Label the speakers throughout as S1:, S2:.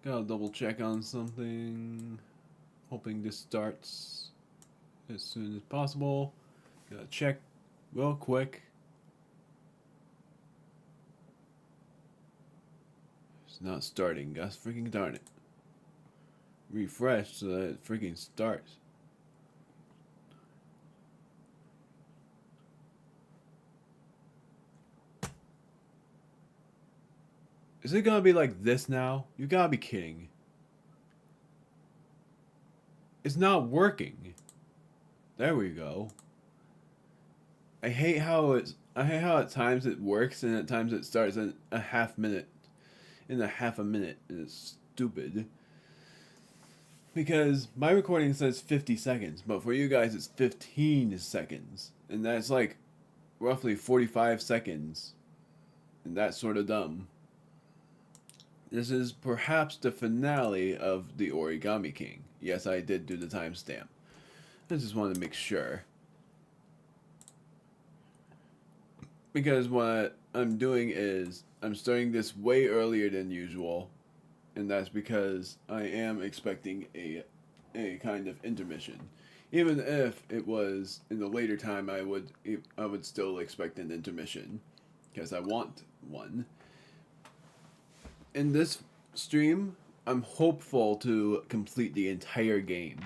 S1: Gotta double check on something. Hoping this starts as soon as possible. Gotta check real quick. It's not starting. Gosh freaking darn it. Refresh so that it freaking starts. Is it gonna be like this now? You gotta be kidding. It's not working. There we go. I hate how at times it works and at times it starts in a half minute. In a half a minute. And it's stupid. Because my recording says 50 seconds, but for you guys it's 15 seconds. And that's like roughly 45 seconds. And that's sort of dumb. This is perhaps the finale of the Origami King. Yes, I did do the timestamp. I just wanted to make sure. Because what I'm doing is, I'm starting this way earlier than usual. And that's because I am expecting a kind of intermission. Even if it was in the later time, I would still expect an intermission. Because I want one. In this stream, I'm hopeful to complete the entire game.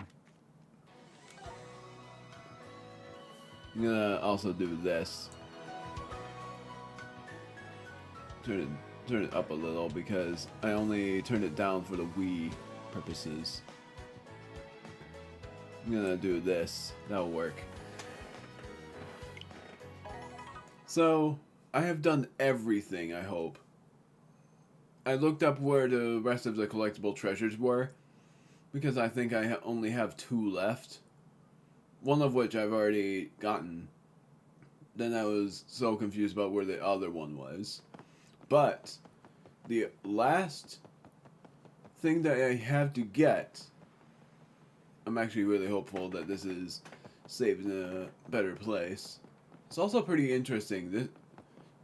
S1: I'm gonna also do this. Turn it up a little because I only turned it down for the Wii purposes. I'm gonna do this. That'll work. So, I have done everything, I hope. I looked up where the rest of the collectible treasures were, because I think I only have 2 left. One of which I've already gotten. Then I was so confused about where the other one was. But, the last thing that I have to get, I'm actually really hopeful that this is saved in a better place. It's also pretty interesting.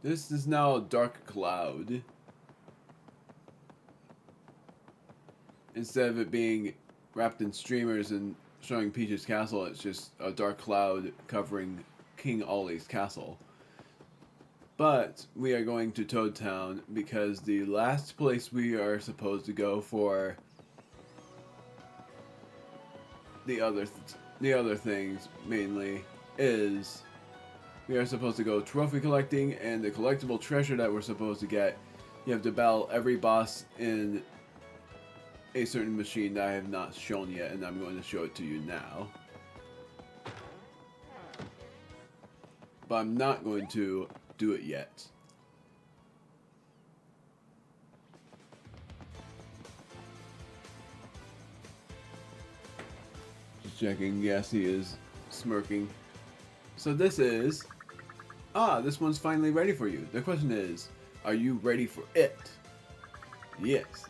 S1: This is now a dark cloud. Instead of it being wrapped in streamers and showing Peach's castle, it's just a dark cloud covering King Ollie's castle. But we are going to Toad Town because the last place we are supposed to go for the other things mainly is we are supposed to go trophy collecting, and the collectible treasure that we're supposed to get, you have to battle every boss in a certain machine that I have not shown yet, and I'm going to show it to you now. But I'm not going to do it yet. Just checking. Yes, he is smirking. So this is... this one's finally ready for you. The question is, are you ready for it? Yes.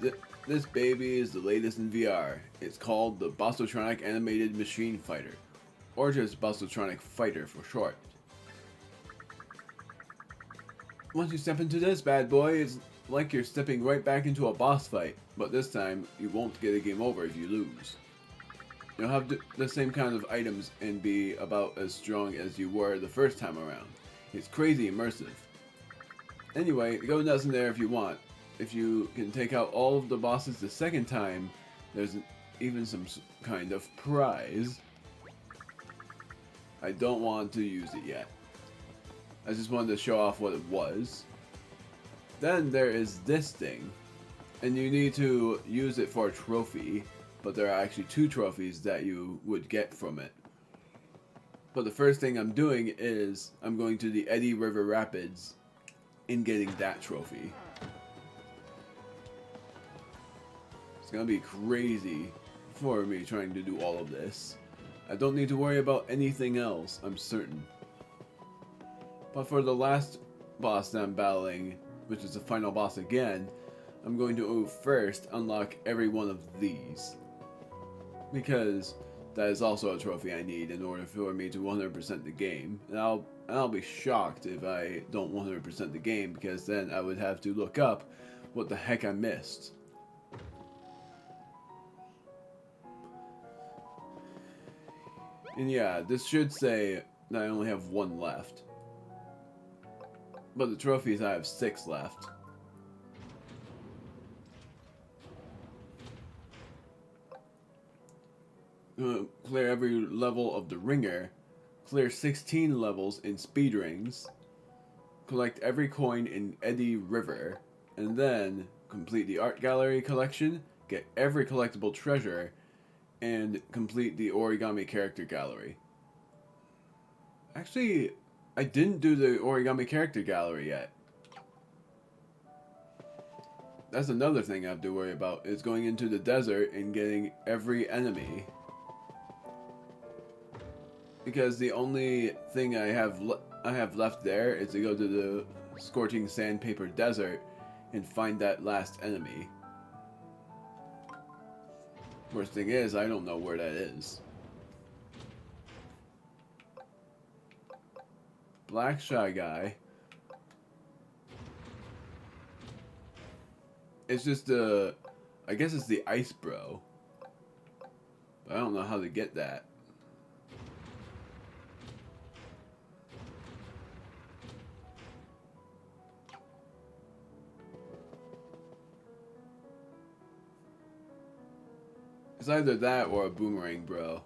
S1: This baby is the latest in VR. It's called the Bostotronic Animated Machine Fighter, or just Bostotronic Fighter for short. Once you step into this bad boy, it's like you're stepping right back into a boss fight, but this time you won't get a game over if you lose. You'll have the same kind of items and be about as strong as you were the first time around. It's crazy immersive. Anyway, go nuts in there if you want. If you can take out all of the bosses the second time, there's even some kind of prize. I don't want to use it yet. I just wanted to show off what it was. Then there is this thing, and you need to use it for a trophy, but there are actually 2 trophies that you would get from it. But the first thing I'm doing is I'm going to the Eddy River Rapids and getting that trophy. It's gonna be crazy for me trying to do all of this. I don't need to worry about anything else, I'm certain. But for the last boss that I'm battling, which is the final boss again, I'm going to first unlock every one of these. Because that is also a trophy I need in order for me to 100% the game. And I'll be shocked if I don't 100% the game, because then I would have to look up what the heck I missed. And yeah, this should say that I only have one left. But the trophies, I have 6 left. Clear every level of the ringer. Clear 16 levels in speed rings. Collect every coin in Eddy River. And then complete the art gallery collection. Get every collectible treasure. And complete the origami character gallery. Actually, I didn't do the origami character gallery yet. That's another thing I have to worry about, is going into the desert and getting every enemy. Because the only thing I have left there is to go to the scorching sandpaper desert and find that last enemy. Worst thing is, I don't know where that is. Black Shy Guy. It's just I guess it's the Ice Bro. But I don't know how to get that. It's either that or a Boomerang Bro.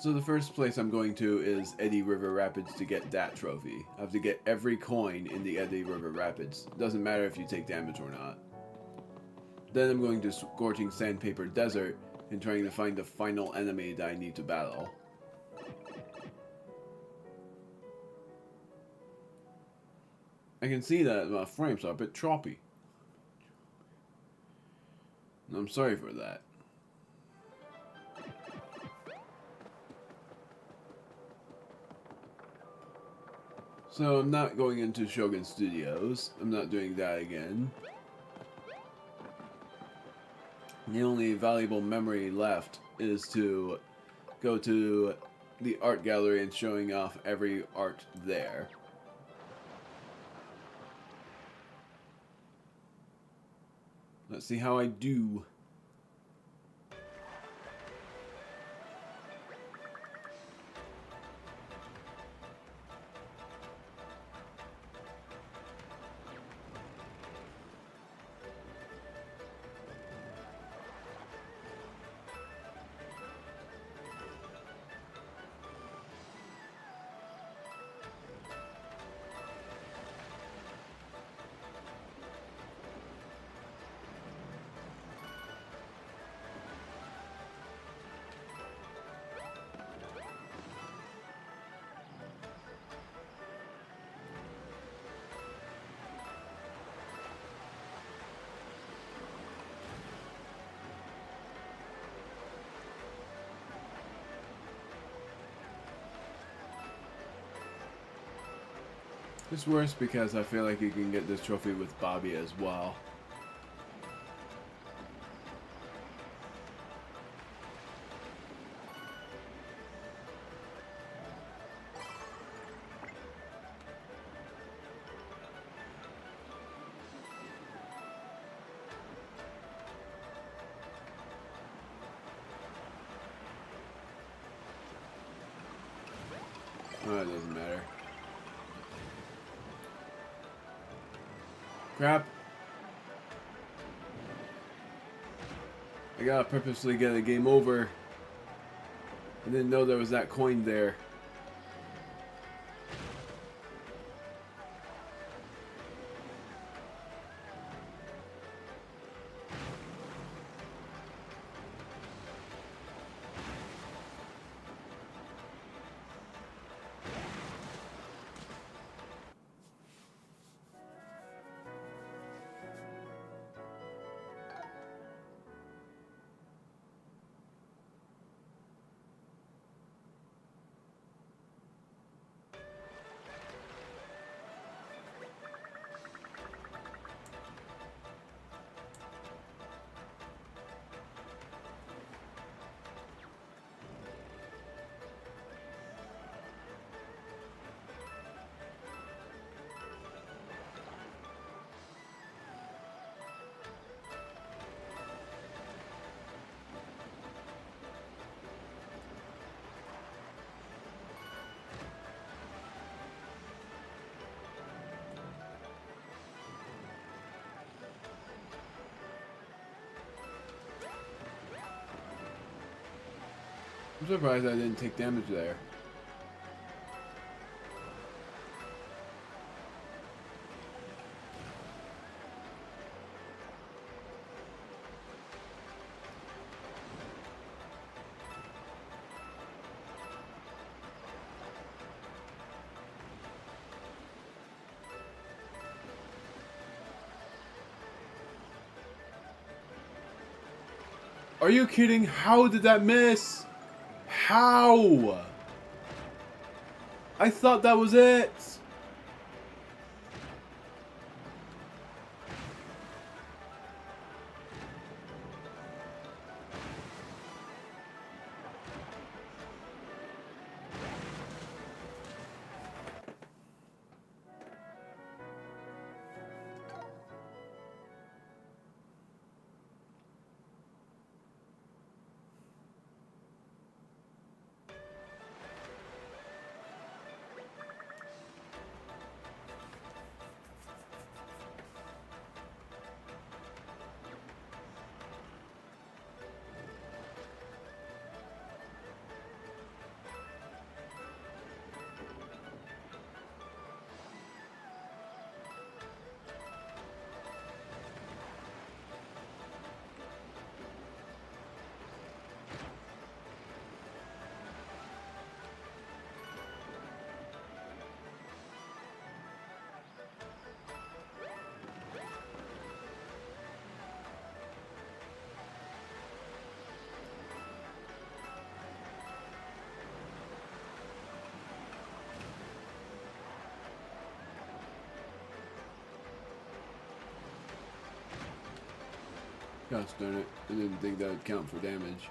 S1: So the first place I'm going to is Eddy River Rapids to get that trophy. I have to get every coin in the Eddy River Rapids. Doesn't matter if you take damage or not. Then I'm going to Scorching Sandpaper Desert and trying to find the final enemy that I need to battle. I can see that my frames are a bit choppy. And I'm sorry for that. So I'm not going into Shogun Studios. I'm not doing that again. The only valuable memory left is to go to the art gallery and showing off every art there. Let's see how I do. It's worse because I feel like you can get this trophy with Bobby as well. Oh, it doesn't matter. Crap. I gotta purposely get a game over. I didn't know there was that coin there. surprised I didn't take damage there. Are you kidding? How did that miss? How? I thought that was it. Gosh darn it, I didn't think that would count for damage.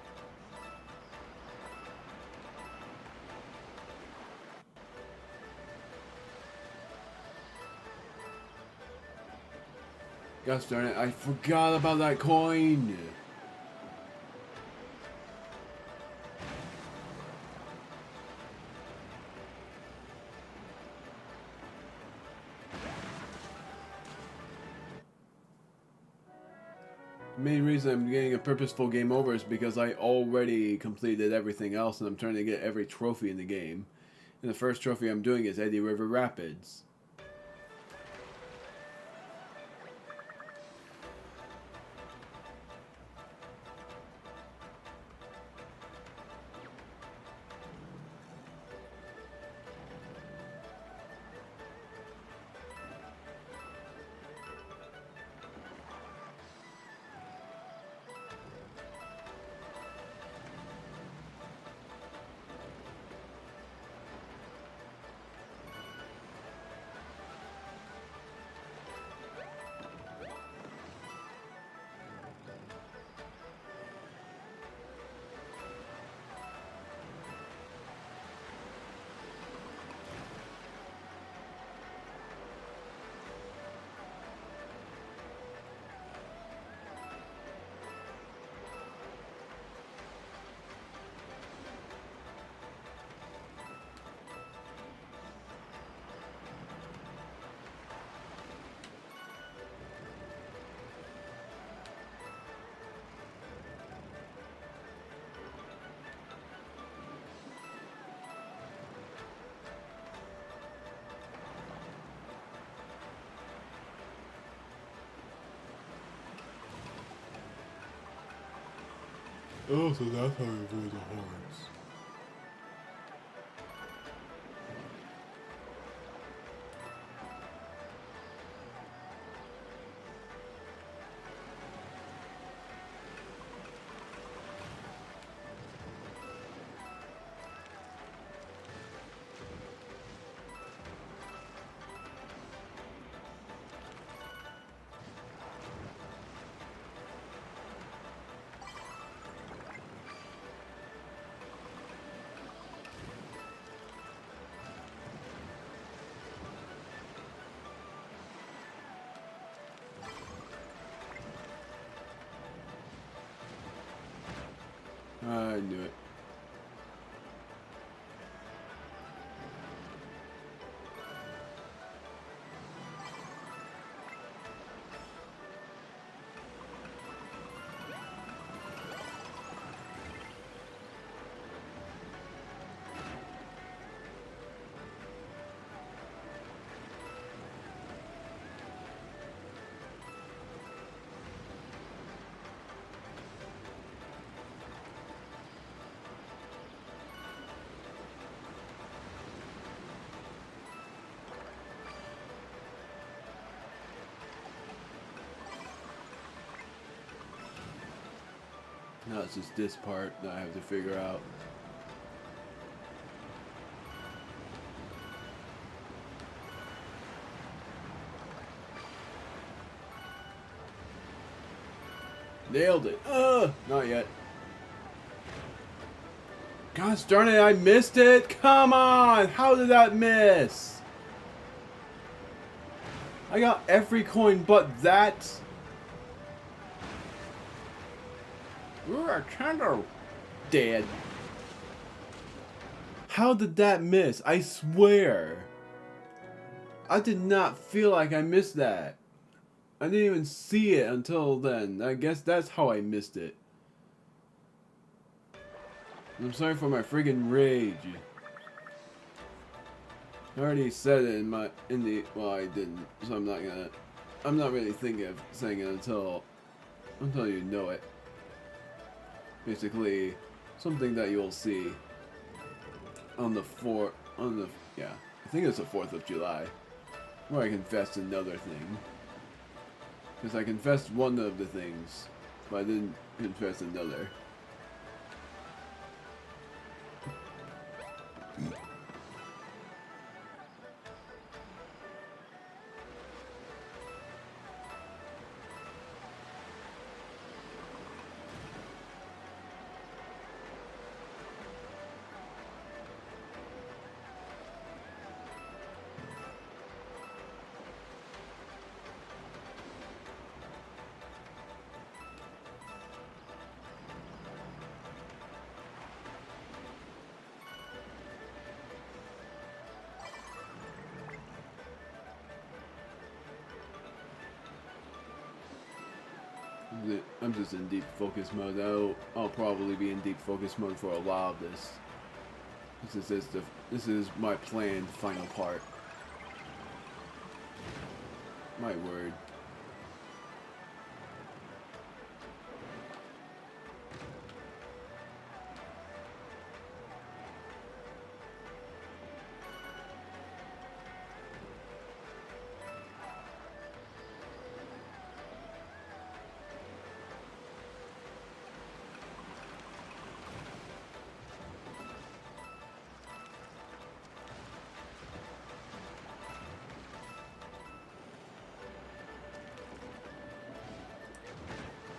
S1: Gosh darn it, I forgot about that coin! The main reason I'm getting a purposeful game over is because I already completed everything else and I'm trying to get every trophy in the game. And the first trophy I'm doing is Eddy River Rapids. Oh, so that's how you avoid the horns. I knew it. Now it's just this part that I have to figure out. Nailed it. Not yet. Gosh darn it, I missed it! Come on! How did that miss? I got every coin but that. You're a candle. Dead. How did that miss? I swear. I did not feel like I missed that. I didn't even see it until then. I guess that's how I missed it. I'm sorry for my friggin' rage. I already said it in the well, I didn't, so I'm not really thinking of saying it until you know it. Basically, something that you'll see on the I think it's the 4th of July, where I confessed another thing. Because I confessed one of the things, but I didn't confess another. I'm just in deep focus mode. I'll probably be in deep focus mode for a while of this. This is my planned final part. My word.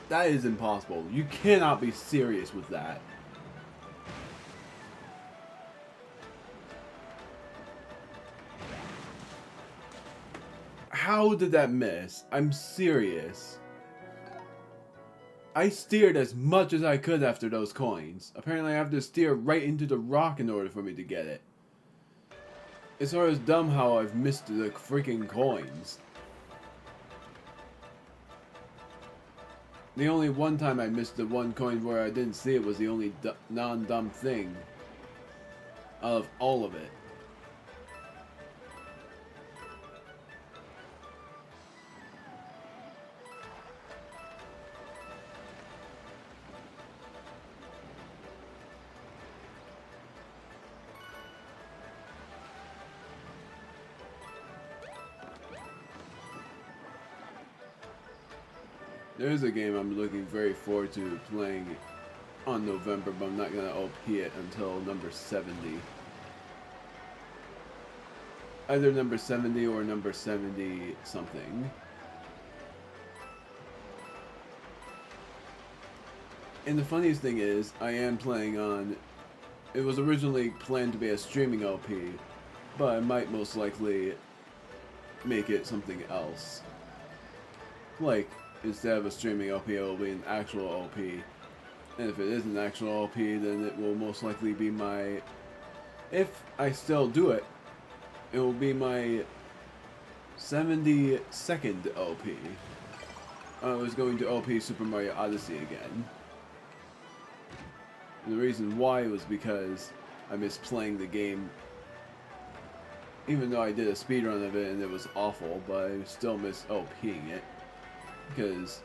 S1: That is impossible. You cannot be serious with that. How did that miss? I'm serious. I steered as much as I could after those coins. Apparently I have to steer right into the rock in order for me to get it. It's sort of dumb how I've missed the freaking coins. The only one time I missed the one coin where I didn't see it was the only non-dumb thing out of all of it. There's a game I'm looking very forward to playing on November, but I'm not going to OP it until number 70. Either number 70 or number 70 something. And the funniest thing is, I am playing on... It was originally planned to be a streaming OP, but I might most likely make it something else. Like... Instead of a streaming OP, it will be an actual OP. And if it is an actual OP, then it will most likely be my... If I still do it, it will be my 72nd OP. I was going to OP Super Mario Odyssey again. And the reason why was because I missed playing the game. Even though I did a speedrun of it and it was awful, but I still missed OPing it. Because,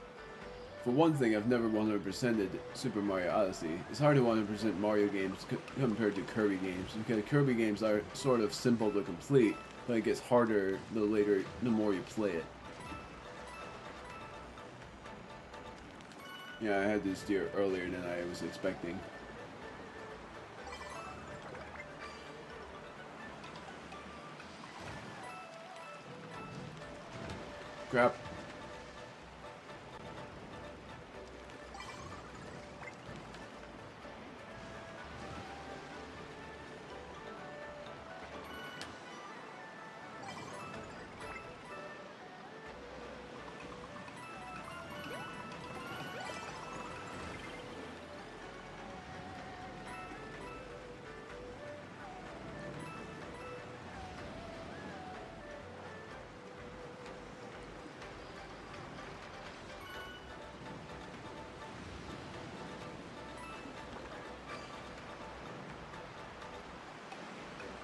S1: for one thing, I've never 100%ed Super Mario Odyssey. It's hard to 100% Mario games compared to Kirby games, because Kirby games are sort of simple to complete, but it gets harder the more you play it. Yeah, I had to steer earlier than I was expecting. Crap.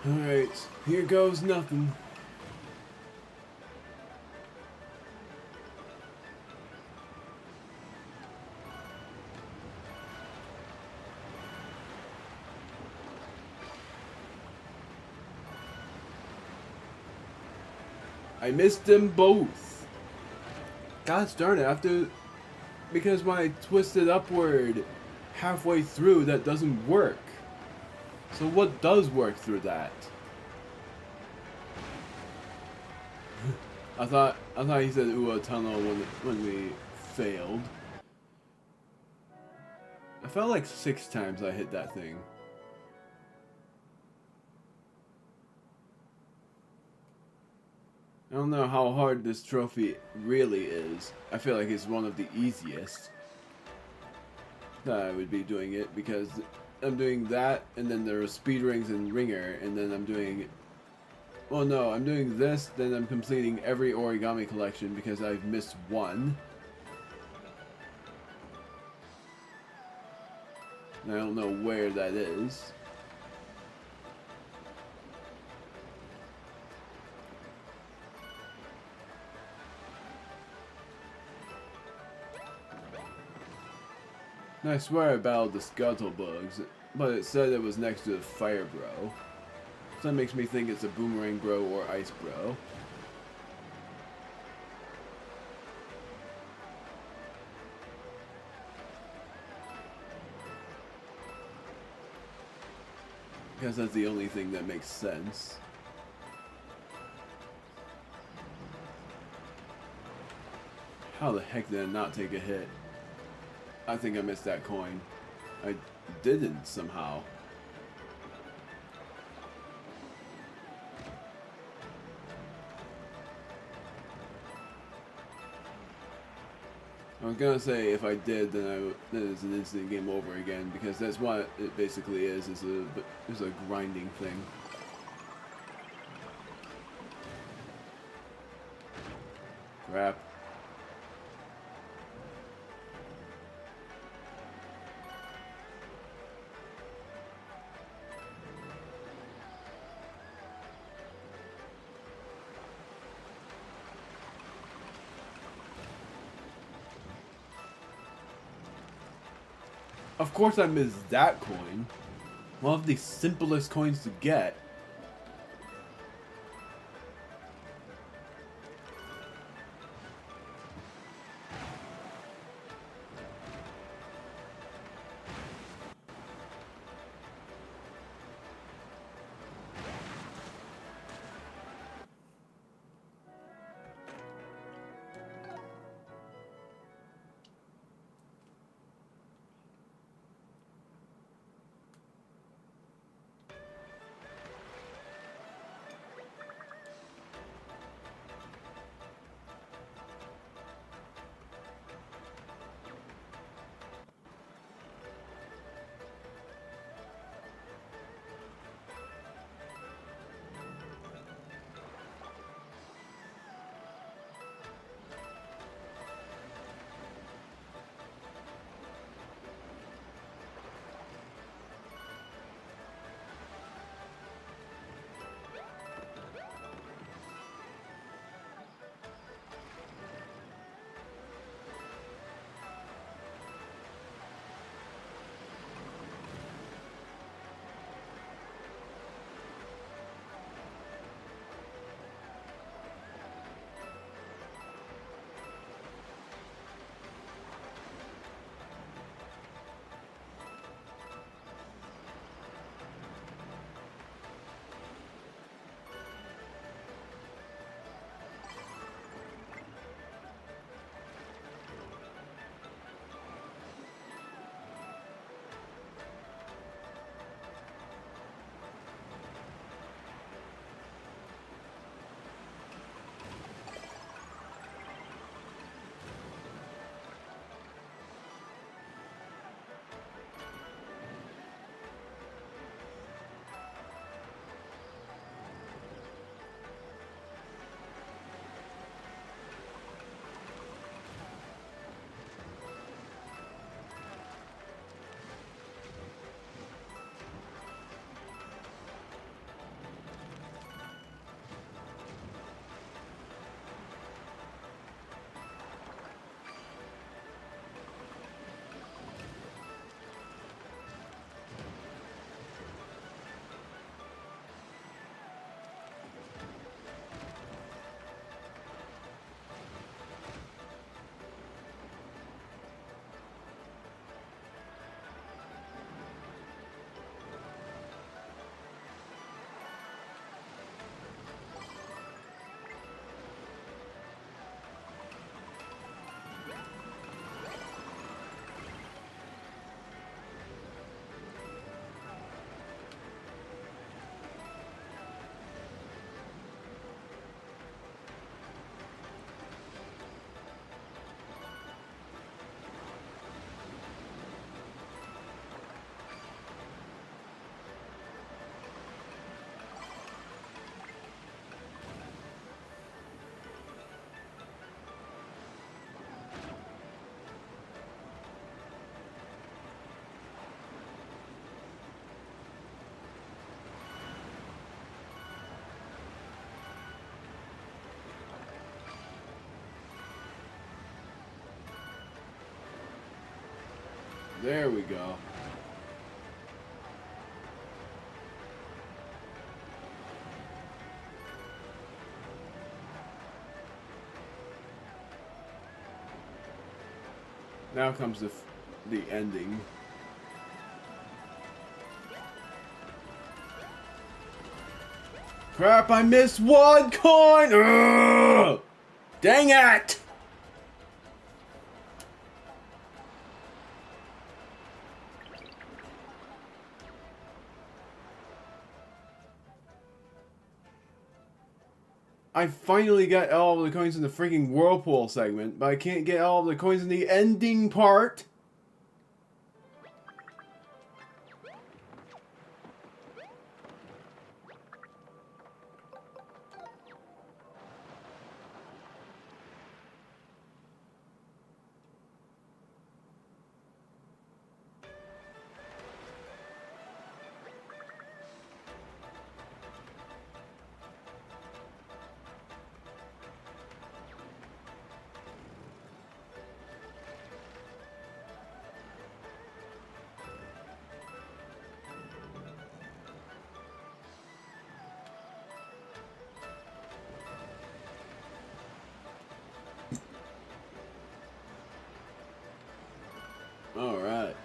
S1: Alright, here goes nothing. I missed them both. God darn it, after... Because when I twisted upward halfway through, that doesn't work. So what does work through that? I thought he said ooh a tunnel when we failed. I felt like 6 times I hit that thing. I don't know how hard this trophy really is. I feel like it's one of the easiest that I would be doing it because I'm doing that and then there are speed rings and ringer and then I'm doing... Well no, I'm doing this, then I'm completing every origami collection because I've missed one. And I don't know where that is. And I swear I battled the Scuttlebugs, but it said it was next to the Fire Bro. So that makes me think it's a Boomerang Bro or Ice Bro. Because that's the only thing that makes sense. How the heck did I not take a hit? I think I missed that coin. I didn't somehow. I was gonna say if I did, then it's an instant game over again because that's what it basically is a grinding thing. Crap. Of course I missed that coin. One of the simplest coins to get. There we go. Now comes the ending. Crap, I missed one coin! Ugh! Dang it! I finally got all of the coins in the freaking whirlpool segment, but I can't get all of the coins in the ending part. Alright.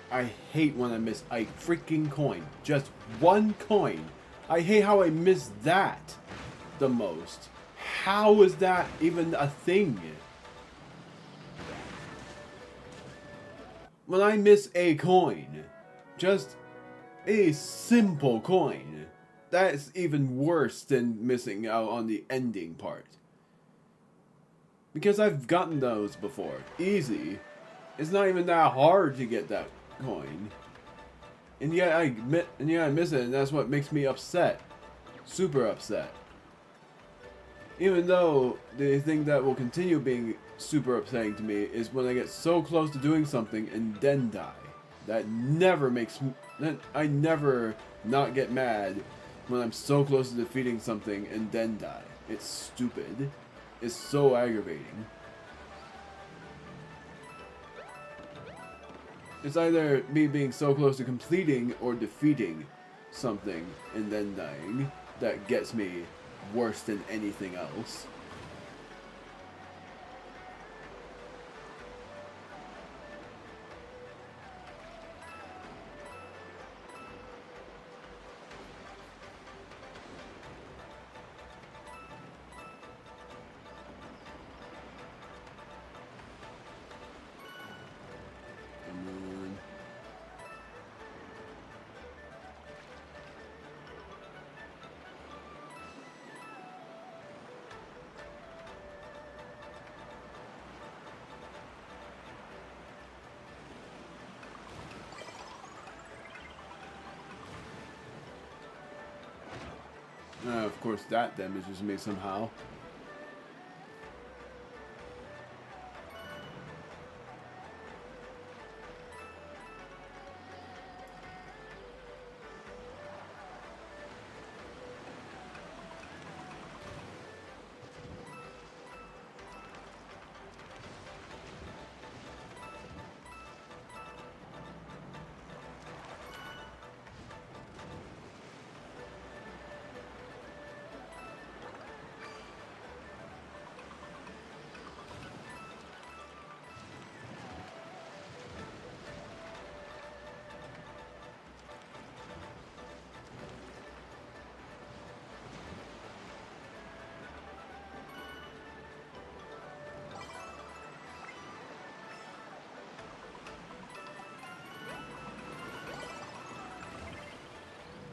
S1: I hate when I miss a freaking coin. Just one coin. I hate how I miss that the most. How is that even a thing? When I miss a coin, just a simple coin, that's even worse than missing out on the ending part. Because I've gotten those before. Easy. It's not even that hard to get that coin. And yet I miss it, and that's what makes me upset. Super upset. Even though the thing that will continue being super upsetting to me is when I get so close to doing something and then die. That never makes I never not get mad when I'm so close to defeating something and then die. It's stupid. It's so aggravating. It's either me being so close to completing or defeating something and then dying that gets me worse than anything else. Of course, that damages me somehow.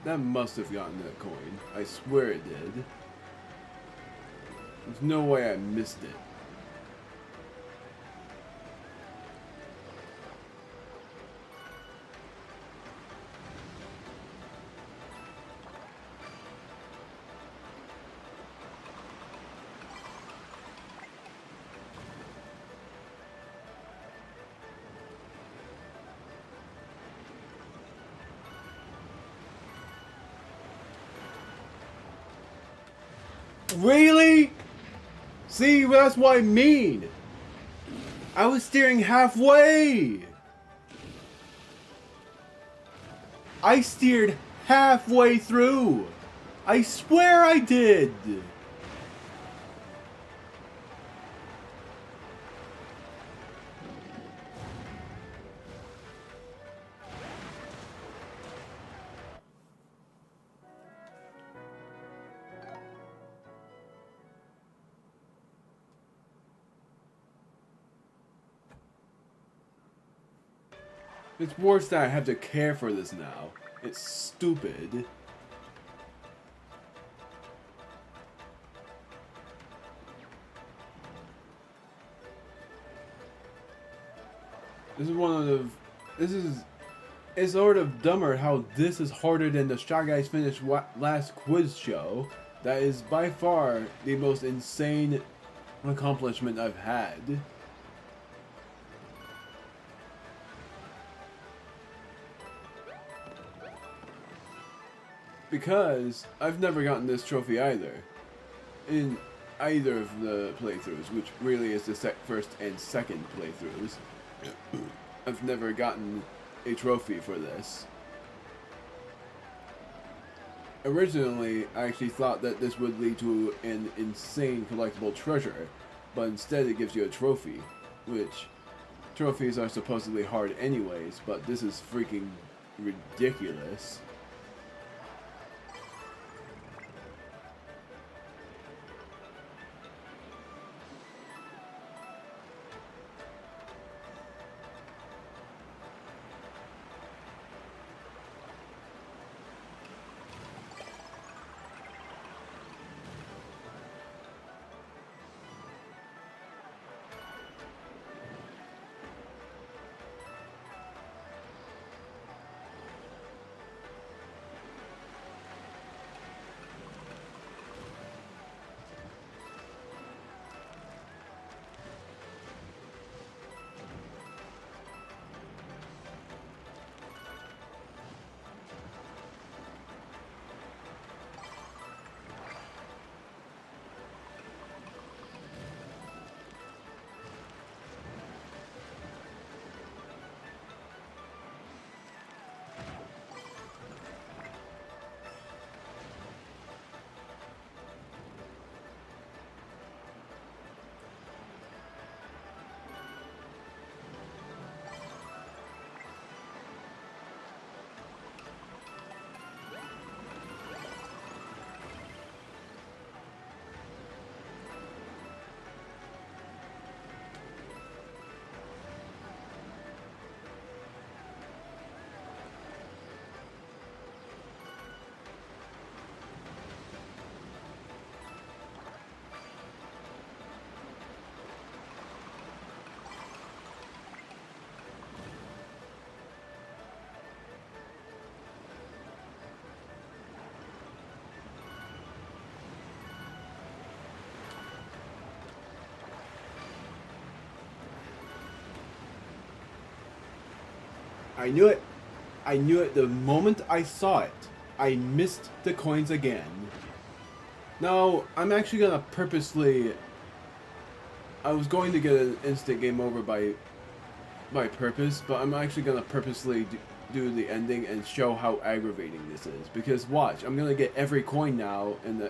S1: That must have gotten that coin. I swear it did. There's no way I missed it. Really? See, that's what I mean. I was steering halfway. I steered halfway through. I swear I did. It's worse that I have to care for this now. It's stupid. This is one of the... It's sort of dumber how this is harder than the Shy Guys Finished last quiz show. That is by far the most insane accomplishment I've had. Because I've never gotten this trophy either. In either of the playthroughs, which really is the first and second playthroughs. I've never gotten a trophy for this. Originally, I actually thought that this would lead to an insane collectible treasure, but instead it gives you a trophy, which trophies are supposedly hard anyways, but this is freaking ridiculous. I knew it. I knew it the moment I saw it. I missed the coins again. Now, I'm actually gonna purposely... I was going to get an instant game over by purpose, but I'm actually gonna purposely do the ending and show how aggravating this is. Because watch, I'm gonna get every coin now, and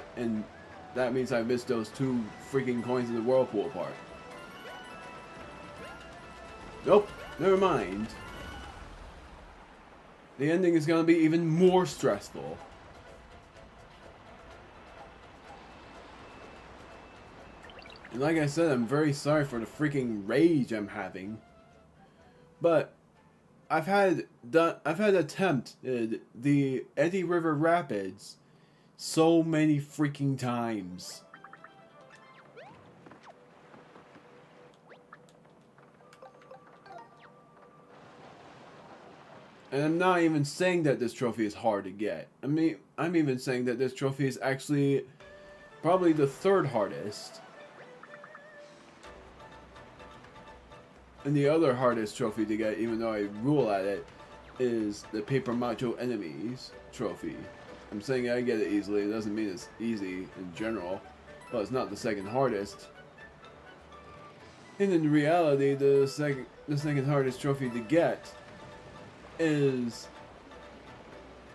S1: that means I missed those 2 freaking coins in the whirlpool part. Nope, never mind. The ending is gonna be even more stressful. And like I said, I'm very sorry for the freaking rage I'm having. But I've had attempted the Eddy River Rapids so many freaking times. And I'm not even saying that this trophy is hard to get. I mean, I'm even saying that this trophy is actually probably the third hardest. And the other hardest trophy to get, even though I rule at it, is the Paper Macho Enemies trophy. I'm saying I get it easily. It doesn't mean it's easy in general. But it's not the second hardest. And in reality, the second hardest trophy to get is,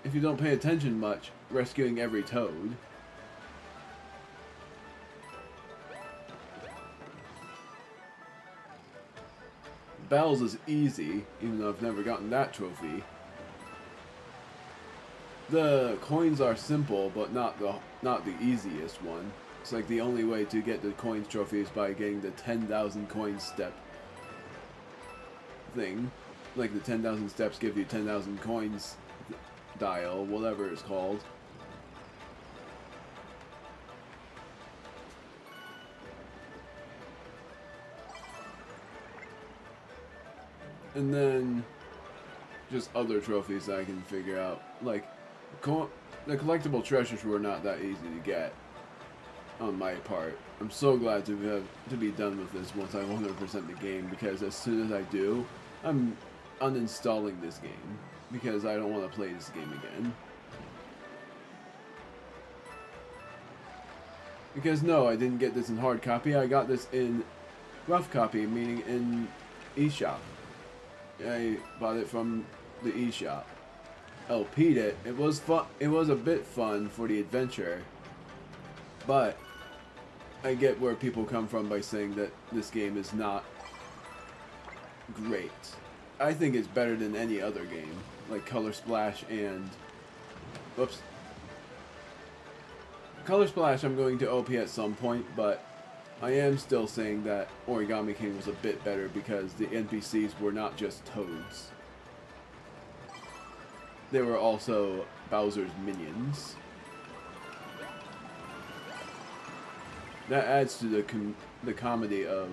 S1: if you don't pay attention much, rescuing every toad. Bells is easy, even though I've never gotten that trophy. The coins are simple, but not the easiest one. It's like the only way to get the coins trophy is by getting the 10,000 coin step thing. Like the 10,000 steps give you 10,000 coins dial, whatever it's called. And then just other trophies that I can figure out. Like, the collectible treasures were not that easy to get on my part. I'm so glad to be done with this once I 100% the game, because as soon as I do, I'm uninstalling this game because I don't want to play this game again. Because no, I didn't get this in hard copy. I got this in rough copy, meaning in eShop. I bought it from the eShop. LP'd it. It was fun. It was a bit fun for the adventure, but I get where people come from by saying that this game is not great. I think it's better than any other game, like Color Splash and... Whoops. Color Splash I'm going to OP at some point, but I am still saying that Origami King was a bit better because the NPCs were not just toads. They were also Bowser's minions. That adds to the comedy of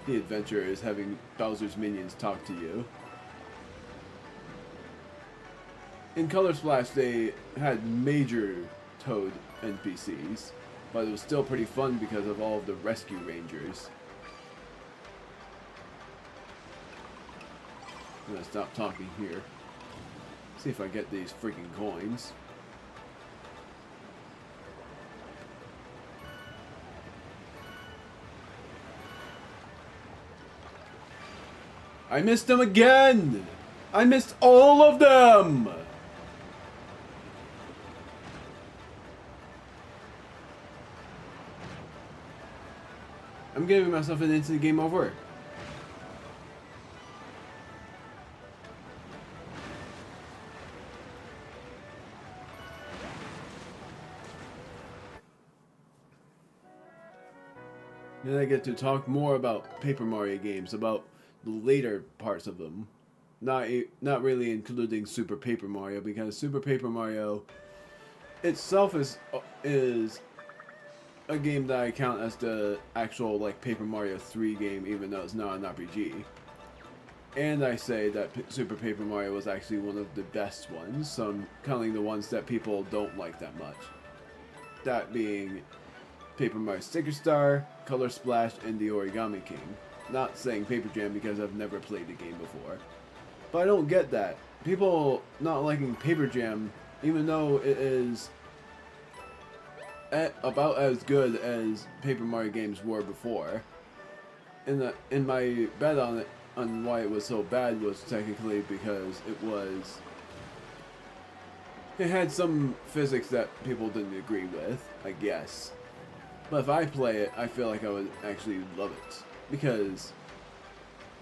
S1: the adventure, is having Bowser's minions talk to you. In Color Splash, they had major Toad NPCs, but it was still pretty fun because of all of the rescue rangers. I'm gonna stop talking here. See if I get these freaking coins. I missed them again! I missed all of them! I'm giving myself an instant game over. Then I get to talk more about Paper Mario games, about the later parts of them. Not really including Super Paper Mario, because Super Paper Mario itself is a game that I count as the actual like Paper Mario 3 game, even though it's not an RPG. And I say that Super Paper Mario was actually one of the best ones, so I'm counting the ones that people don't like that much. That being Paper Mario Sticker Star, Color Splash, and the Origami King. Not saying Paper Jam because I've never played the game before. But I don't get that. People not liking Paper Jam, even though it is about as good as Paper Mario games were before. In my bet on it, on why it was so bad, was technically because it had some physics that people didn't agree with, I guess. But if I play it, I feel like I would actually love it. Because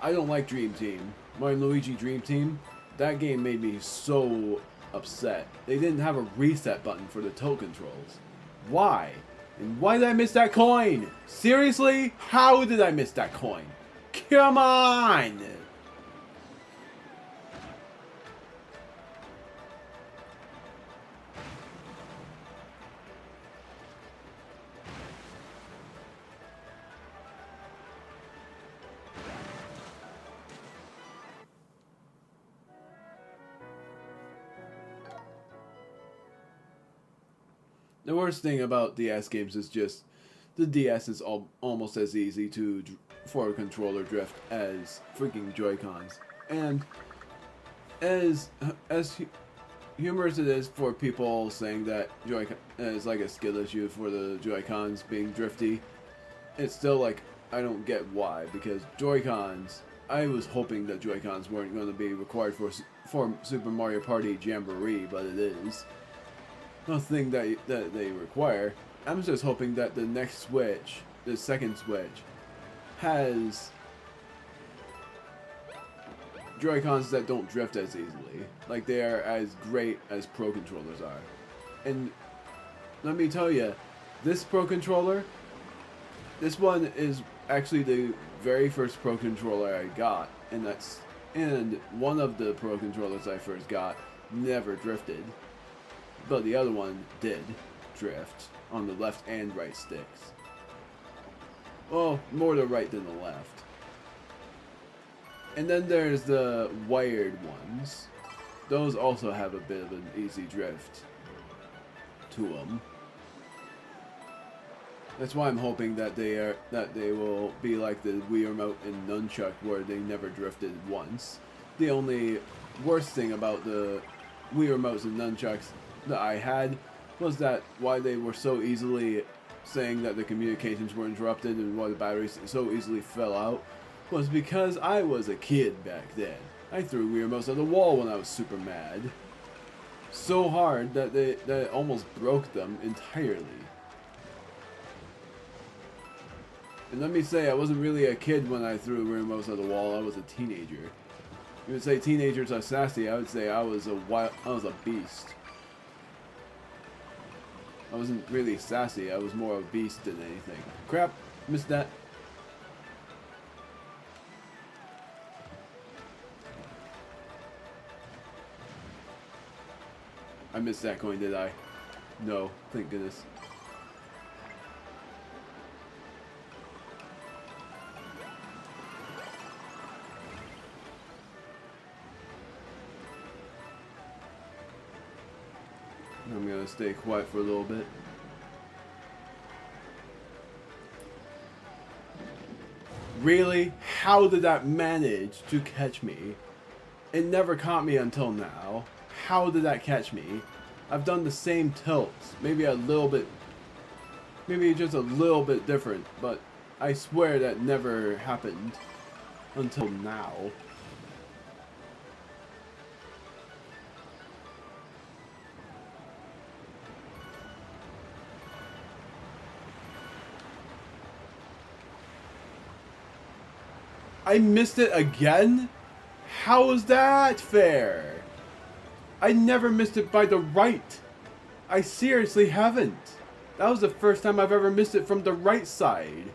S1: I don't like Dream Team. Mario & Luigi Dream Team, that game made me so upset. They didn't have a reset button for the toe controls. Why? And why did I miss that coin? Seriously? How did I miss that coin? Come on! The worst thing about DS games is just the DS is almost as easy for a controller drift as freaking Joy-Cons. And as humorous it is for people saying that Joy-Con is like a skill issue for the Joy-Cons being drifty, it's still like, I don't get why, because Joy-Cons, I was hoping that Joy-Cons weren't going to be required for Super Mario Party Jamboree, but it is. Nothing that they require. I'm just hoping that the next Switch, the second Switch, has Joy-Cons that don't drift as easily. Like they are as great as Pro Controllers are. And let me tell you, this Pro Controller, this one is actually the very first Pro Controller I got, and one of the Pro Controllers I first got never drifted, but the other one did drift on the left and right sticks. Well, more the right than the left. And then there's the wired ones. Those also have a bit of an easy drift to them. That's why I'm hoping that they will be like the Wii Remote and Nunchuck, where they never drifted once. The only worst thing about the Wii Remotes and Nunchucks that I had was that why they were so easily saying that the communications were interrupted and why the batteries so easily fell out was because I was a kid back then. I threw Wii Remotes at the wall when I was super mad. So hard that it almost broke them entirely. And let me say, I wasn't really a kid when I threw Wii Remotes at the wall. I was a teenager. You would say teenagers are sassy. I would say I was a beast. I wasn't really sassy. I was more a beast than anything. Crap, missed that. I missed that coin, did I? No, thank goodness. I'm gonna stay quiet for a little bit. Really? How did that manage to catch me? It never caught me until now. How did that catch me? I've done the same tilts. Maybe a little bit... Maybe just a little bit different. But I swear that never happened until now. I missed it again? How is that fair? I never missed it by the right. I seriously haven't. That was the first time I've ever missed it from the right side.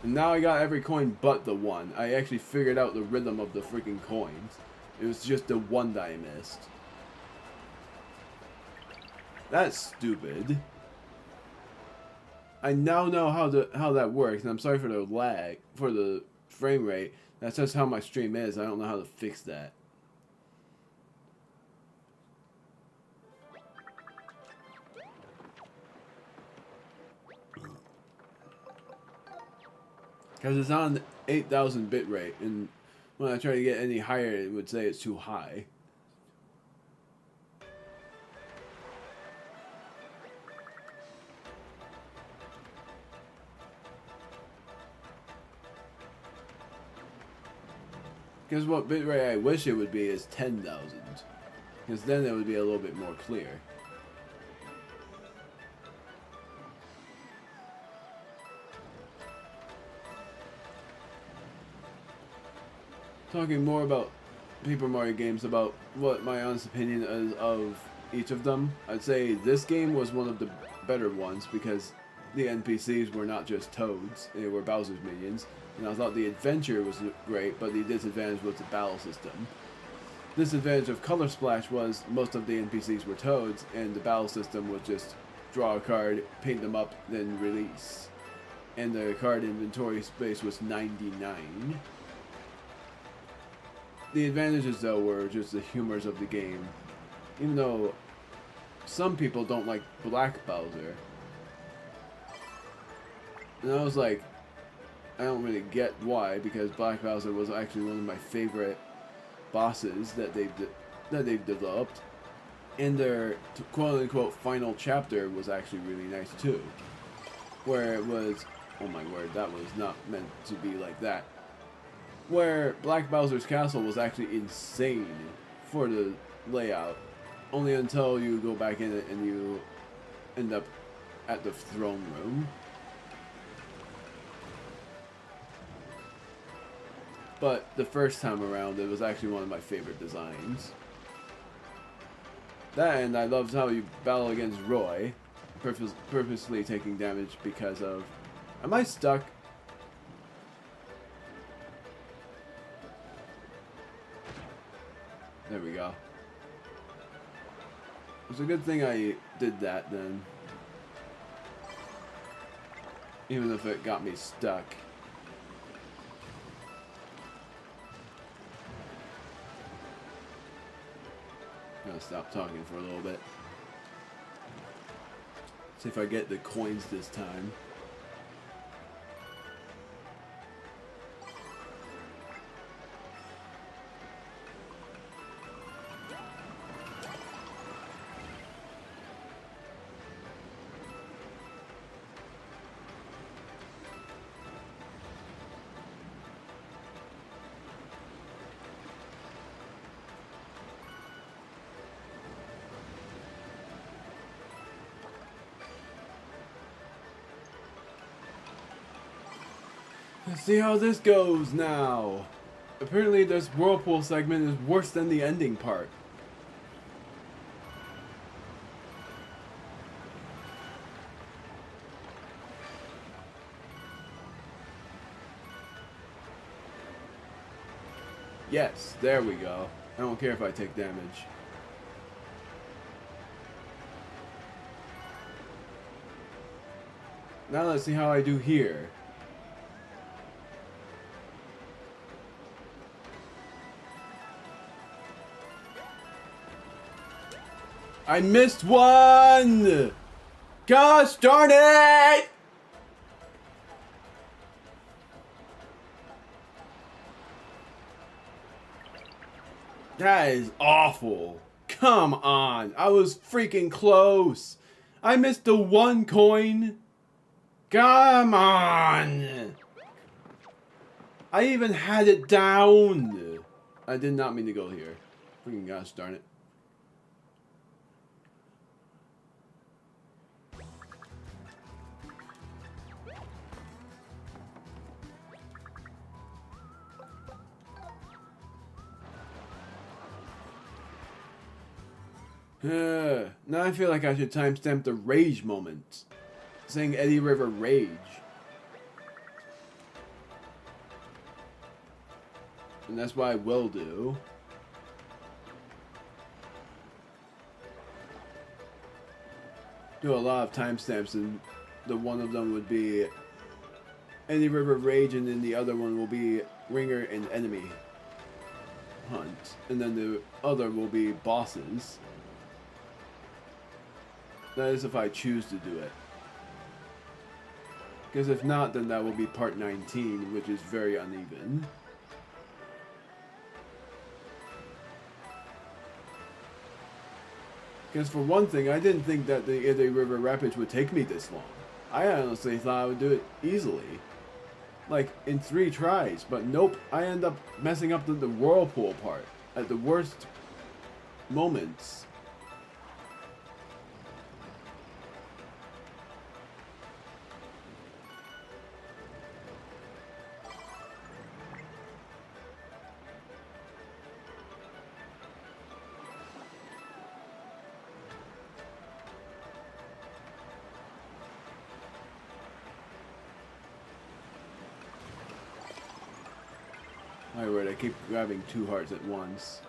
S1: And now I got every coin but the one. I actually figured out the rhythm of the freaking coins. It was just the one that I missed. That's stupid. I now know how that works, and I'm sorry for the lag, for the frame rate. That's just how my stream is. I don't know how to fix that. Because it's on 8,000 bit rate, and when I try to get any higher, it would say it's too high. Because what bitrate I wish it would be is 10,000. Because then it would be a little bit more clear. Talking more about Paper Mario games, about what my honest opinion is of each of them, I'd say this game was one of the better ones because the NPCs were not just toads, they were Bowser's minions. And I thought the adventure was great, but the disadvantage was the battle system. Disadvantage of Color Splash was most of the NPCs were toads, and the battle system was just draw a card, paint them up, then release. And the card inventory space was 99. The advantages, though, were just the humors of the game. Even though some people don't like Black Bowser. And I was like, I don't really get why, because Black Bowser was actually one of my favorite bosses that they've developed. And their quote-unquote final chapter was actually really nice, too. Where it was, oh my word, that was not meant to be like that. Where Black Bowser's castle was actually insane for the layout. Only until you go back in it and you end up at the throne room. But the first time around, it was actually one of my favorite designs. That, and I loved how you battle against Roy, purposely taking damage because of... Am I stuck? There we go. It's a good thing I did that then. Even if it got me stuck. I'm gonna stop talking for a little bit. See if I get the coins this time. Let's see how this goes now. Apparently this whirlpool segment is worse than the ending part. Yes, there we go. I don't care if I take damage. Now let's see how I do here. I missed one! Gosh darn it! That is awful. Come on. I was freaking close. I missed the one coin. Come on. I even had it down. I did not mean to go here. Freaking gosh darn it. Now I feel like I should timestamp the rage moment. Saying Eddy River Rage. And that's what I will do. Do a lot of timestamps, and the one of them would be Eddy River Rage, and then the other one will be Ringer and Enemy Hunt. And then the other will be bosses. That is if I choose to do it. Because if not, then that will be part 19, which is very uneven. Because for one thing, I didn't think that the Eddy River Rapids would take me this long. I honestly thought I would do it easily. Like, in 3 tries. But nope, I end up messing up the whirlpool part at the worst moments. My word, I keep grabbing 2 hearts at once.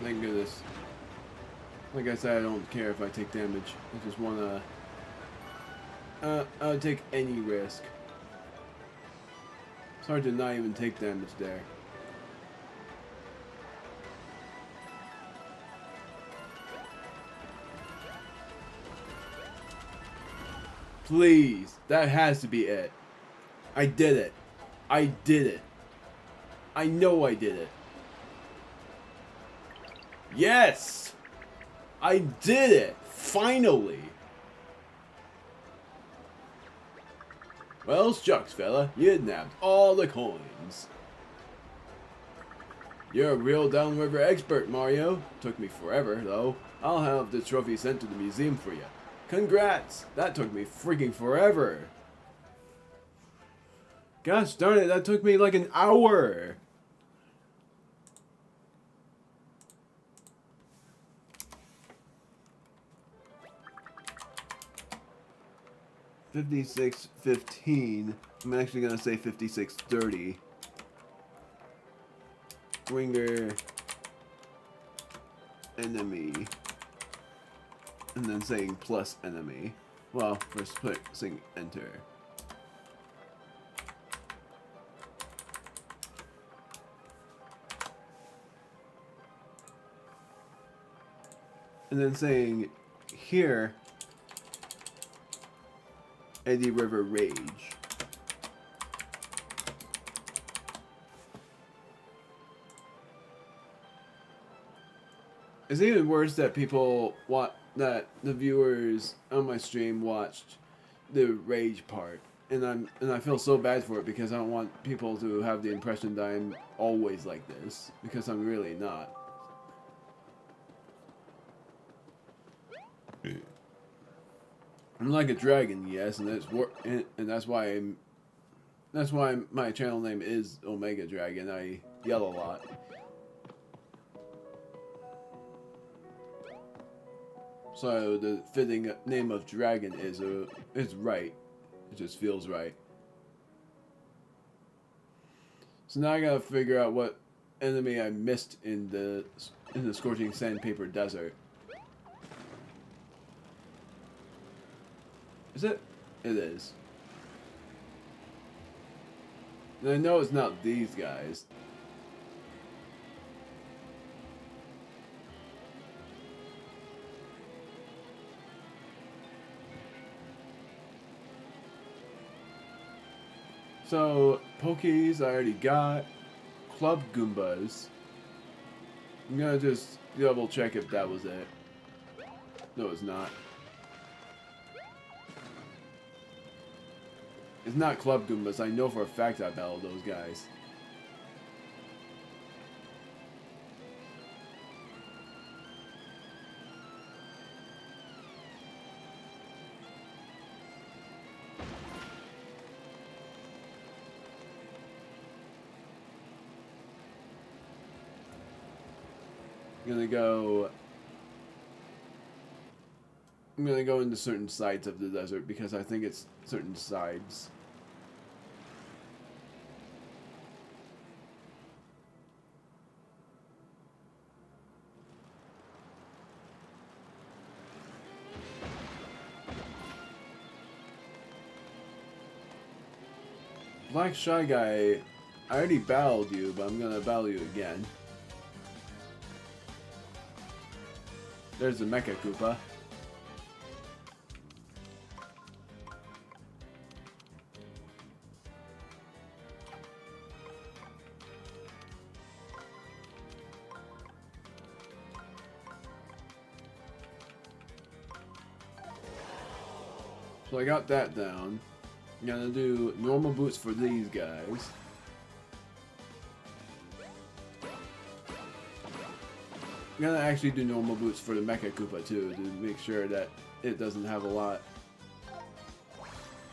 S1: thank goodness. Like I said, I don't care if I take damage. I just wanna... I would take any risk. It's hard to not even take damage there. Please, that has to be it. I did it. I did it. I know I did it. Yes! I did it! Finally! Well, shucks, fella. You nabbed all the coins. You're a real downriver expert, Mario. Took me forever, though. I'll have the trophy sent to the museum for you. Congrats! That took me freaking forever. Gosh darn it, that took me like an hour. $56.15. I'm actually gonna say $56.30. Winger. Enemy. And then saying plus enemy. Well, first pressing enter. And then saying here, Eddy River Rage. It's even worse that that the viewers on my stream watched the rage part, and I feel so bad for it because I don't want people to have the impression that I'm always like this, because I'm really not. I'm like a dragon, yes, and that's why my channel name is Omega Dragon. I yell a lot. So the fitting name of dragon is right. It just feels right. So now I gotta figure out what enemy I missed in the scorching sandpaper desert. Is it? It is. And I know it's not these guys. So, Pokies I already got. Club Goombas. I'm gonna just double check if that was it. No, it's not. It's not Club Goombas. I know for a fact I battled those guys. I'm gonna go into certain sides of the desert because I think it's certain sides. Black Shy Guy, I already battled you, but I'm gonna battle you again. There's the Mecha Koopa. So I got that down. I'm gonna do normal boots for these guys. I'm gonna actually do normal boots for the Mecha Koopa too, to make sure that it doesn't have a lot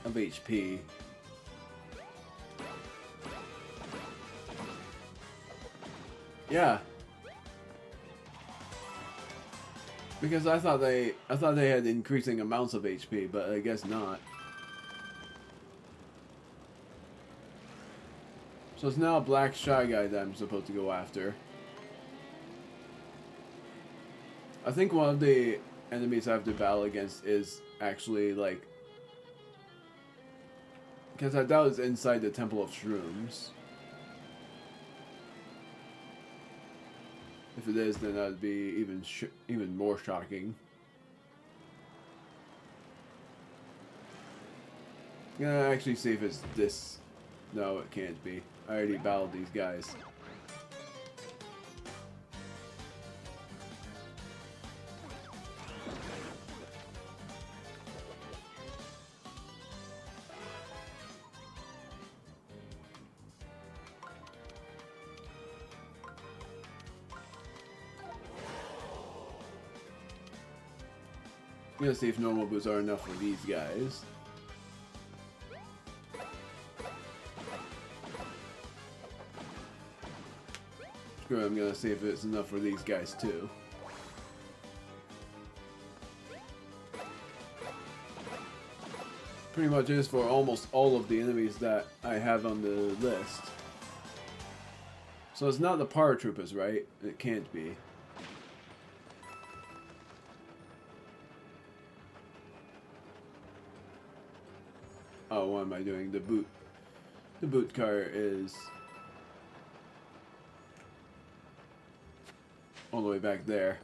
S1: of HP. Yeah. Because I thought they had increasing amounts of HP, but I guess not. So it's now a Black Shy Guy that I'm supposed to go after. I think one of the enemies I have to battle against is actually like, because I doubt it's inside the Temple of Shrooms. If it is, then that would be even more shocking. I'm gonna actually see if it's this. No, it can't be. I already battled these guys. I'm gonna see if normal boots are enough for these guys. Screw it, I'm gonna see if it's enough for these guys too. Pretty much is for almost all of the enemies that I have on the list. So it's not the paratroopers, right? It can't be. Oh, what am I doing? The boot car is all the way back there.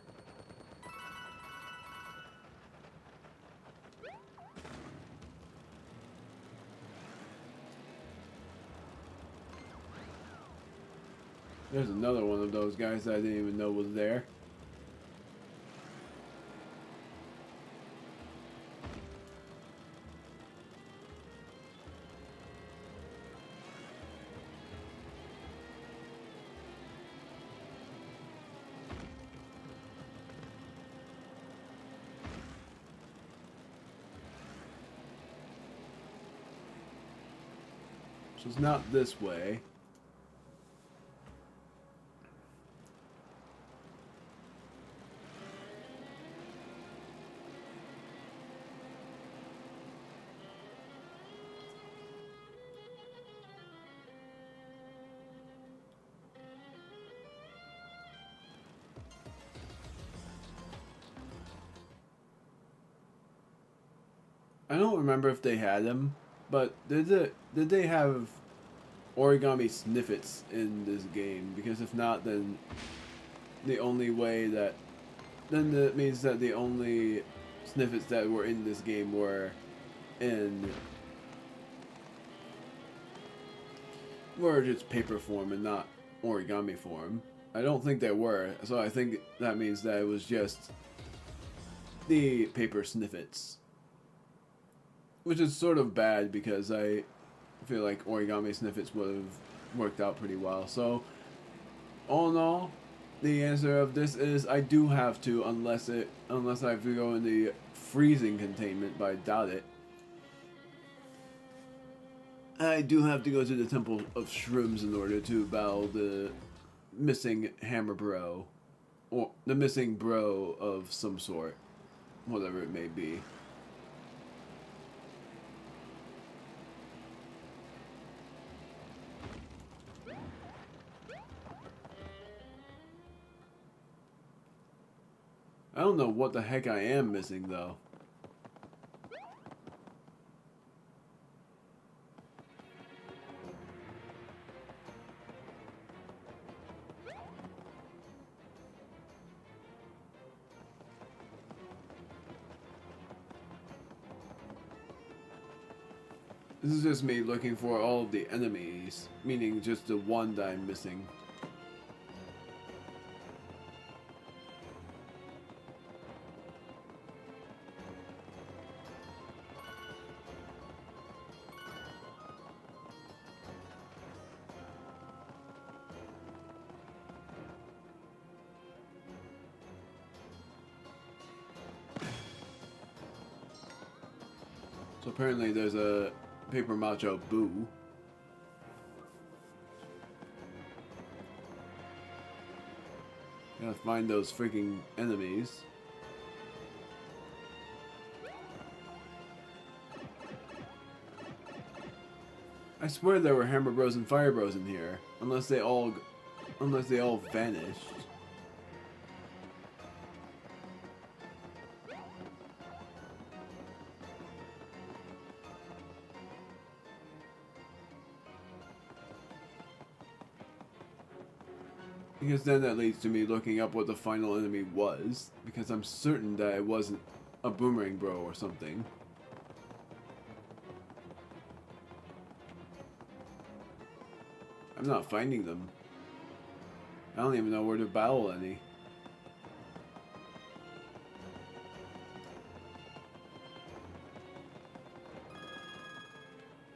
S1: There's another one of those guys that I didn't even know was there. So it's not this way. I don't remember if they had them, but did they have origami snippets in this game? Because if not, then the only way that that means that the only snippets that were in this game were just paper form and not origami form. I don't think there were, so I think that means that it was just the paper snippets. Which is sort of bad because I feel like origami snippets would have worked out pretty well. So, all in all, the answer of this is I do have to, unless I have to go in the freezing containment, but I doubt it. I do have to go to the Temple of Shrooms in order to battle the missing hammer bro, or the missing bro of some sort, whatever it may be. I don't know what the heck I am missing, though. This is just me looking for all of the enemies, meaning just the one that I'm missing. So apparently there's a Paper Macho Boo. Gotta find those freaking enemies. I swear there were Hammer Bros and Fire Bros in here, unless they all vanished. Because then that leads to me looking up what the final enemy was. Because I'm certain that it wasn't a boomerang bro or something. I'm not finding them. I don't even know where to battle any.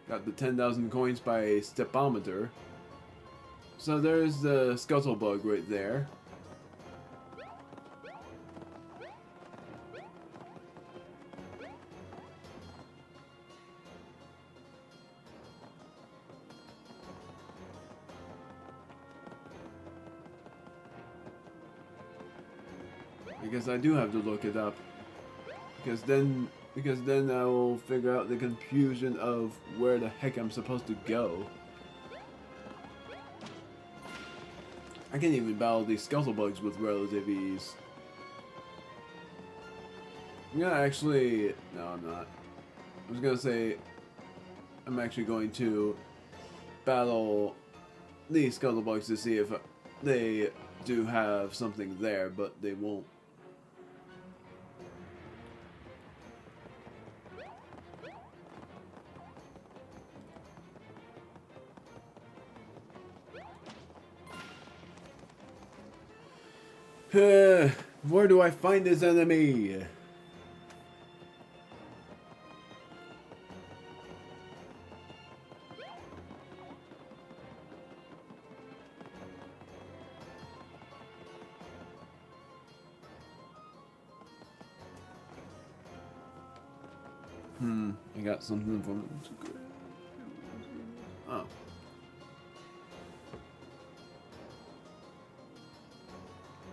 S1: Got the 10,000 coins by stepometer. So there's the scuttlebug right there. Because I do have to look it up. Because then I will figure out the confusion of where the heck I'm supposed to go. I can't even battle these scuttlebugs with relative ease. I'm gonna actually... No, I'm not. I was gonna say... I'm actually going to battle these scuttlebugs to see if they do have something there, but they won't. Where do I find this enemy? I got something from... Oh.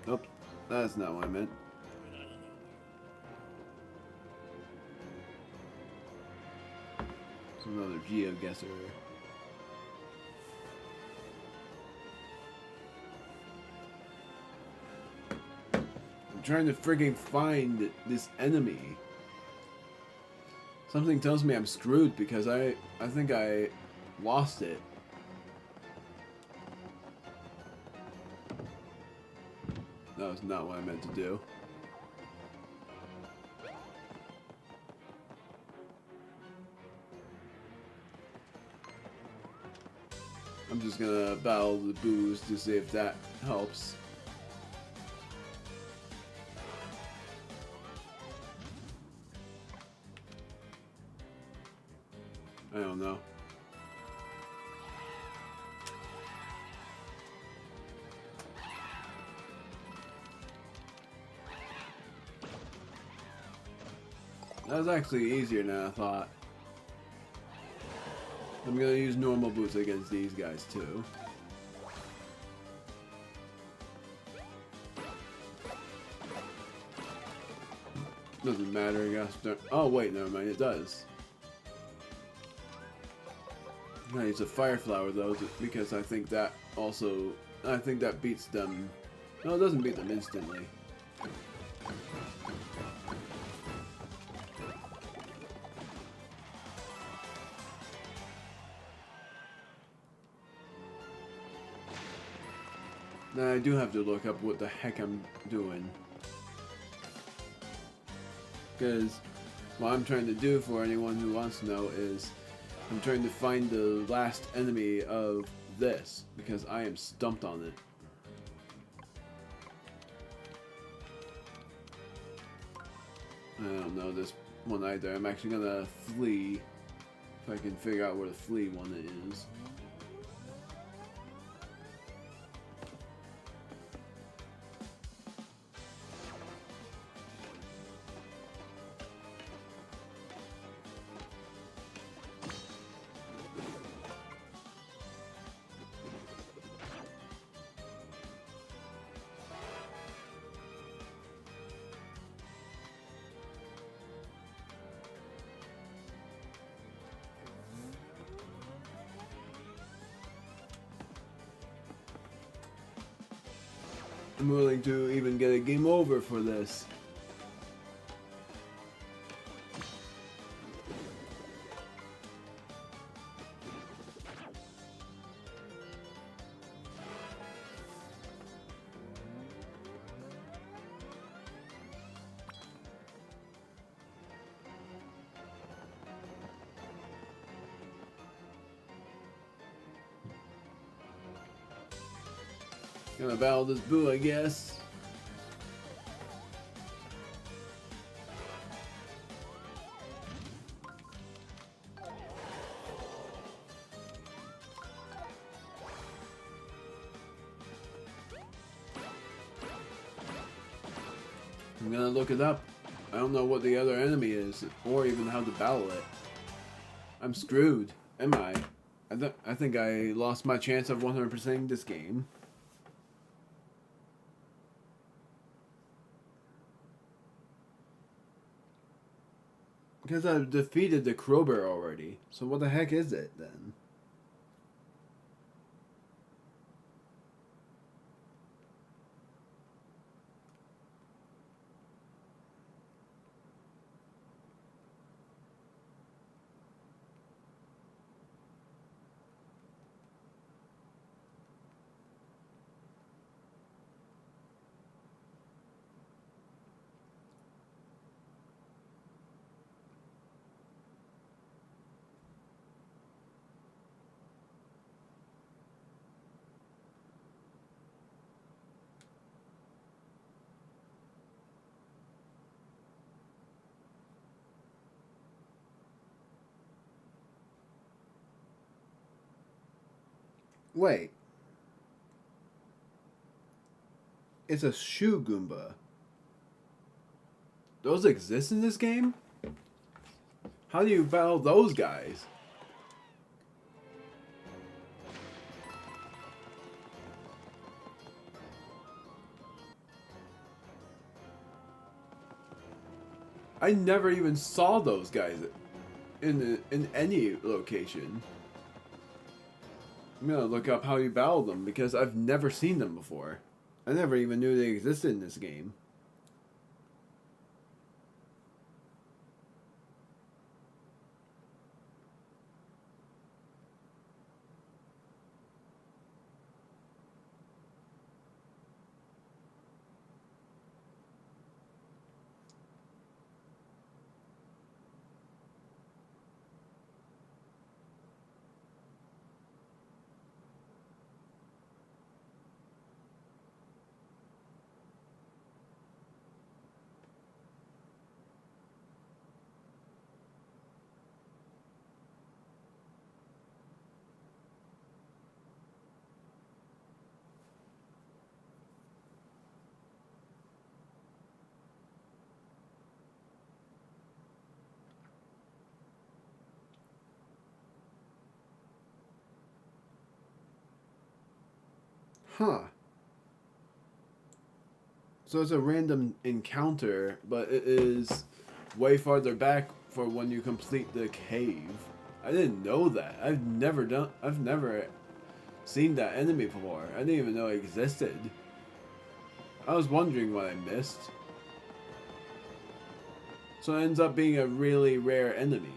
S1: Nope. That's not what I meant. It's another GeoGuessr. I'm trying to friggin' find this enemy. Something tells me I'm screwed because I think I lost it. That was not what I meant to do. I'm just gonna battle the booze to see if that helps. I don't know. That was actually easier than I thought. I'm gonna use normal boots against these guys too. Doesn't matter, I guess. Oh wait, never mind, it does. I use a fire flower though, because I think that beats them. No, it doesn't beat them instantly. Now I do have to look up what the heck I'm doing. Because what I'm trying to do, for anyone who wants to know, is I'm trying to find the last enemy of this, because I am stumped on it. I don't know this one either. I'm actually gonna flee, if I can figure out where the flea one is. I'm willing to even get a game over for this. Gonna battle this boo, I guess. I'm gonna look it up. I don't know what the other enemy is, or even how to battle it. I'm screwed, am I? I think I lost my chance of 100%ing this game. Because I've defeated the Crowbar already. So what the heck is it then? Wait. It's a shoe Goomba. Those exist in this game? How do you battle those guys? I never even saw those guys in any location. I'm gonna look up how you battle them because I've never seen them before. I never even knew they existed in this game. Huh. So it's a random encounter, but it is way farther back for when you complete the cave. I didn't know that. I've never seen that enemy before. I didn't even know it existed. I was wondering what I missed. So it ends up being a really rare enemy.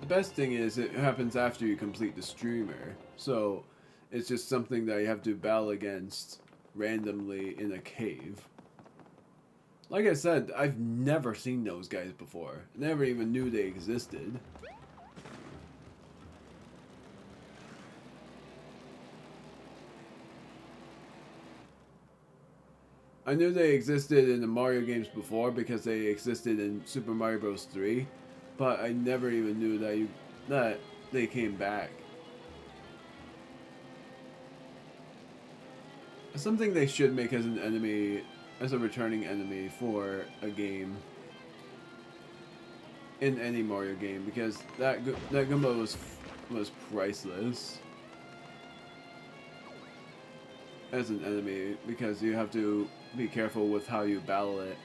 S1: The best thing is it happens after you complete the streamer, so it's just something that you have to battle against randomly in a cave. Like I said, I've never seen those guys before. Never even knew they existed. I knew they existed in the Mario games before because they existed in Super Mario Bros. 3. But I never even knew that they came back. Something they should make as an enemy, as a returning enemy for a game, in any Mario game, because that Goomba was priceless as an enemy, because you have to be careful with how you battle it.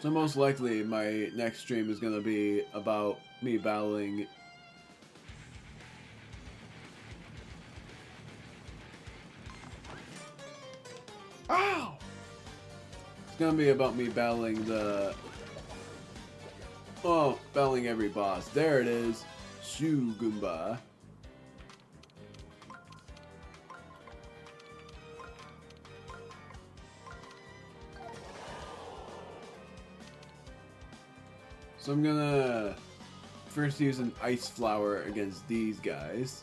S1: So most likely my next stream is going to be about me battling Ow! It's going to be about me battling battling every boss. There it is. Shoo Goomba. So I'm gonna first use an ice flower against these guys.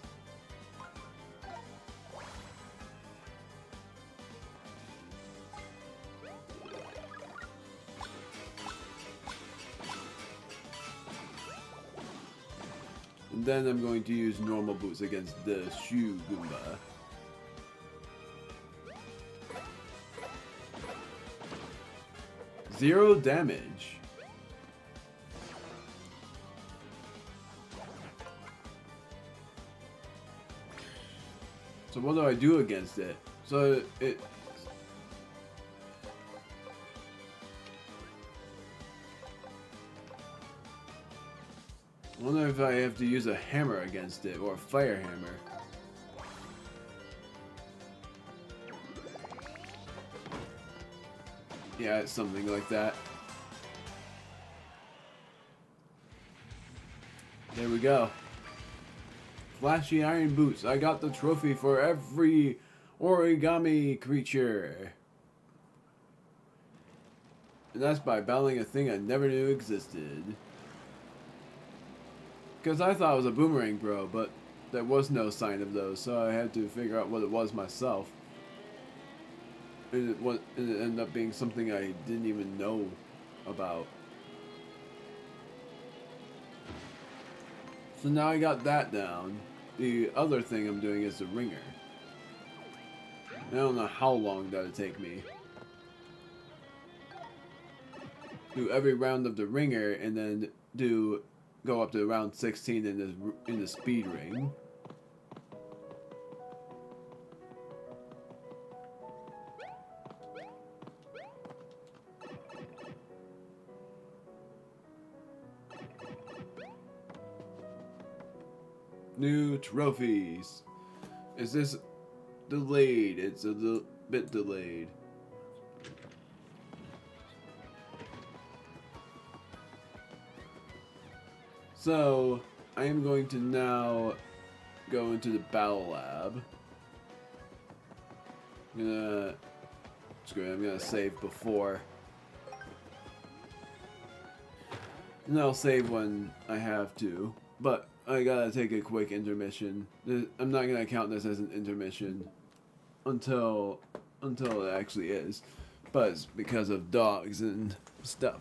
S1: And then I'm going to use normal boots against the Shoo Goomba. Zero damage. So what do I do against it? So it... I wonder if I have to use a hammer against it, or a fire hammer. Yeah, it's something like that. There we go. Flashy iron boots. I got the trophy for every origami creature. And that's by battling a thing I never knew existed. Because I thought it was a boomerang bro, but there was no sign of those, so I had to figure out what it was myself. And it ended up being something I didn't even know about. So now I got that down. The other thing I'm doing is the ringer. I don't know how long that'll take me. Do every round of the ringer and then go up to round 16 in the speed ring. New trophies. Is this delayed? It's a bit delayed. So, I am going to now go into the battle lab. I'm gonna save before. And I'll save when I have to. But I gotta take a quick intermission. I'm not gonna count this as an intermission until it actually is. But it's because of dogs and stuff.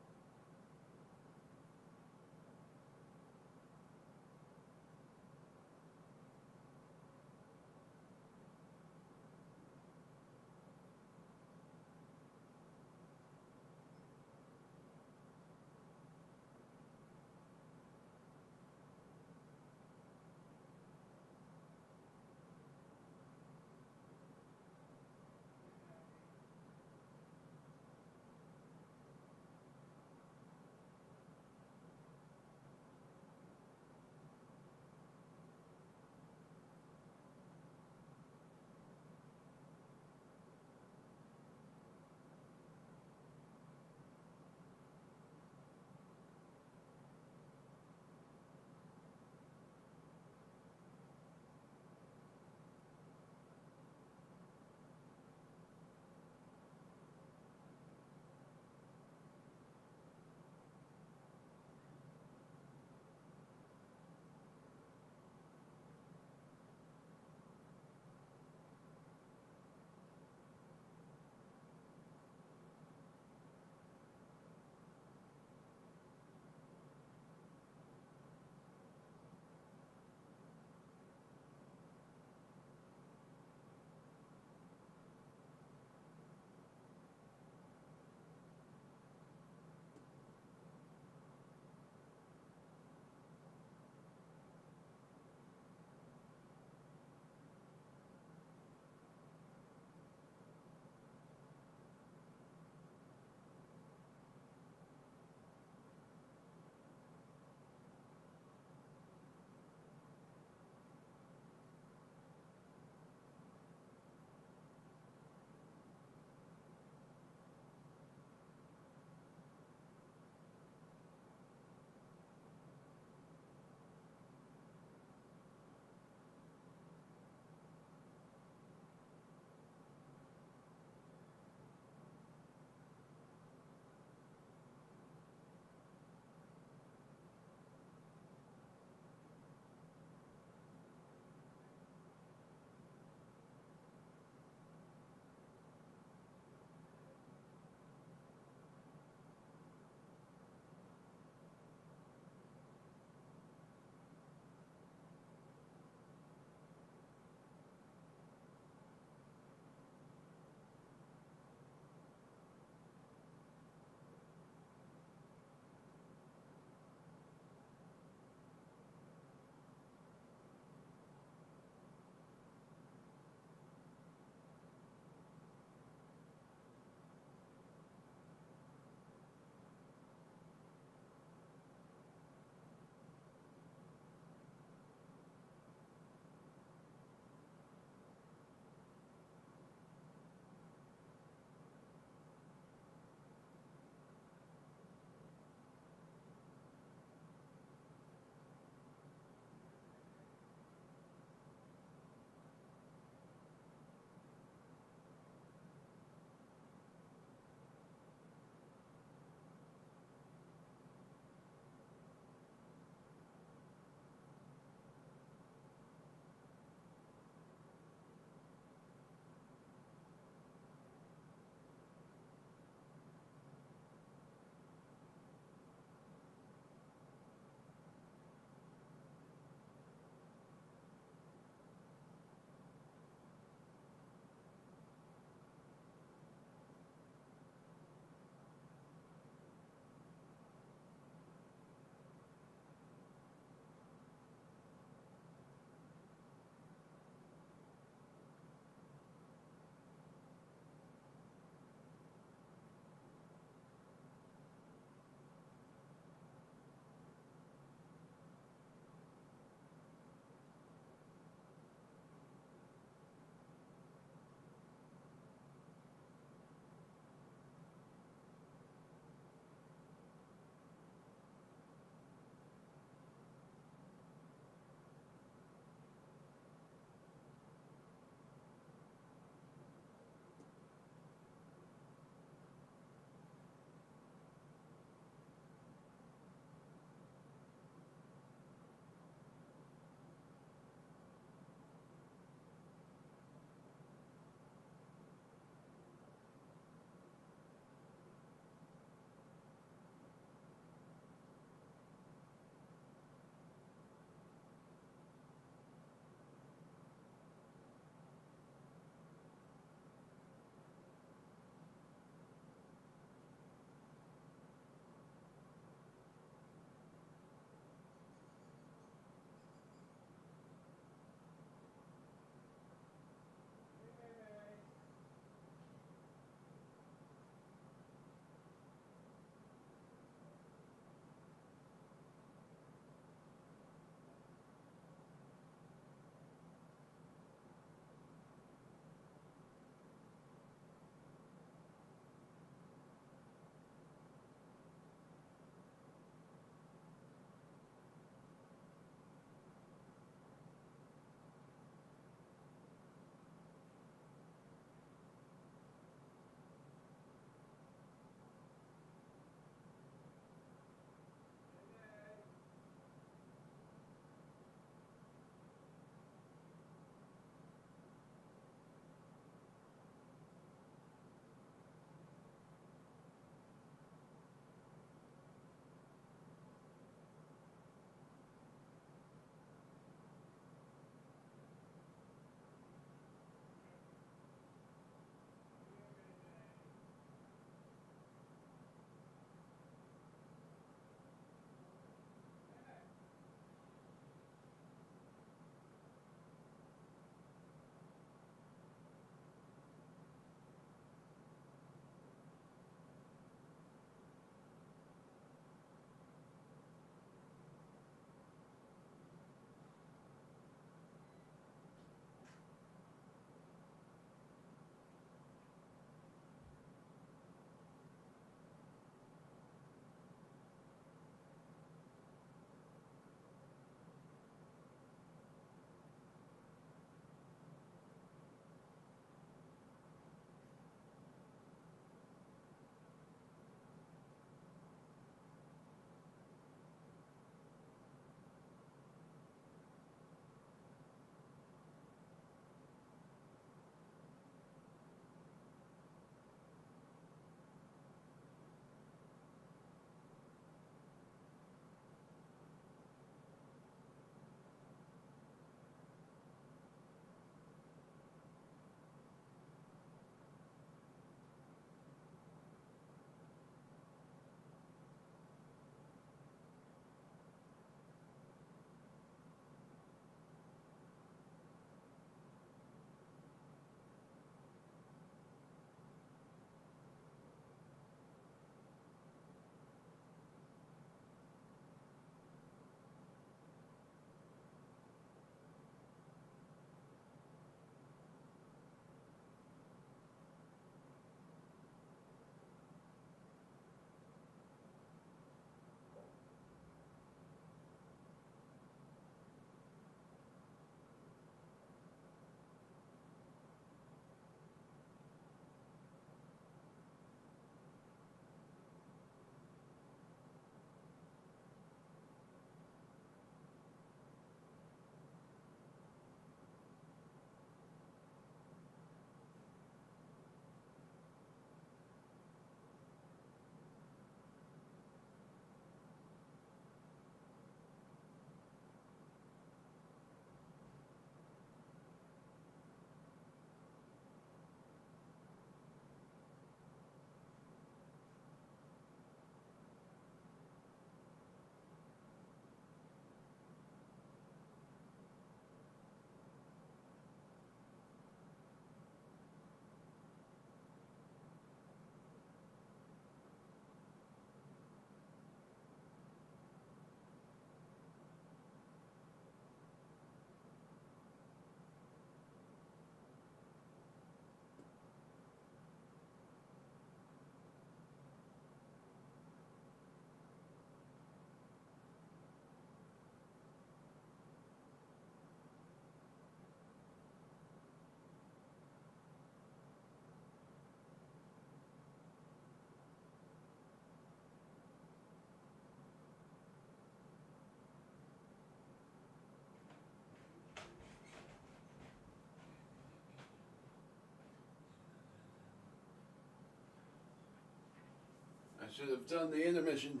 S1: should have done the intermission.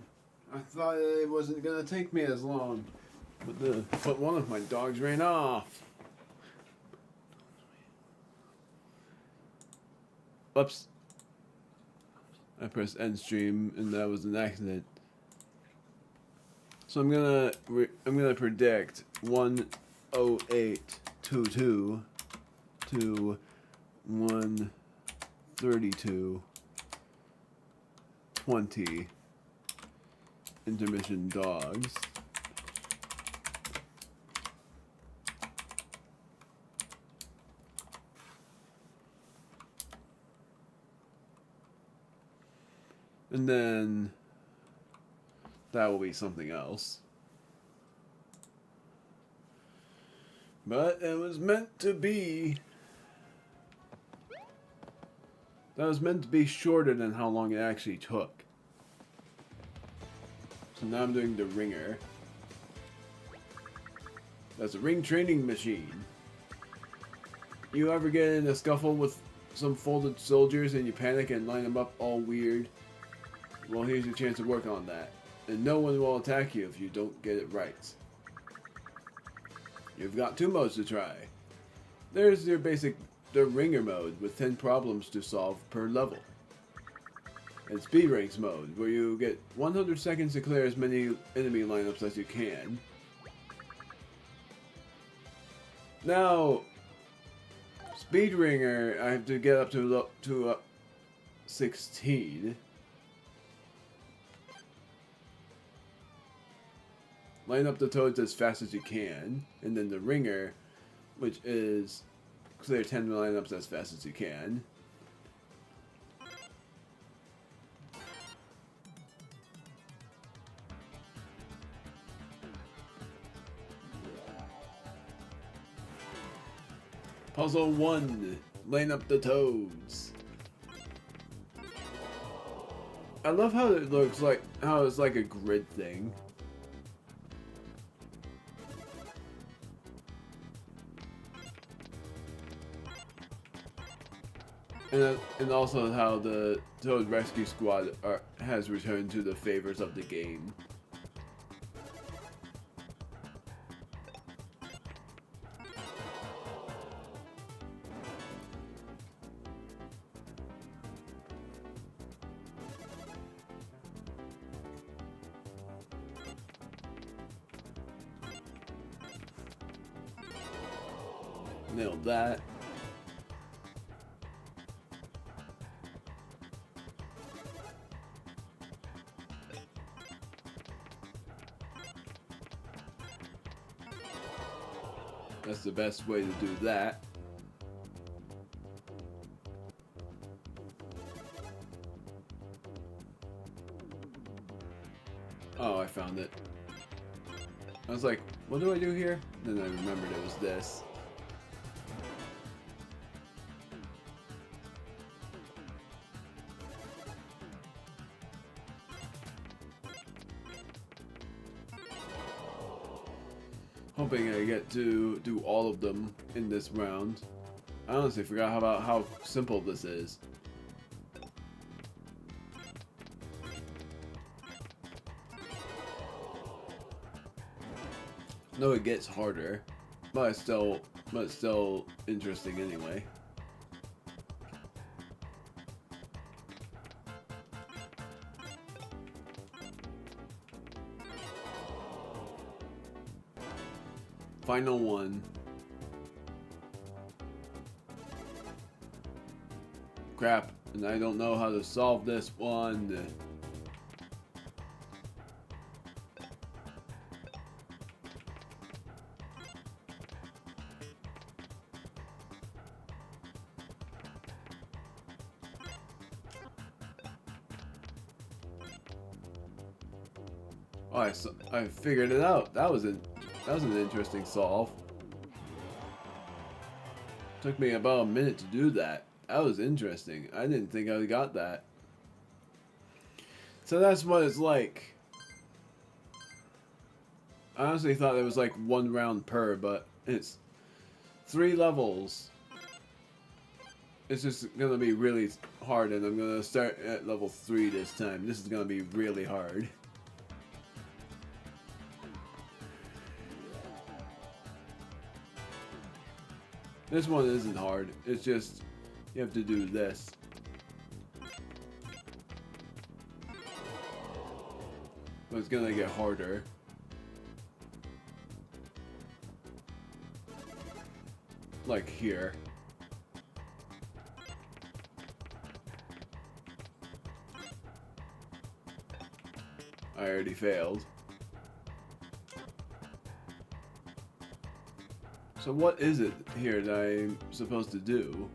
S1: I thought it wasn't gonna take me as long. But one of my dogs ran off. Oops. I pressed end stream and that was an accident. So I'm gonna predict 10822 to 13220 intermission dogs. And then that will be something else. But it was meant to be. That was meant to be shorter than how long it actually took. So now I'm doing the ringer. That's a ring training machine. You ever get in a scuffle with some folded soldiers and you panic and line them up all weird? Well, here's your chance to work on that. And no one will attack you if you don't get it right. You've got 2 modes to try. There's your basic the ringer mode with 10 problems to solve per level. And speed ranks mode, where you get 100 seconds to clear as many enemy lineups as you can. Now, speed ringer, I have to get up to 16. Line up the toads as fast as you can, and then the ringer, which is clear 10 lineups as fast as you can. Puzzle 1, line up the toads. I love how it looks like, how it's like a grid thing. And also how the Toad Rescue Squad has returned to the favors of the game. Nailed that. That's the best way to do that. Oh, I found it. I was like, what do I do here? Then I remembered it was this. Hoping I get to do all of them in this round. I honestly forgot about how simple this is. No, it gets harder, but it's still interesting anyway. Final one. Crap, and I don't know how to solve this one. Oh, I figured it out. That was an interesting solve. Took me about a minute to do that. That was interesting. I didn't think I got that. So that's what it's like. I honestly thought it was like 1 round per, but it's 3 levels It's just gonna be really hard, and I'm gonna start at level 3 this time. This is gonna be really hard. This one isn't hard. It's just you have to do this. But it's gonna get harder. Like here. I already failed. So what is it here that I'm supposed to do?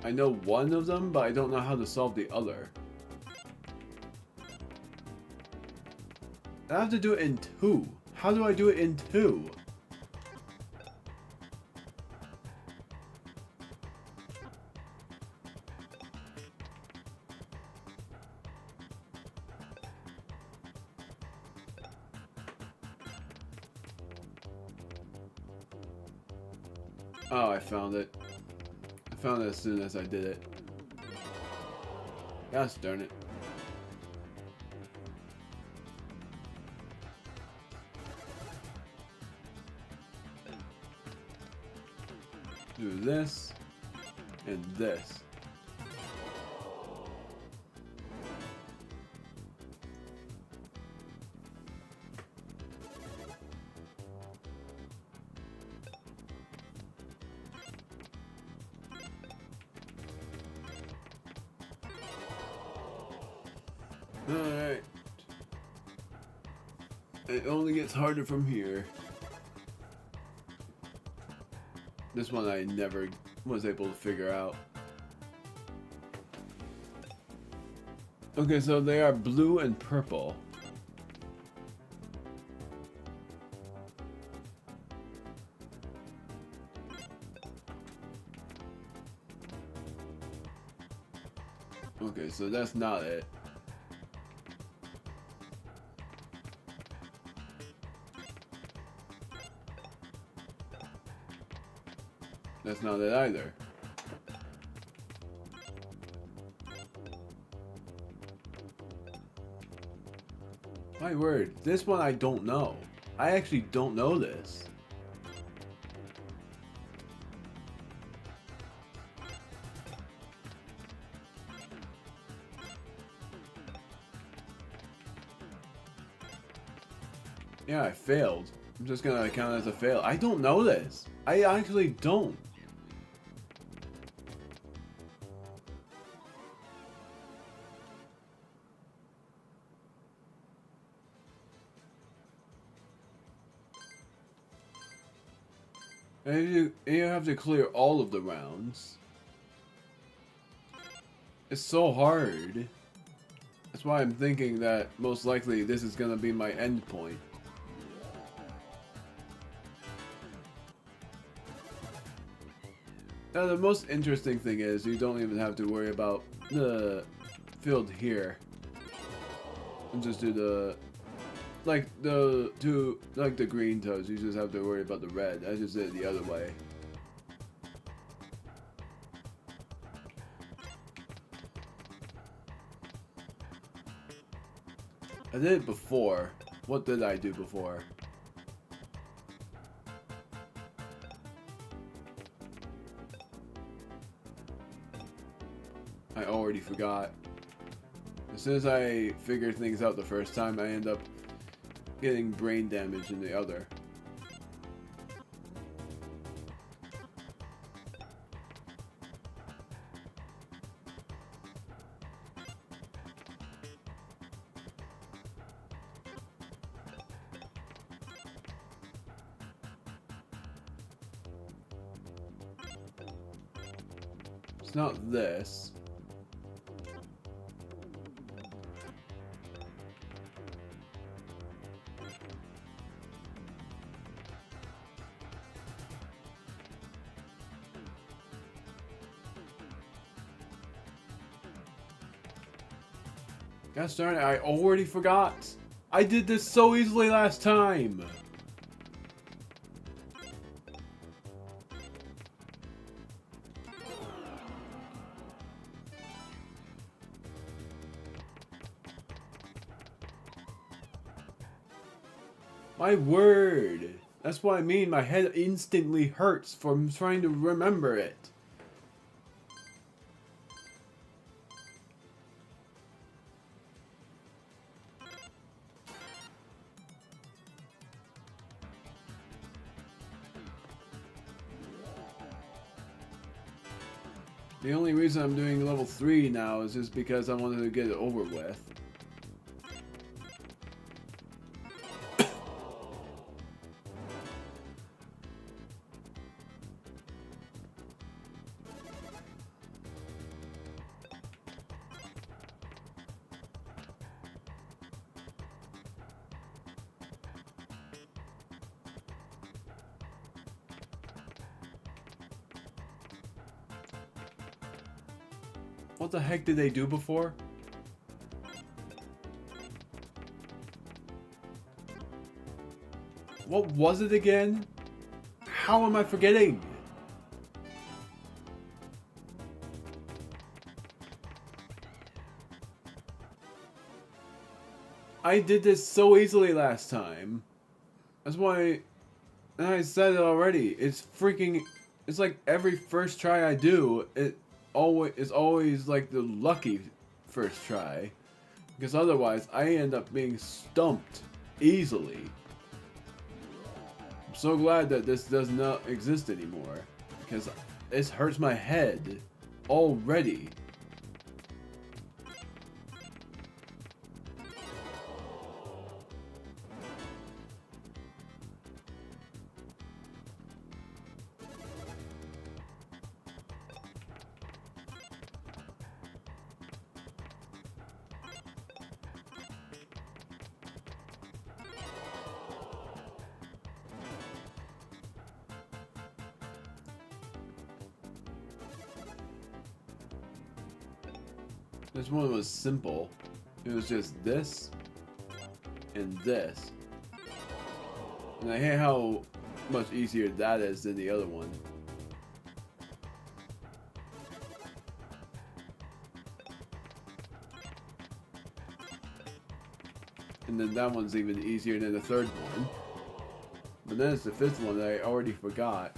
S1: I know one of them, but I don't know how to solve the other. I have to do it in 2. How do I do it in 2? Oh, I found it. I found it as soon as I did it. Gosh darn it. Do this and this. Alright. It only gets harder from here. This one I never was able to figure out. Okay, so they are blue and purple. Okay, so that's not it. That's not it either. My word, this one I don't know. I actually don't know this. Yeah, I failed. I'm just gonna count it as a fail. I don't know this. I actually don't. And you have to clear all of the rounds. It's so hard. That's why I'm thinking that most likely this is gonna be my end point. Now the most interesting thing is you don't even have to worry about the field here. And just do the like the green toes, you just have to worry about the red. I just did it the other way. I did it before. What did I do before? I already forgot. As soon as I figure things out the first time, I end up getting brain damage in the other. It's not this. Gosh darn it, I already forgot. I did this so easily last time. My word. That's what I mean. My head instantly hurts from trying to remember it. The only reason I'm doing level 3 now is just because I wanted to get it over with. What the heck did they do before? What was it again? How am I forgetting? I did this so easily last time. That's why, and I said it already. It's freaking. It's like every first try I do, it's always like the lucky first try, because otherwise I end up being stumped easily. I'm so glad that this does not exist anymore, because this hurts my head already. This one was simple. It was just this and this. And I hate how much easier that is than the other one. And then that one's even easier than the third one. But then it's the fifth one that I already forgot.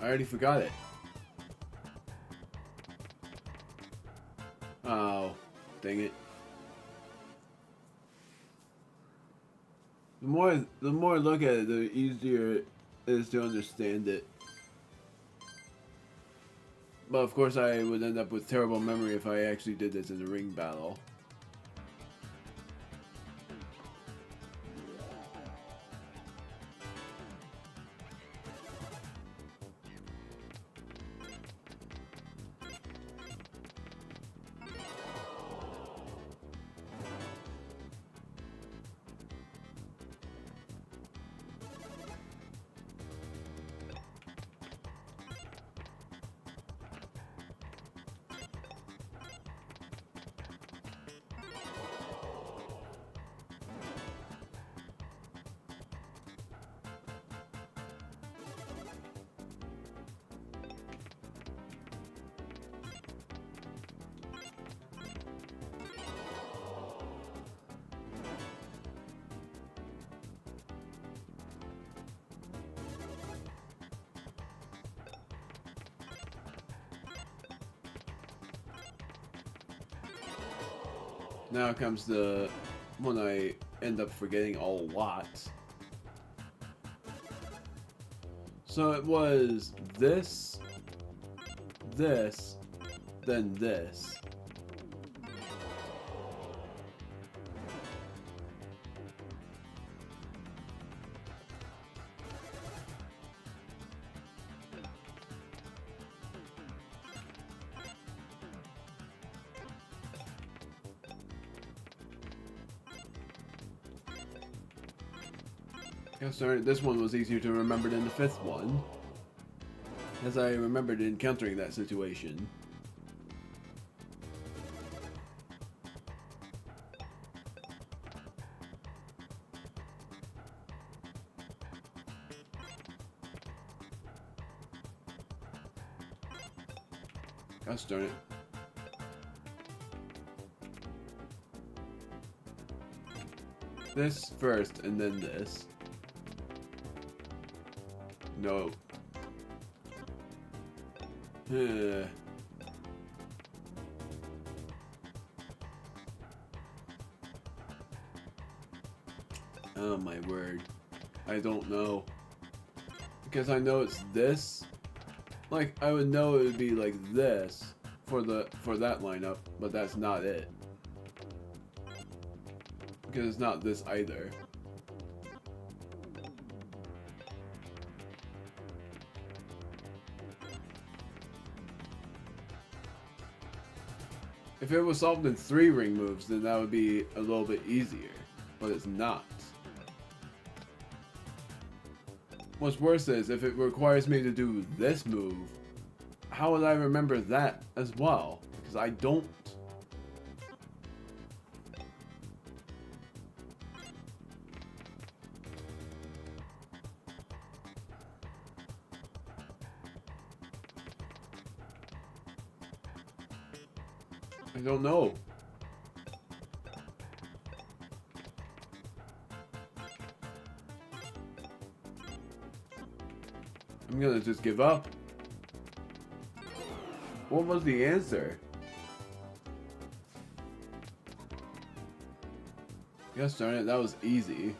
S1: I already forgot it. Oh, dang it. The more I look at it, the easier it is to understand it. But of course I would end up with terrible memory if I actually did this in a ring battle. Now comes the one I end up forgetting a lot. So it was this, this, then this. Gosh darn it, this one was easier to remember than the fifth one, as I remembered encountering that situation. Gosh darn it. This first, and then this. No. Oh my word. I don't know. Because I know it's this. Like, I would know it would be like this for that lineup, but that's not it. Because it's not this either. If it was solved in 3 ring moves, then that would be a little bit easier. But it's not. What's worse is, if it requires me to do this move, how would I remember that as well? Because I don't. I don't know. I'm gonna just give up. What was the answer? Gosh darn it, that was easy.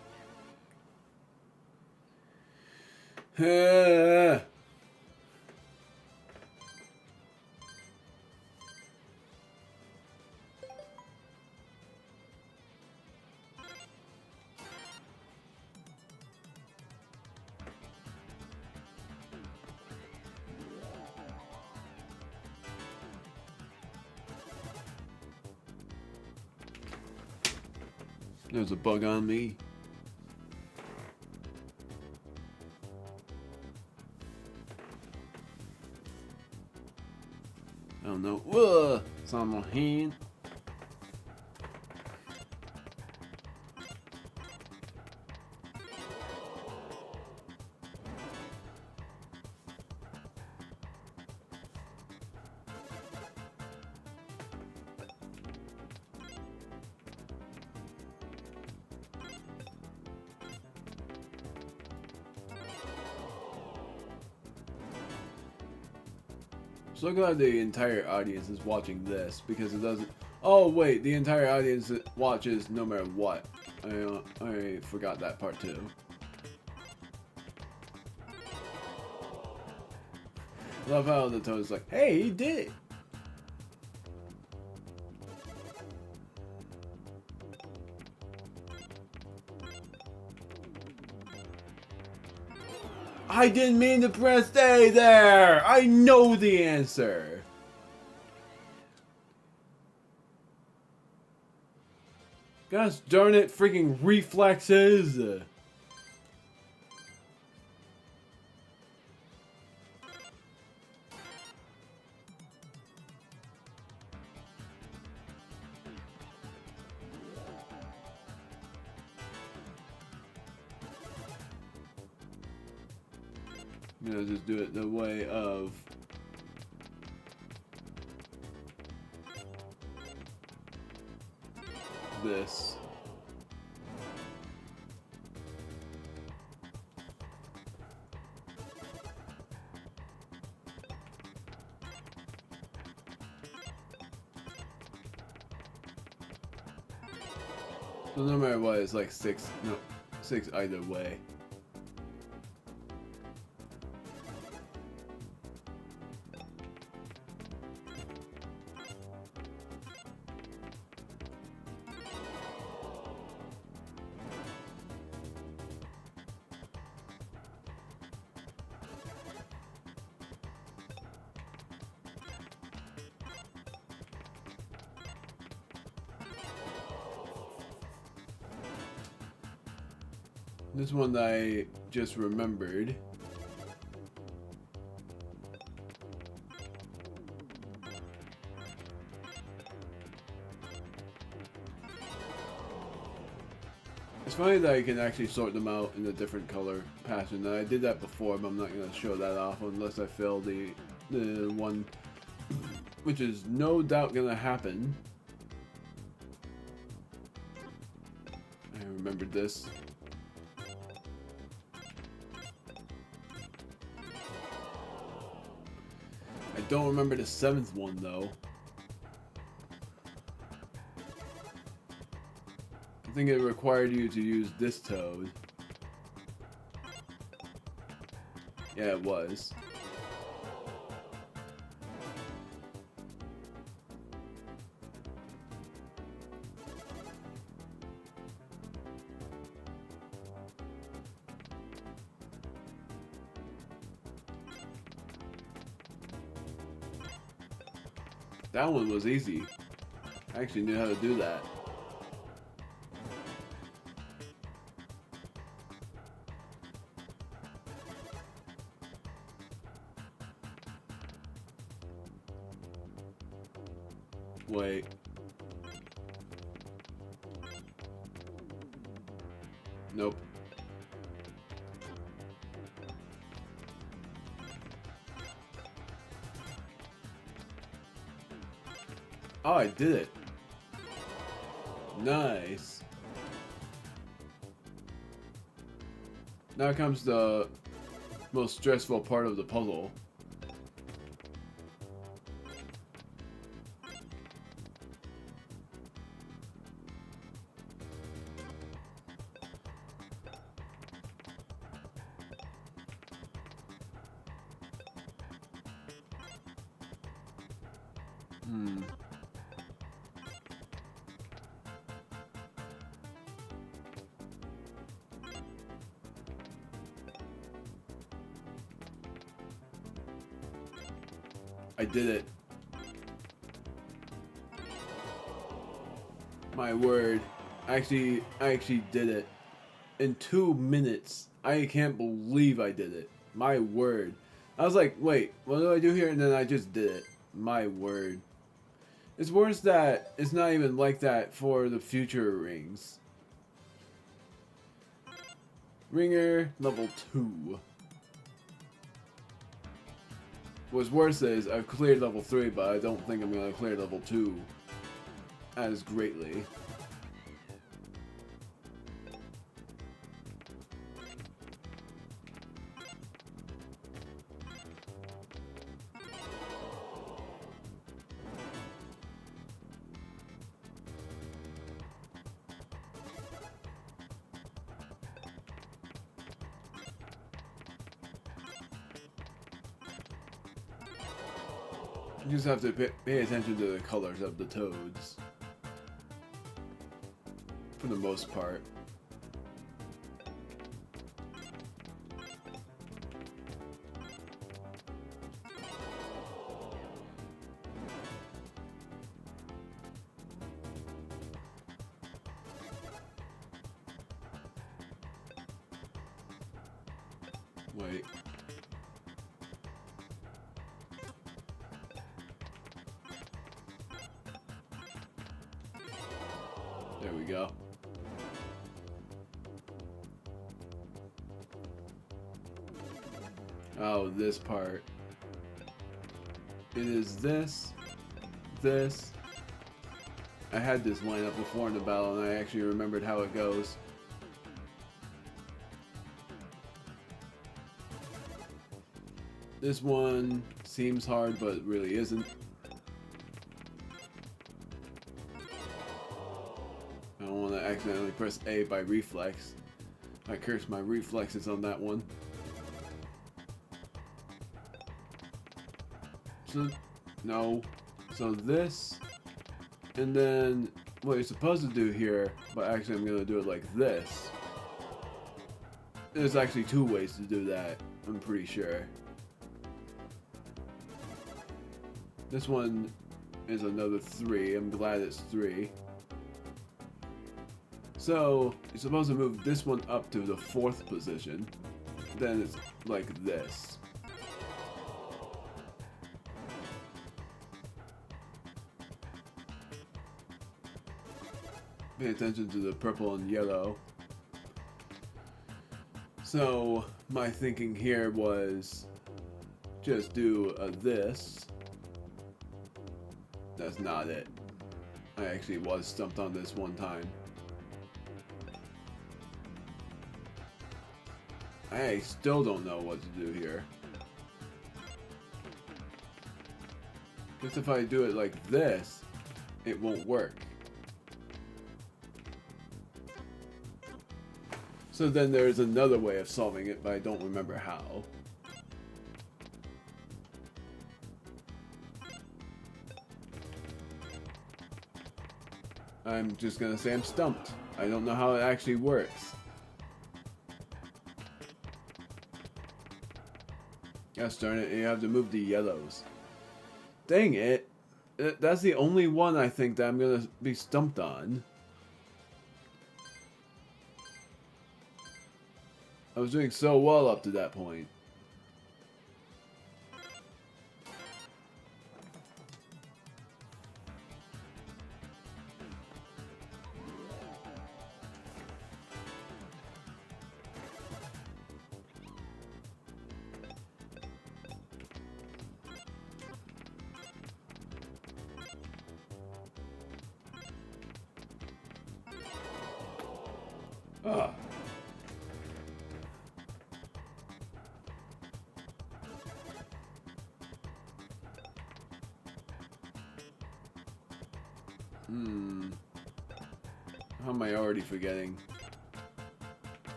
S1: There's a bug on me. I don't know. Whoa! It's on my hand. So glad the entire audience is watching this, because it doesn't... Oh wait, the entire audience watches no matter what. I forgot that part too. Love how the Toad's like, hey, he did it! I didn't mean to press A there! I know the answer! Gosh darn it, freaking reflexes! I'm gonna just do it the way of this. So no matter what, it's like 6 either way. This one that I just remembered. It's funny that you can actually sort them out in a different color pattern. I did that before, but I'm not going to show that off unless I fill the one, which is no doubt going to happen. I remembered this. I don't remember the 7th one though. I think it required you to use this toad. Yeah, it was. That one was easy. I actually knew how to do that. Wait. Nope. Oh, I did it. Nice. Now comes the most stressful part of the puzzle. I did it. My word. I actually did it. In 2 minutes. I can't believe I did it. My word. I was like, wait, what do I do here? And then I just did it. My word. It's worse that it's not even like that for the future rings. Ringer level 2. What's worse is I've cleared level 3, but I don't think I'm going to clear level 2 as greatly. You just have to pay attention to the colors of the toads. For the most part. Wait. There we go. Oh, this part. It is this. I had this line up before in the battle and I actually remembered how it goes. This one seems hard, but really isn't. I don't want to accidentally press A by reflex. I cursed my reflexes on that one. So, no. So this, and then what you're supposed to do here, but actually I'm going to do it like this. There's actually 2 ways to do that, I'm pretty sure. This one is another 3. I'm glad it's 3. So you're supposed to move this one up to the 4th position. Then it's like this. Pay attention to the purple and yellow. So my thinking here was just do this. That's not it. I actually was stumped on this one time. I still don't know what to do here. Because if I do it like this, it won't work. So then there's another way of solving it, but I don't remember how. I'm just gonna say I'm stumped. I don't know how it actually works. Gosh darn it, you have to move the yellows. Dang it! That's the only one I think that I'm gonna be stumped on. I was doing so well up to that point. Ah. How am I already forgetting?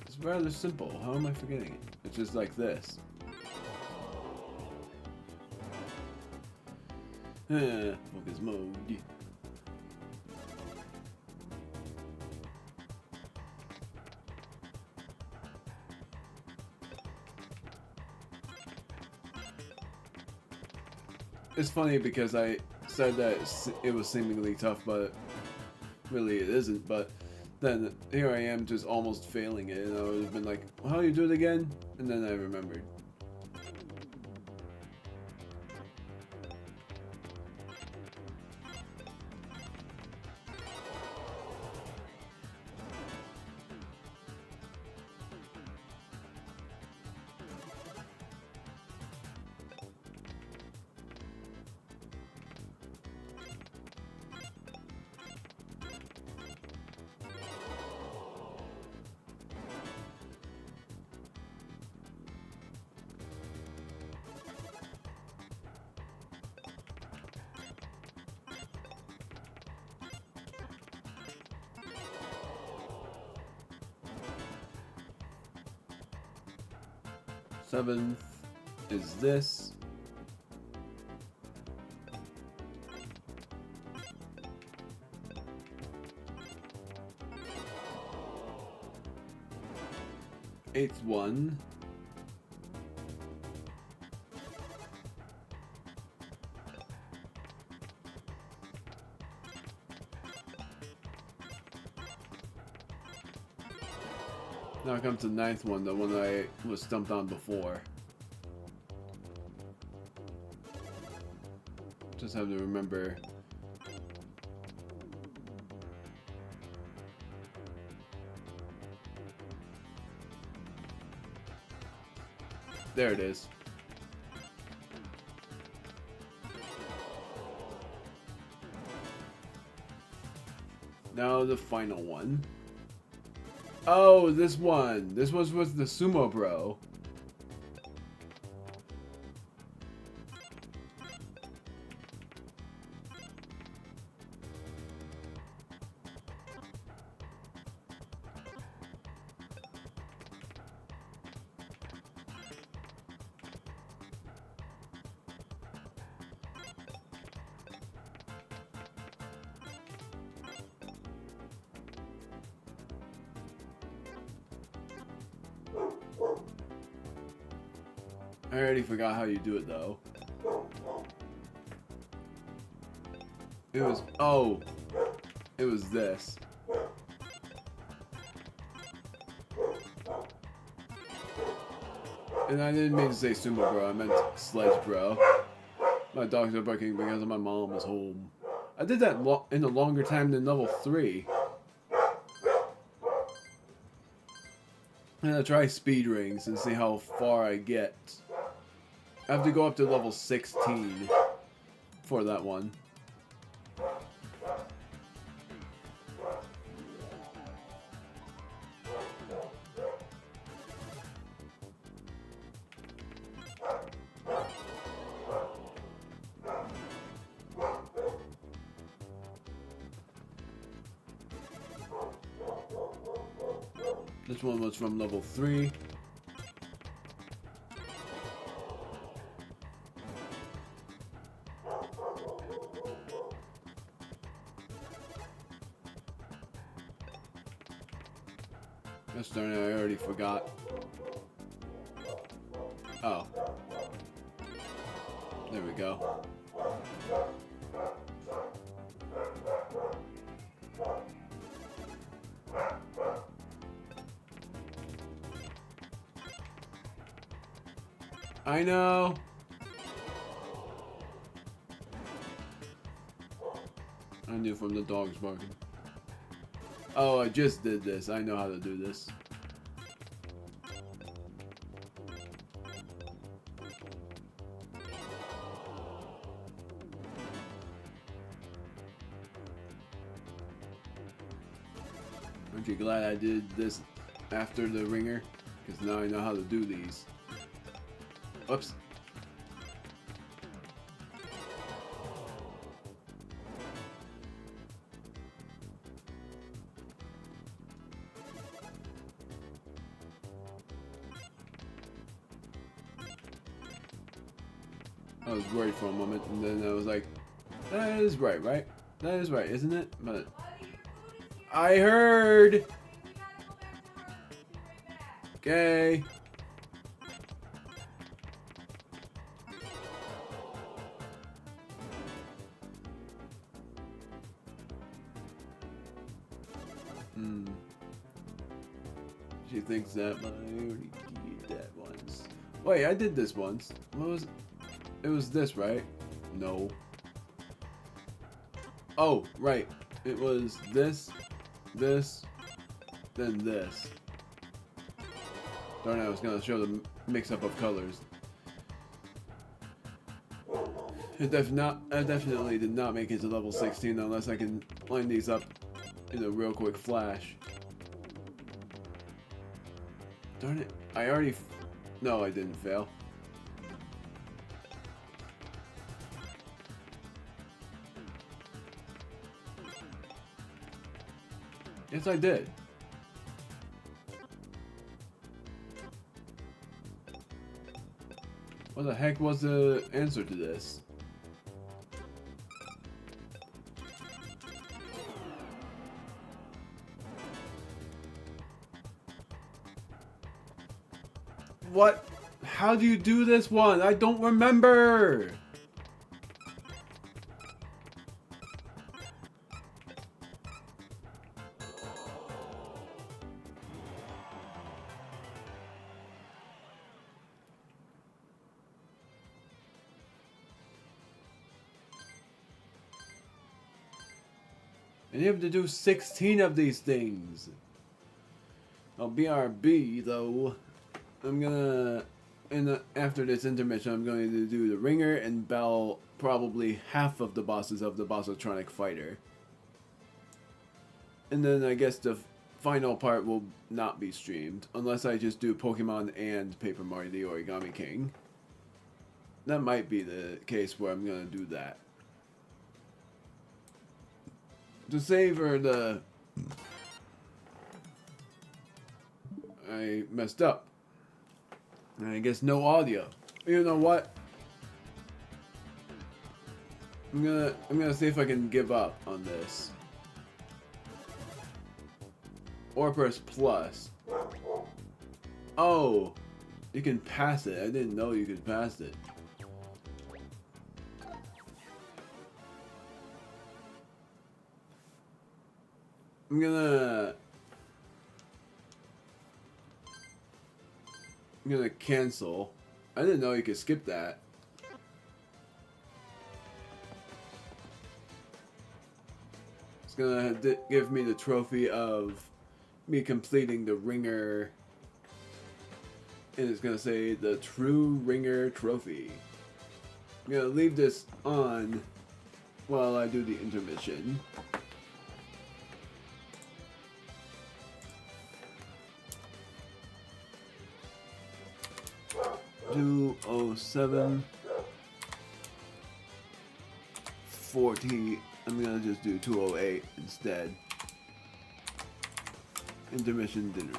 S1: It's rather simple. How am I forgetting it? It's just like this. Focus mode. It's funny because I said that it was seemingly tough, but really it isn't. But then here I am just almost failing it, and I would have been like, well, how do you do it again? And then I remembered. Seventh is this. Eighth one. Now comes the ninth one, the one I was stumped on before. Just have to remember. There it is. Now the final one. Oh, this one. This was with the Sumo Bro. I already forgot how you do it though. It was, oh, it was this. And I didn't mean to say Sumo Bro, I meant Sledge Bro. My dogs are barking because my mom was home. I did that in a longer time than level 3. I'm gonna try speed rings and see how far I get. I have to go up to level 16 for that one. This one was from level 3. This darn it, I already forgot. Oh. There we go. I know. I knew from the dogs barking. Oh, I just did this. I know how to do this. Aren't you glad I did this after the ringer? Because now I know how to do these. Oops. I was worried for a moment, and then I was like, that is right, right? That is right, isn't it? But I heard! Okay. She thinks that, but I already did that once. Wait, I did this once. What was it? It was this, right? No. Oh, right. It was this, this, then this. Darn it, I was gonna show the mix-up of colors. I definitely did not make it to level 16 unless I can line these up in a real quick flash. Darn it, I already... No, I didn't fail. Yes, I did. What the heck was the answer to this? What? How do you do this one? I don't remember! And you have to do 16 of these things. Oh, BRB though. I'm gonna, after this intermission, I'm going to do the ringer and battle probably half of the bosses of the Bossotronic Fighter. And then I guess the final part will not be streamed, unless I just do Pokemon and Paper Mario the Origami King. That might be the case where I'm gonna do that. To savor the... I messed up. And I guess no audio. You know what? I'm gonna see if I can give up on this. Or press plus. Oh, you can pass it. I didn't know you could pass it. I'm gonna cancel. I didn't know you could skip that. It's gonna give me the trophy of me completing the ringer, and it's gonna say the true ringer trophy. I'm gonna leave this on while I do the intermission. $207.40. I'm gonna just do 208 instead. Intermission dinner.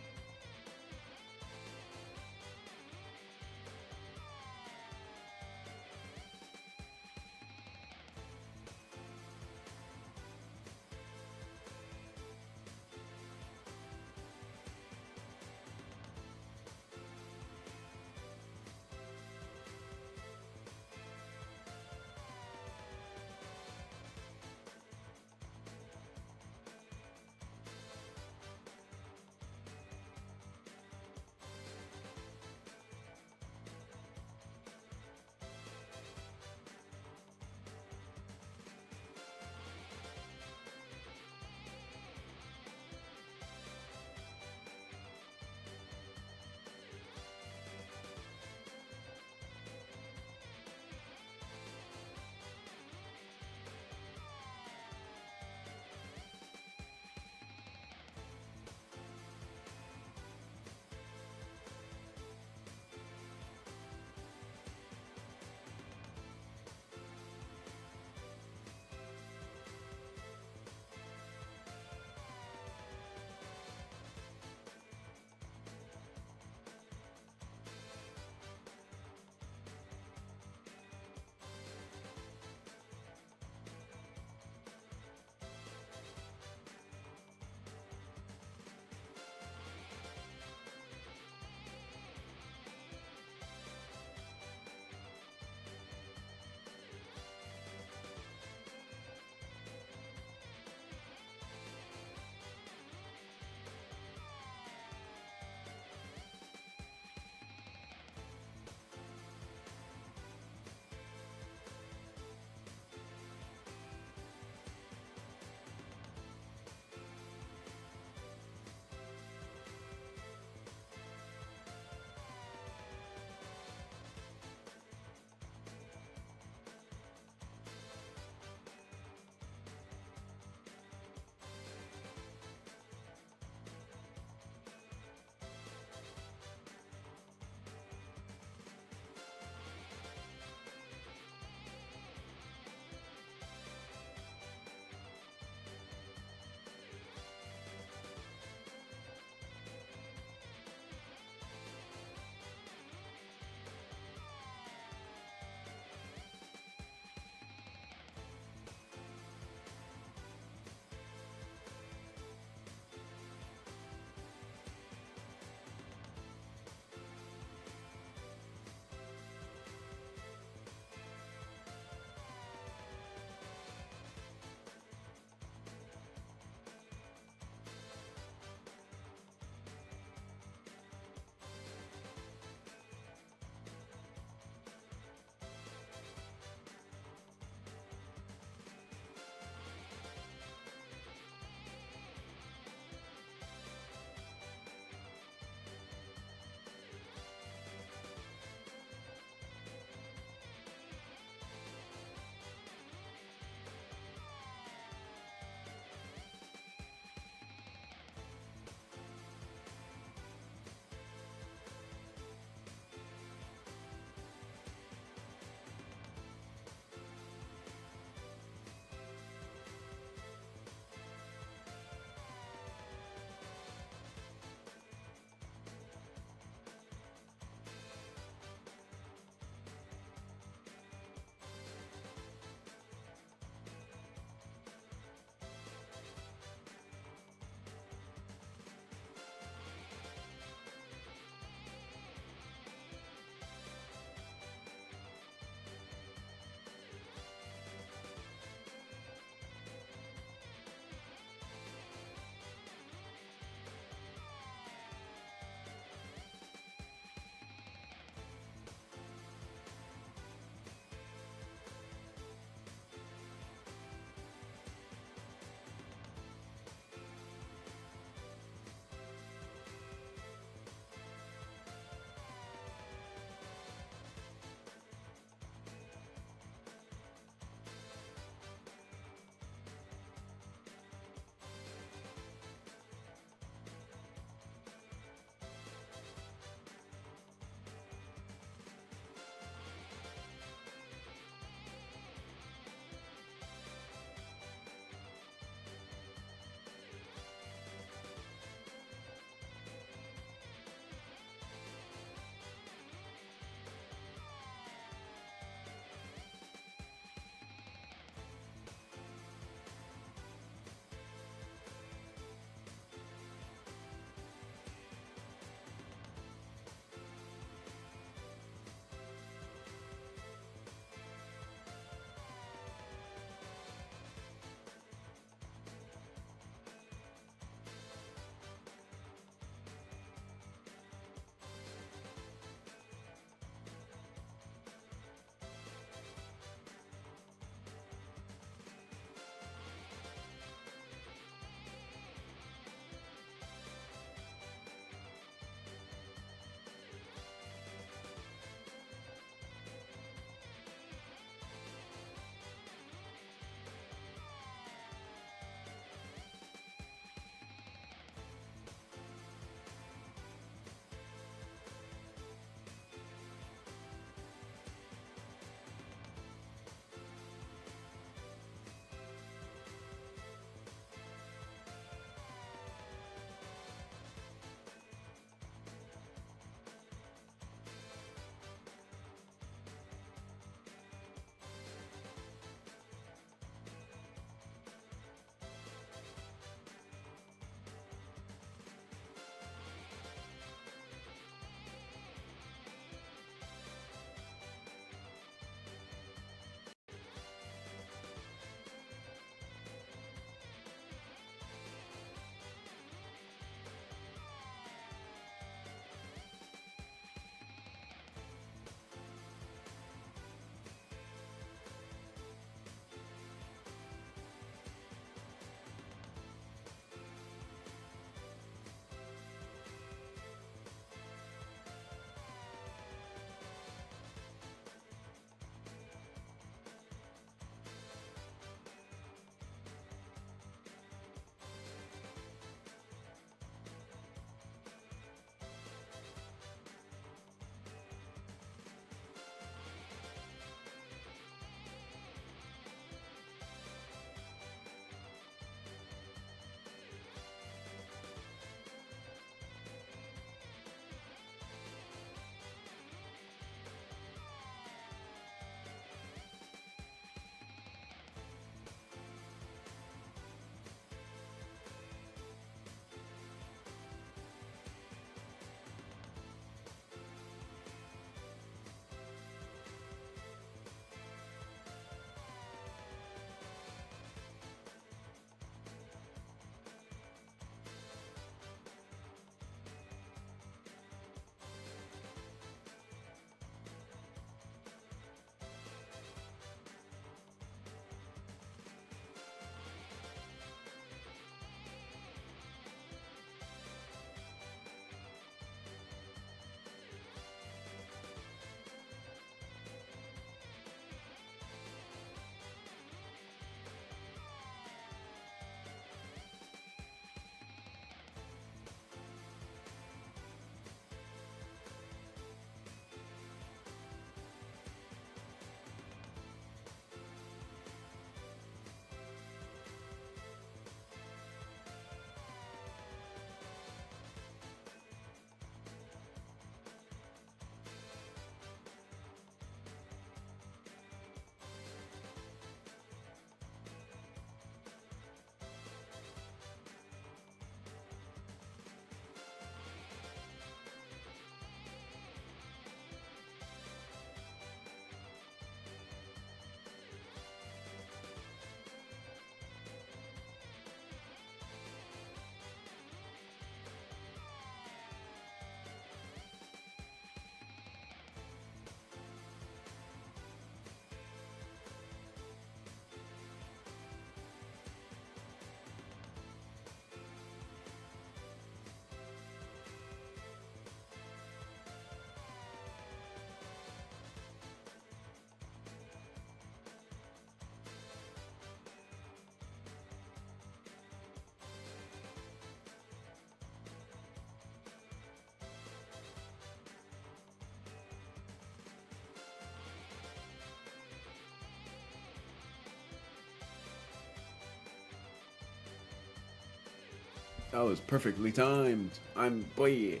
S1: That was perfectly timed. I'm big.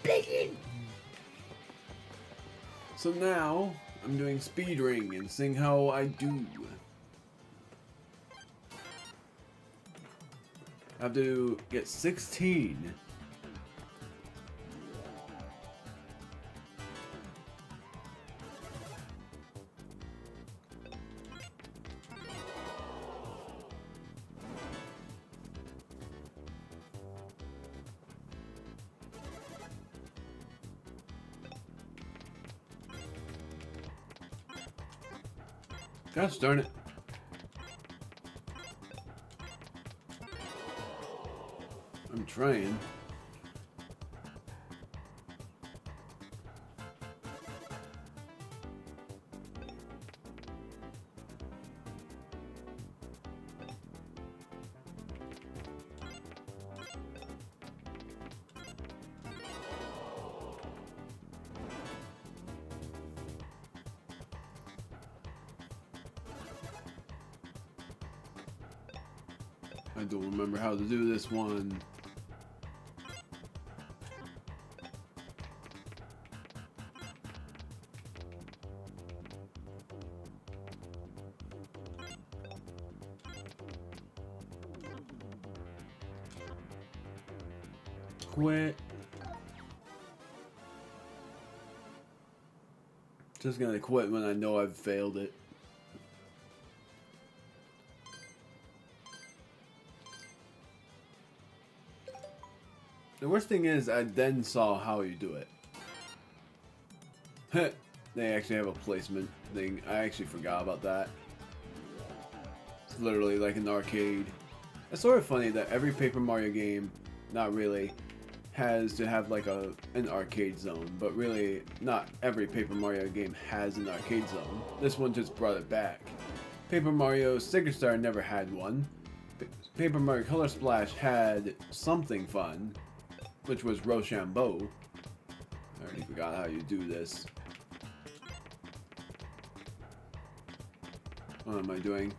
S1: Big. So now I'm doing speed ring and seeing how I do. I have to get 16. Gosh darn it. I'm trying. I don't remember how to do this one. Quit. Just gonna quit when I know I've failed it. The worst thing is, I then saw how you do it. They actually have a placement thing. I actually forgot about that. It's literally like an arcade. It's sort of funny that every Paper Mario game, not really, has to have like an arcade zone, but really not every Paper Mario game has an arcade zone. This one just brought it back. Paper Mario Sticker Star never had one. Paper Mario Color Splash had something fun, which was Rochambeau. I already forgot how you do this. What am I doing?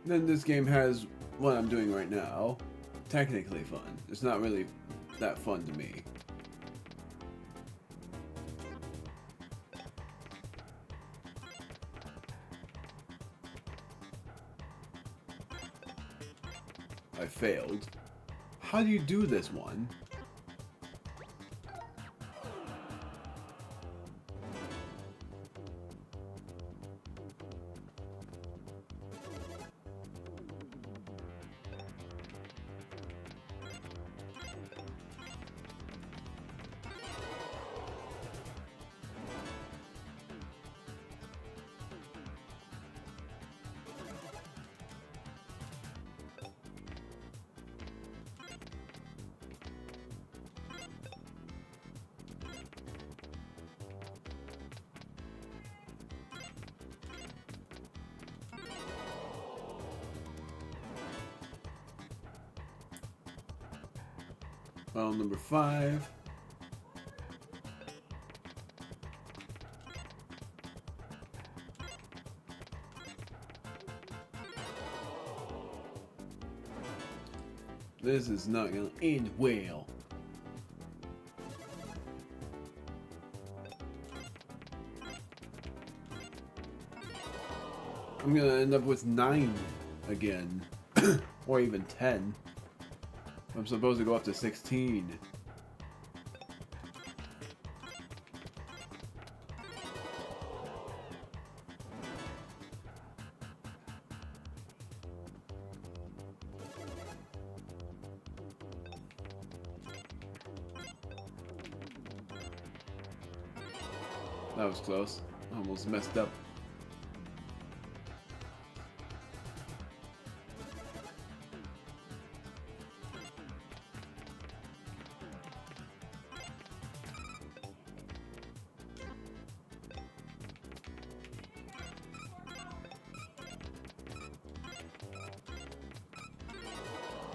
S1: Then this game has what I'm doing right now. Technically fun. It's not really that fun to me. I failed. How do you do this one? File number 5. This is not gonna end well. I'm gonna end up with 9 again. Or even 10. I'm supposed to go up to 16. That was close. Almost messed up.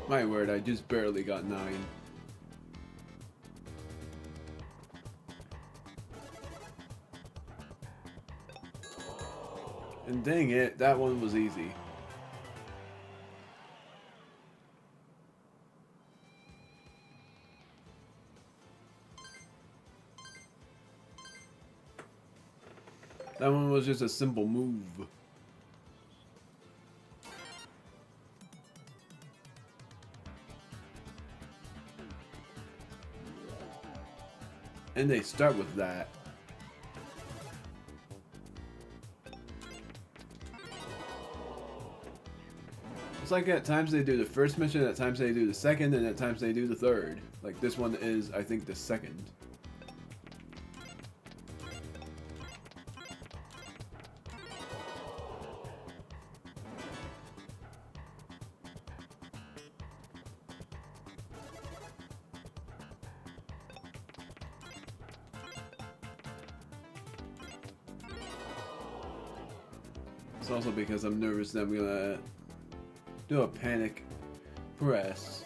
S1: My word, I just barely got 9. And dang it, that one was easy. That one was just a simple move. And they start with that. It's like at times they do the first mission, at times they do the second, and at times they do the third. Like this one is, I think, the second. It's also because I'm nervous that I'm gonna do a panic press.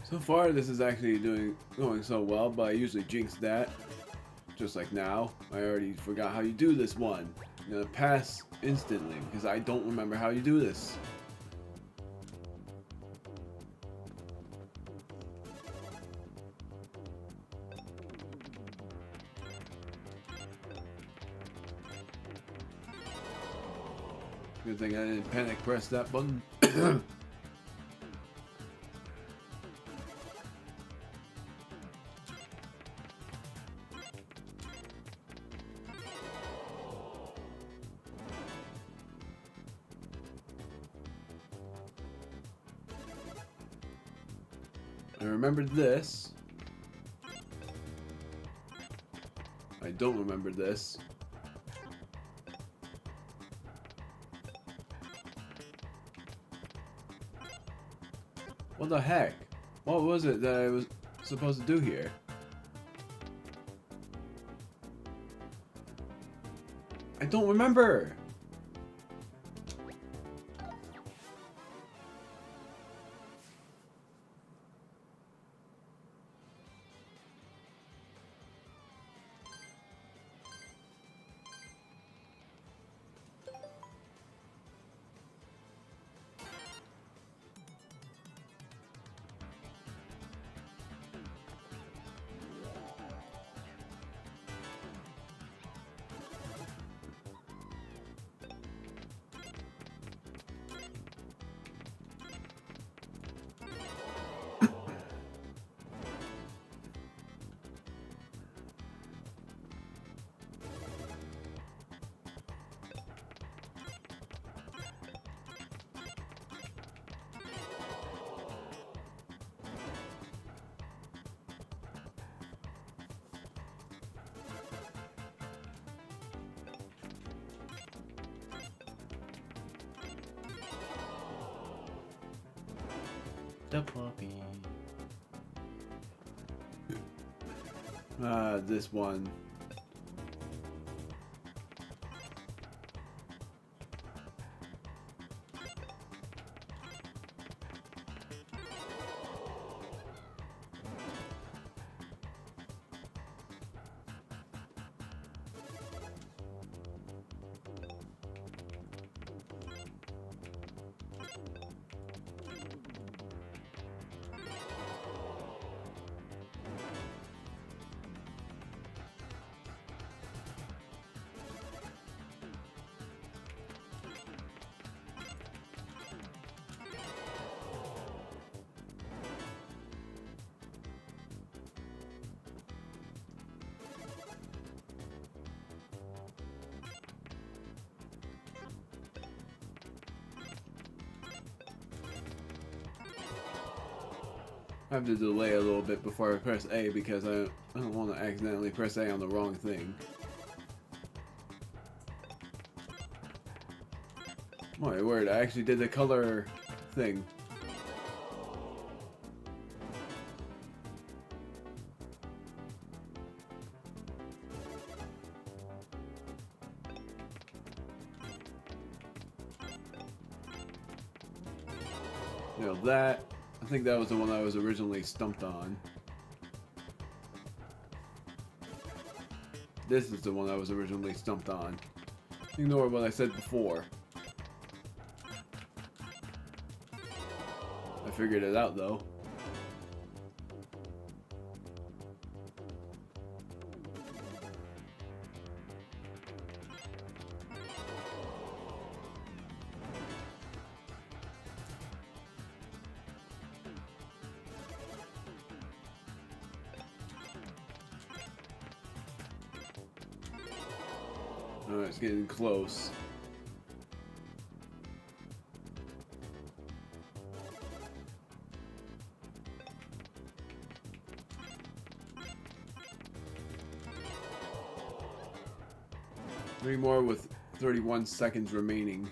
S1: So far, this is actually going so well, but I usually jinx that. Just like now, I already forgot how you do this one. I'm gonna pass instantly because I don't remember how you do this. Good thing I didn't panic press that button. I remembered this. I don't remember this. What the heck? What was it that I was supposed to do here? I don't remember!
S2: The puppy.
S1: This one. I have to delay a little bit before I press A because I don't want to accidentally press A on the wrong thing. My word, I actually did the color thing. You know, that I think that was the one I was originally stumped on. This is the one I was originally stumped on. Ignore what I said before. I figured it out though. Alright, it's getting close. Three more with 31 seconds remaining.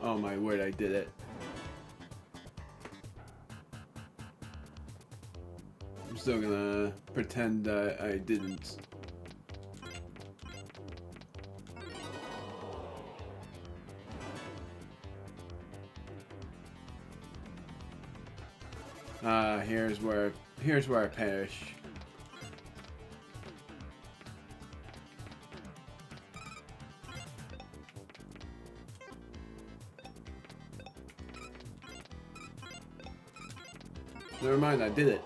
S1: Oh my word, I did it. I'm still gonna pretend that I didn't. Here's where I perish. Never mind, I did it.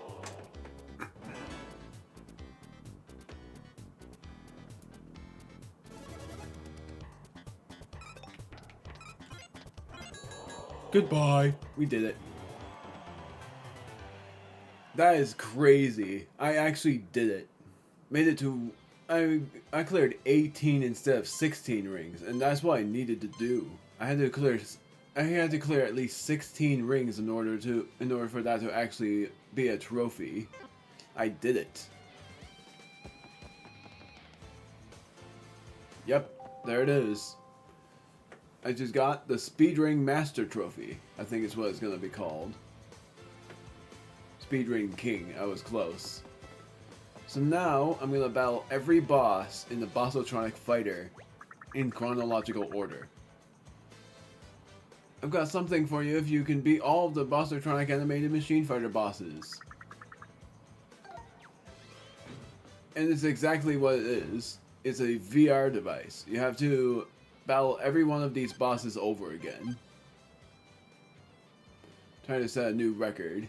S1: Goodbye. We did it. That is crazy. I actually did it. Made it to... I cleared 18 instead of 16 rings, and that's what I needed to do. I had to clear at least 16 rings in order for that to actually be a trophy. I did it. Yep, there it is. I just got the Speedring Master Trophy. I think it's what it's gonna be called. Speedring King. I was close. So now I'm gonna battle every boss in the Bossotronic Fighter in chronological order. I've got something for you if you can beat all of the Bossotronic Animated Machine Fighter bosses. And it's exactly what it is. It's a VR device. You have to battle every one of these bosses over again. Trying to set a new record.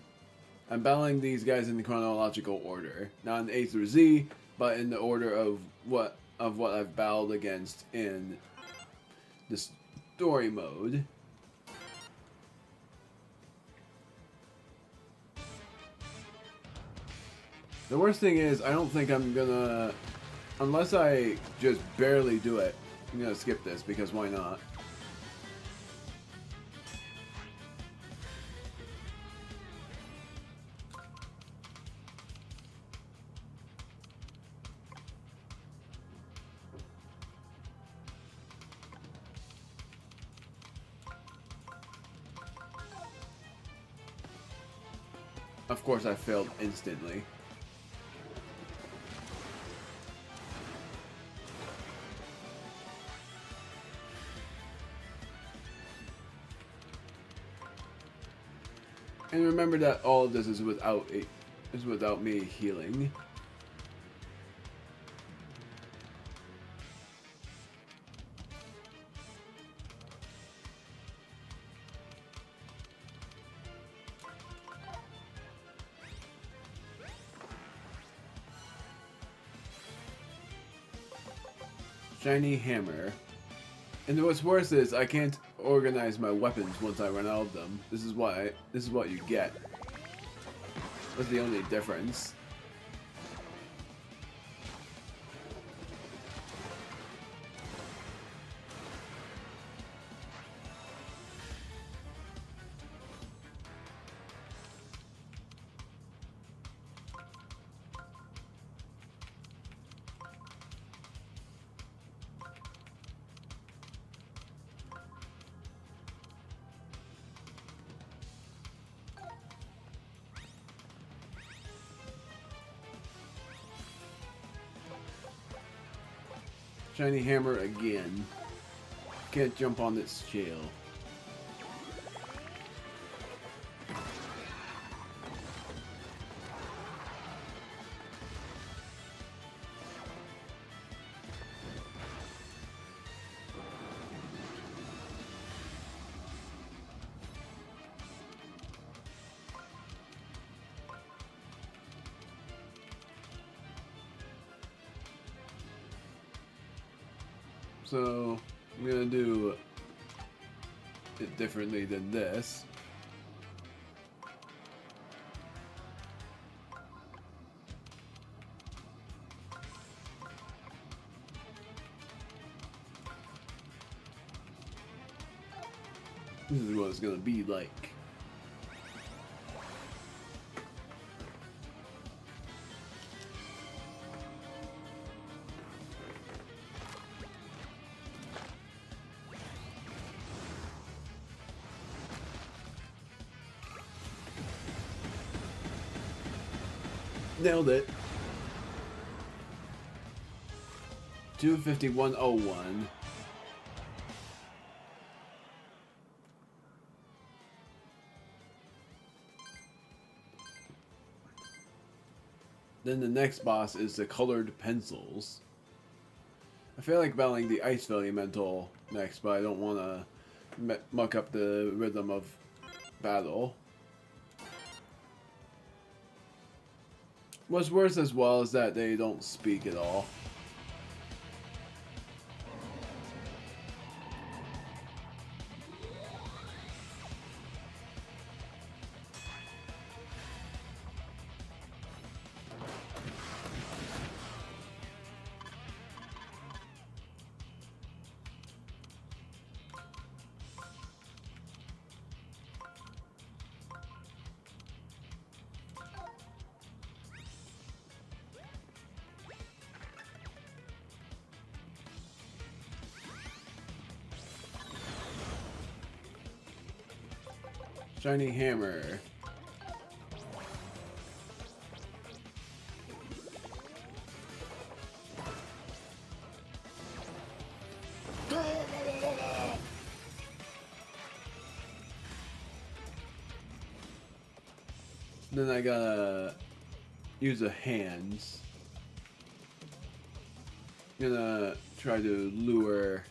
S1: I'm battling these guys in chronological order. Not in A through Z, but in the order of what I've battled against in the story mode. The worst thing is, I don't think I'm gonna... Unless I just barely do it, I'm gonna skip this, because why not? Of course I failed instantly. And remember that all of this is without me healing. Shiny hammer. And what's worse is I can't organize my weapons once I run out of them. This is what you get. That's the only difference. Shiny hammer again. Can't jump on this shell. So, I'm gonna do it differently than this. This is what it's gonna be like. Nailed it. 251.01. Then the next boss is the colored pencils. I feel like battling the Ice Elemental next, but I don't want to muck up the rhythm of battle. What's worse as well is that they don't speak at all. Shiny hammer. Then I gotta use the hands. Gonna try to lure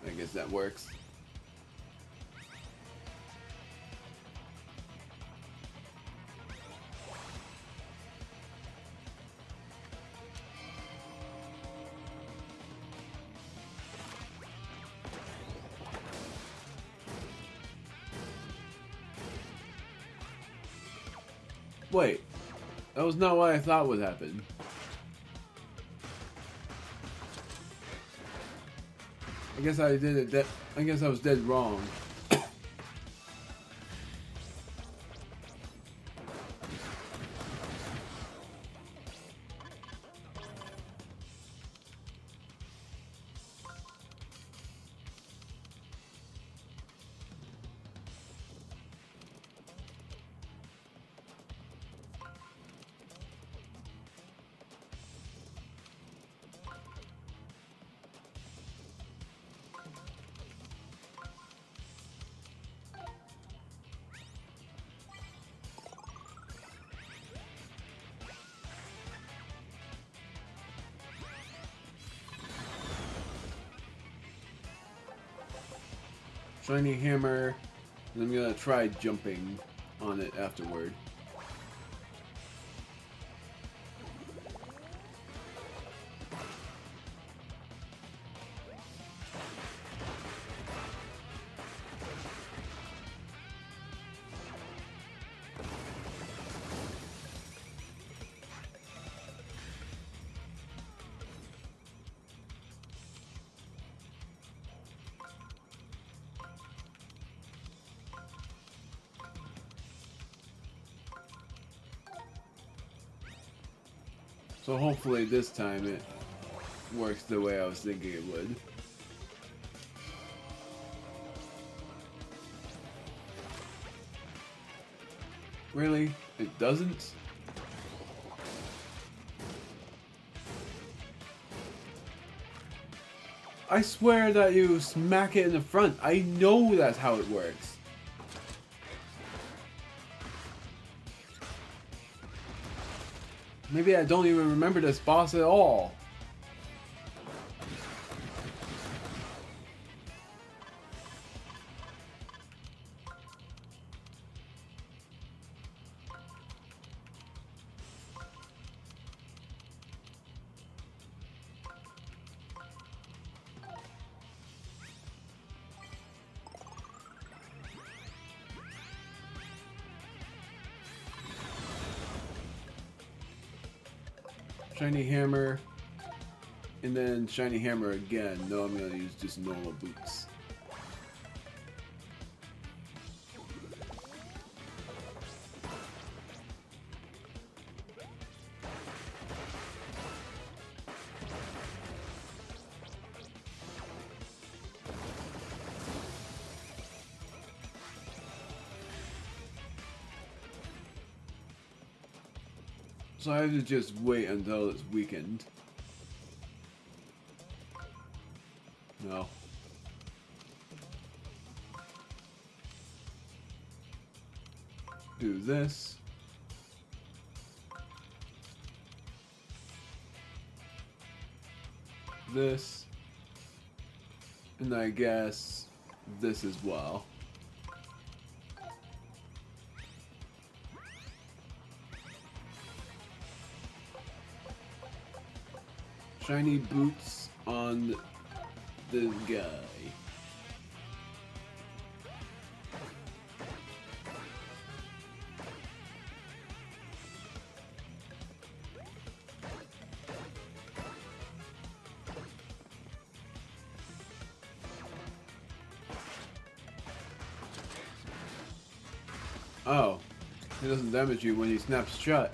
S1: I guess that works. Wait, that was not what I thought would happen. I guess I did it. I guess I was dead wrong. Shiny hammer, and I'm gonna try jumping on it afterward. So hopefully this time it works the way I was thinking it would. Really? It doesn't? I swear that you smack it in the front. I know that's how it works. Maybe I don't even remember this boss at all. Shiny hammer, and then shiny hammer again. No, I'm gonna use just normal boots. So I have to just wait until it's weakened. No. Do this. This. And I guess this as well. Shiny boots on this guy. Oh, he doesn't damage you when he snaps shut.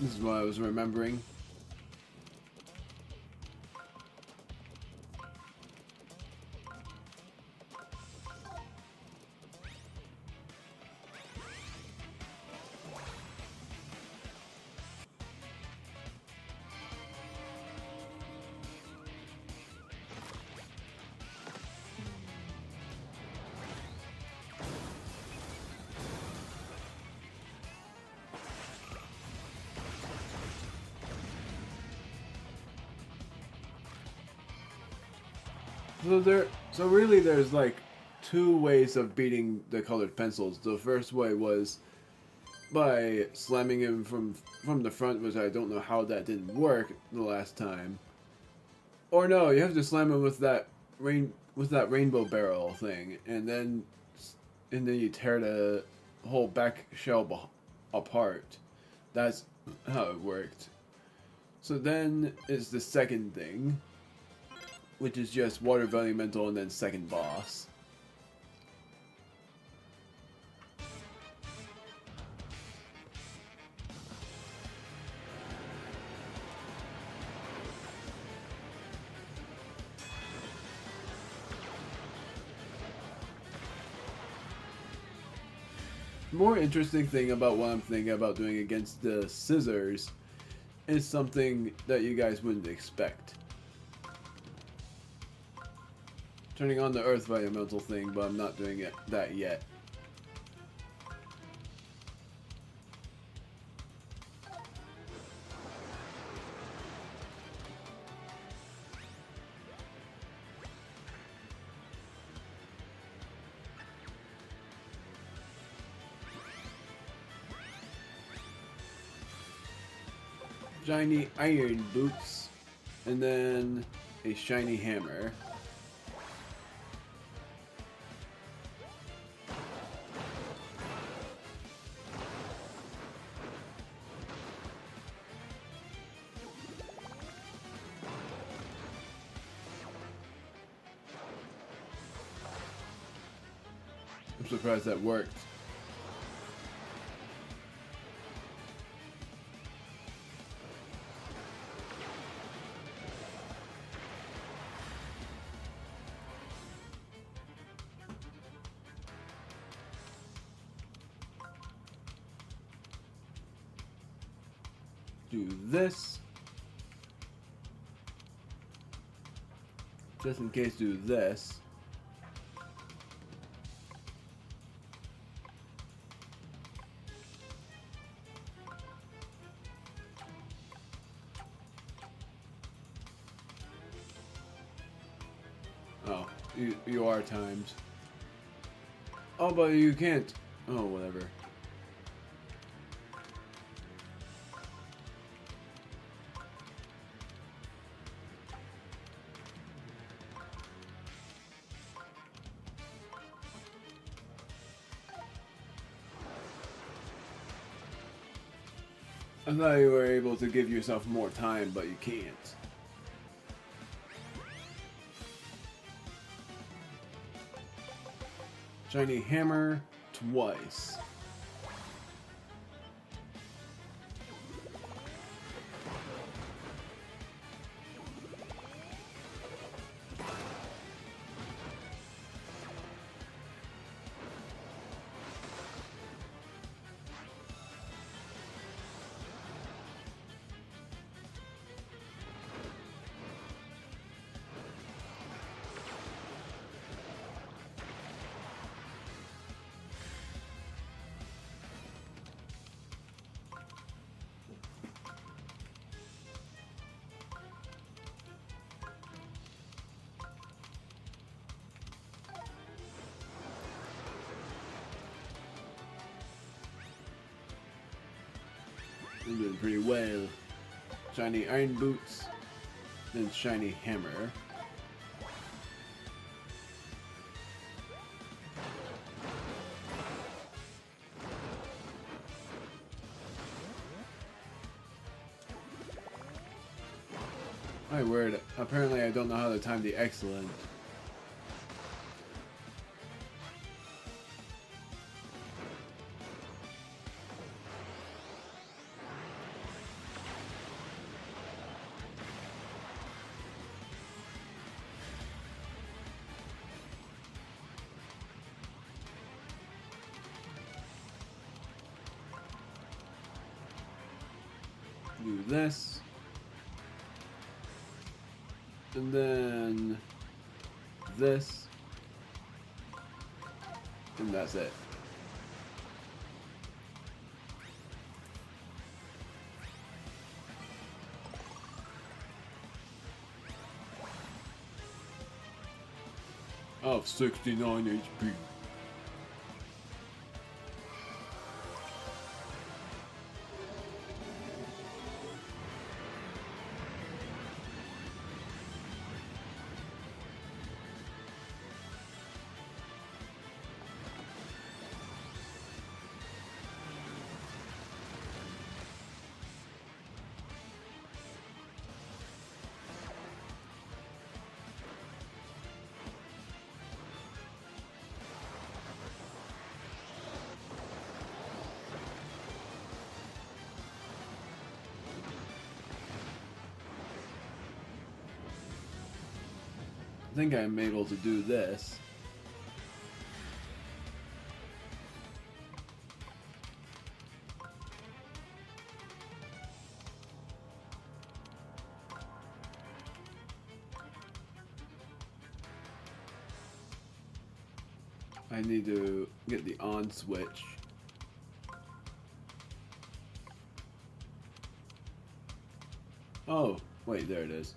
S1: This is what I was remembering. So really there's like two ways of beating the colored pencils. The first way was by slamming him from the front, which I don't know how that didn't work the last time. Or no, you have to slam him with that rainbow barrel thing, and then you tear the whole back shell apart. That's how it worked. So then is the second thing, which is just Water Elemental and then second boss. The more interesting thing about what I'm thinking about doing against the scissors is something that you guys wouldn't expect. Turning on the Earth Elemental thing, but I'm not doing that yet. Shiny iron boots, and then a shiny hammer. I'm surprised that worked. Do this. Just in case, do this. Oh, you are timed. Oh, but you can't. Oh, whatever. I thought you were able to give yourself more time, but you can't. Shiny hammer twice. I'm doing pretty well. Shiny iron boots, then shiny hammer. My word, apparently I don't know how to time the excellent. Do this. And then this. And that's it. Of 69 HP. I think I'm able to do this. I need to get the on switch. Oh, wait, there it is.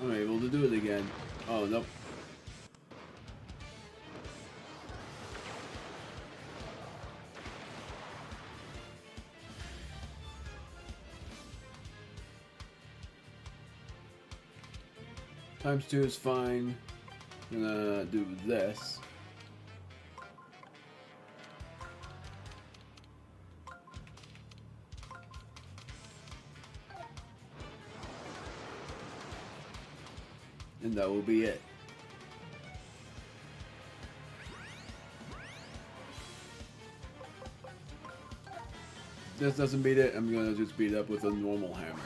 S1: I'm able to do it again. Oh, nope. ×2 is fine. I'm gonna do this. And that will be it. If this doesn't beat it, I'm gonna just beat it up with a normal hammer.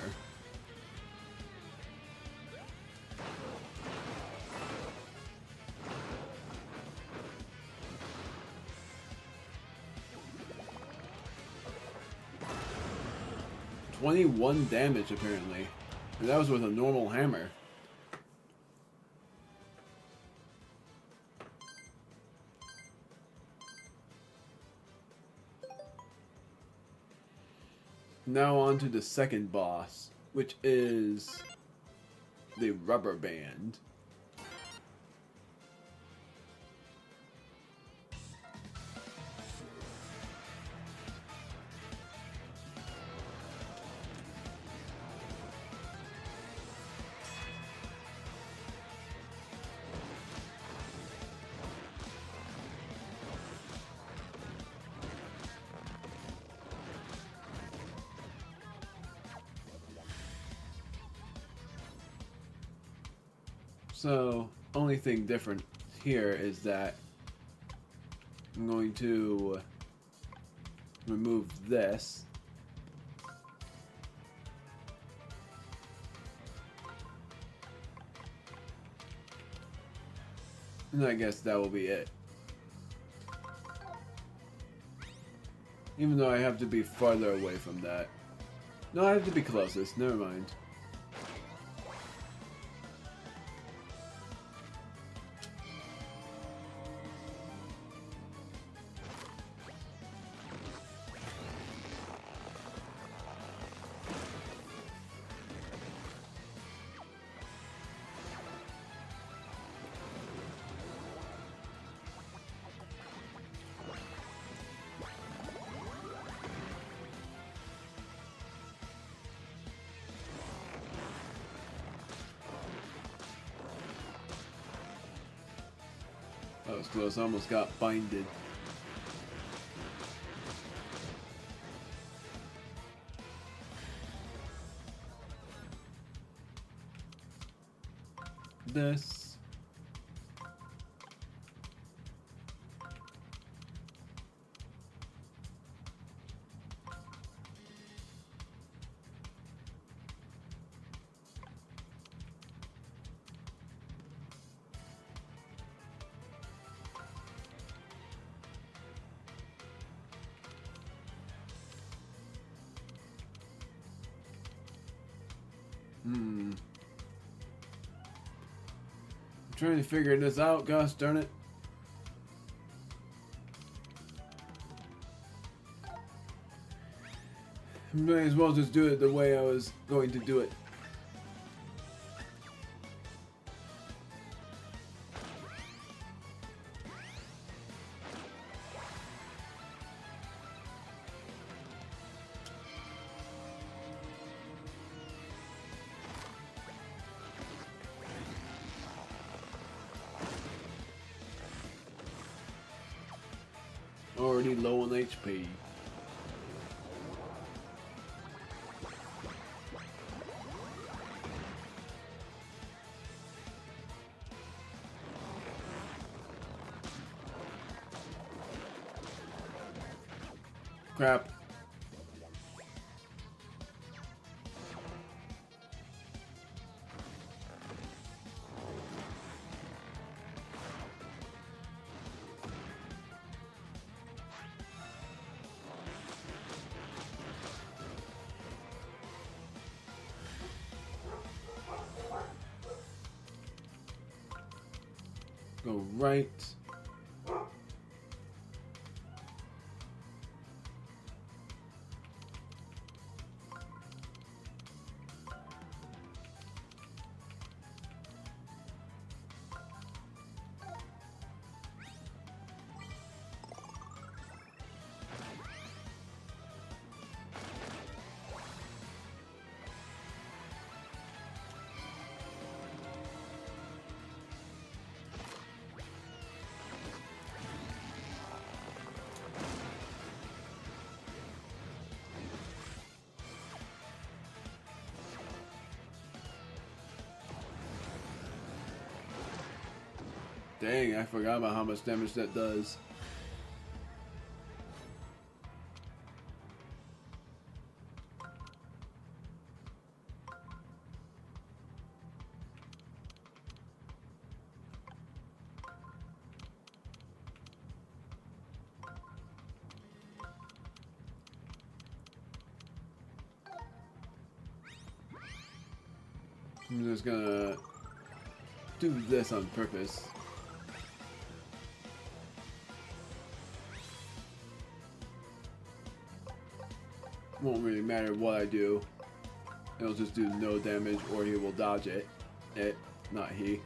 S1: $21 damage apparently. And that was with a normal hammer. Now on to the second boss, which is the rubber band. So, only thing different here is that I'm going to remove this. And I guess that will be it. Even though I have to be farther away from that. No, I have to be closest. Never mind. That was close. I almost got binded. This. I'm trying to figure this out, gosh darn it. Might as well just do it the way I was going to do it. Already low on HP. Crap. Go right. Dang, I forgot about how much damage that does. I'm just gonna do this on purpose. Won't really matter what I do. It'll just do no damage, or he will dodge it. Not he.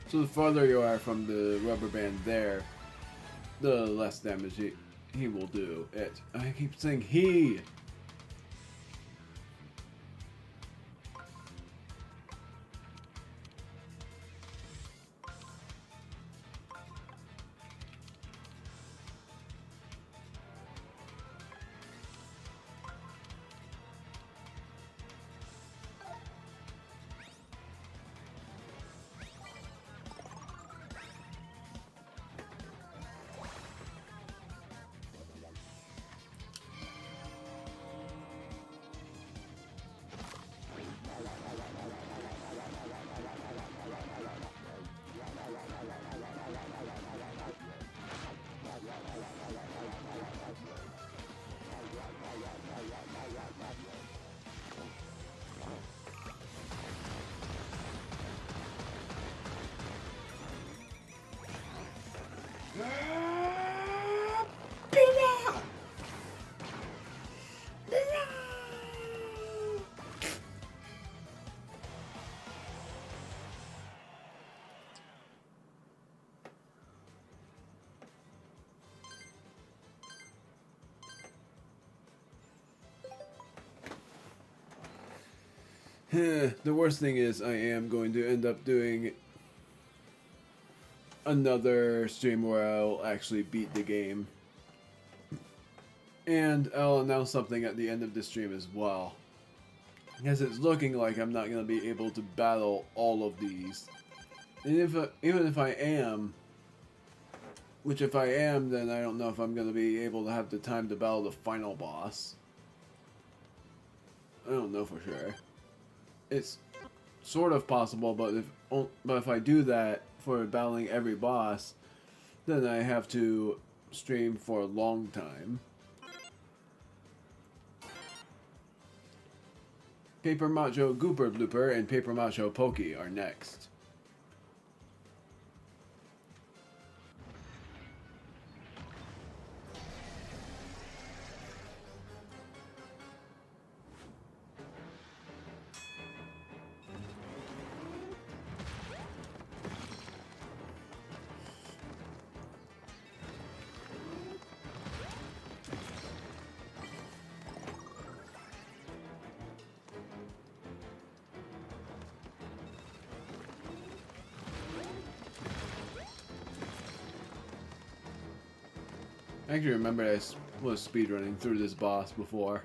S1: So the farther you are from the rubber band there, the less damage he will do. I keep saying he! The worst thing is I am going to end up doing another stream where I'll actually beat the game. And I'll announce something at the end of the stream as well. Because it's looking like I'm not going to be able to battle all of these. And even if I am, which if I am, then I don't know if I'm going to be able to have the time to battle the final boss. I don't know for sure. It's sort of possible, but if I do that for battling every boss, then I have to stream for a long time. Paper Macho Gooper Blooper and Paper Macho Pokey are next. I actually remember I was speedrunning through this boss before.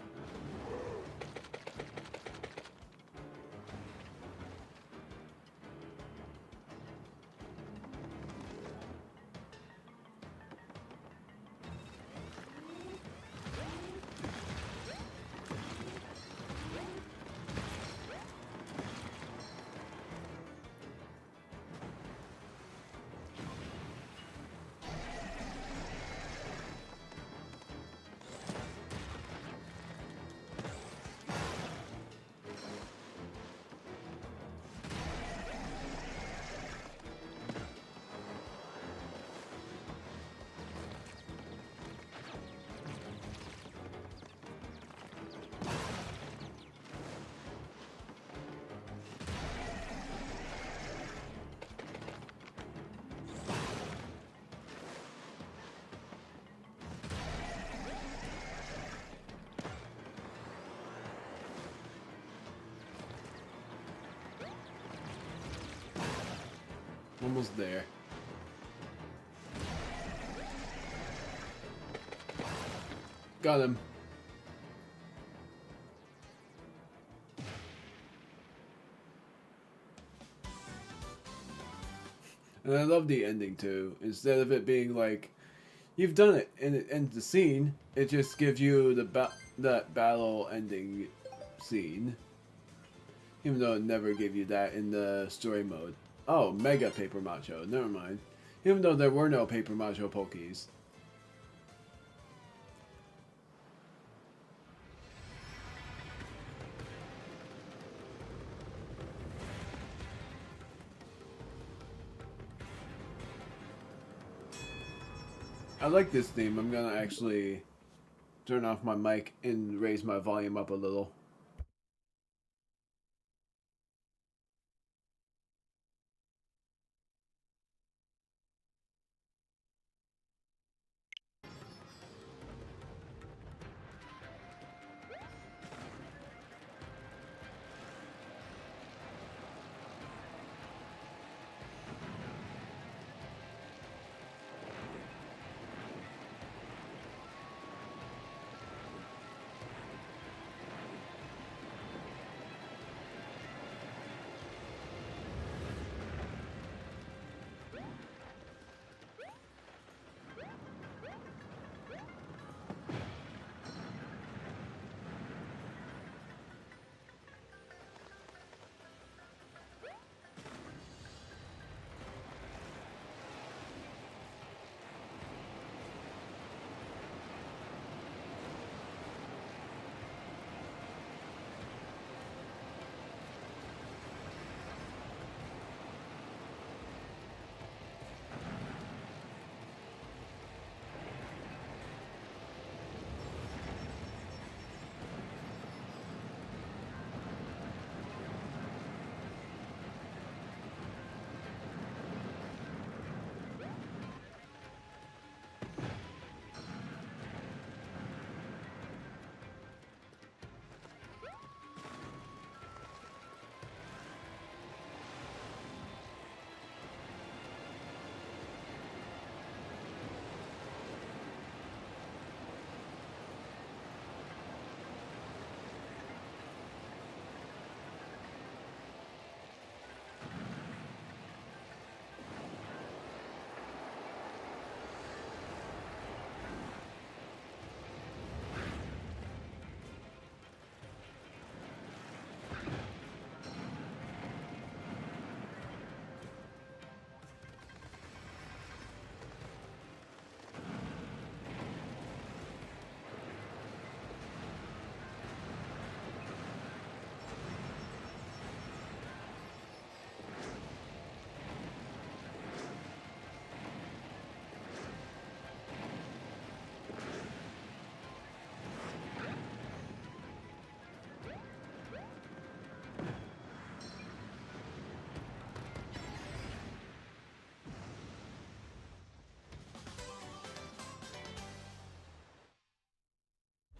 S1: Almost there. Got him. And I love the ending too. Instead of it being like, you've done it and it ends the scene, it just gives you that battle ending scene. Even though it never gave you that in the story mode. Oh, Mega Paper Macho. Never mind. Even though there were no Paper Macho Pokies. I like this theme. I'm gonna actually turn off my mic and raise my volume up a little.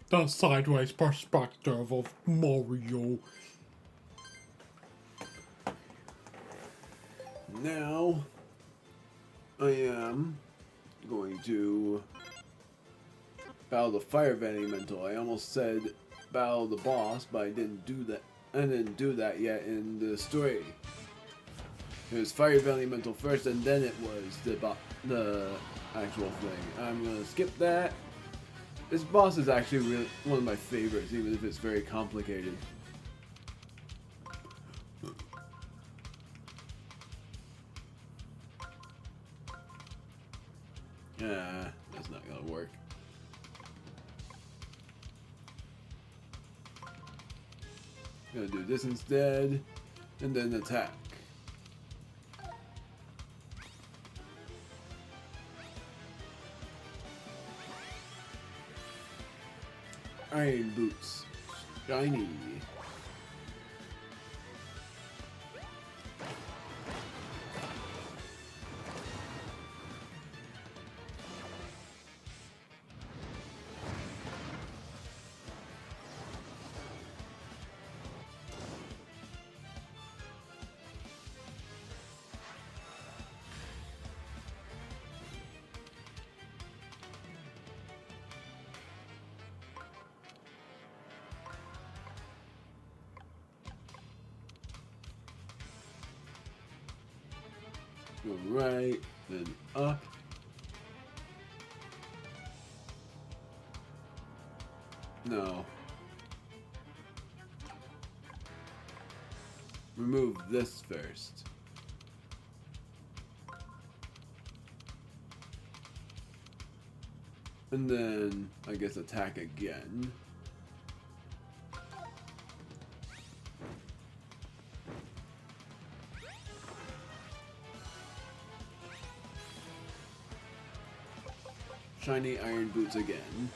S2: The sideways perspective of Mario.
S1: Now, I am going to battle the Fire Elemental. I almost said battle the boss, but I didn't do that. I didn't do that yet in the story. It was Fire Elemental first, and then it was the actual thing. I'm gonna skip that. This boss is actually really one of my favorites, even if it's very complicated. That's not gonna work. I'm gonna do this instead, and then attack. Iron boots, shiny. Go right, then up. No. Remove this first. And then, I guess, attack again. Shiny iron boots again.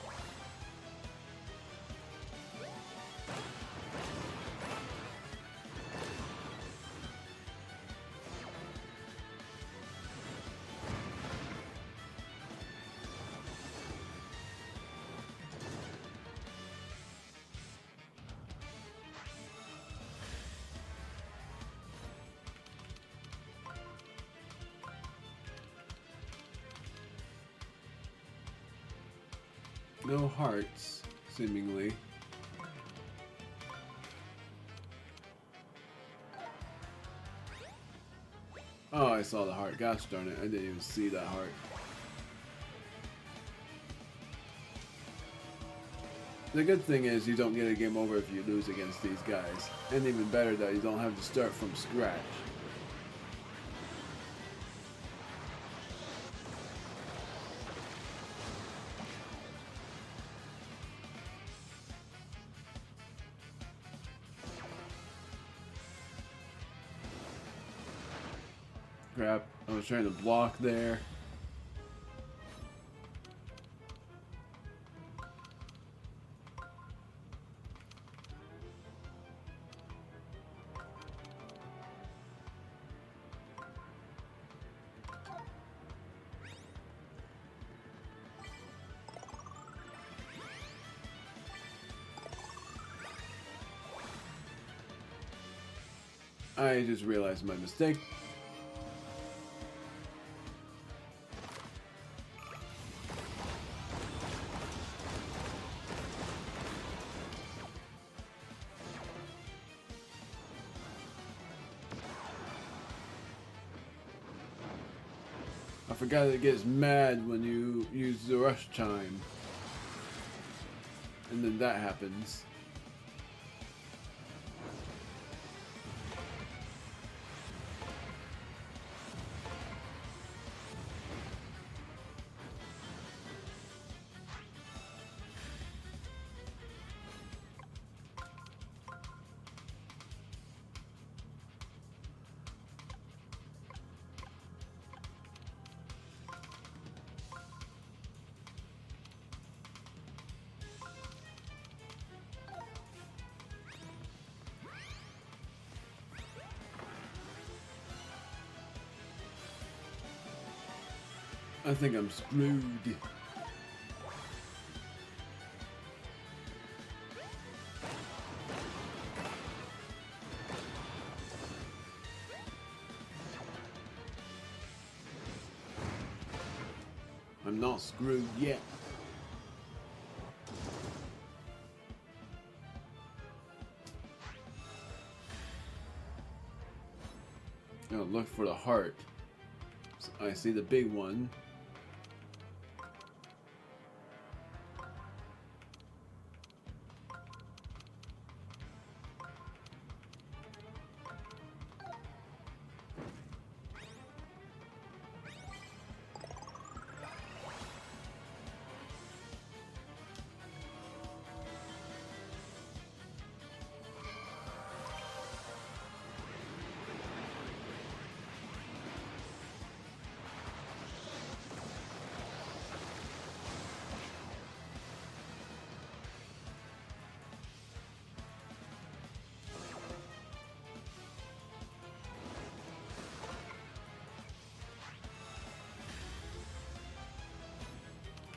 S1: No hearts, seemingly. Oh, I saw the heart. Gosh darn it, I didn't even see that heart. The good thing is you don't get a game over if you lose against these guys. And even better that you don't have to start from scratch. Crap, I was trying to block there. I just realized my mistake. I forgot it gets mad when you use the rush chime. And then that happens. I think I'm screwed. I'm not screwed yet. Now look for the heart. I see the big one.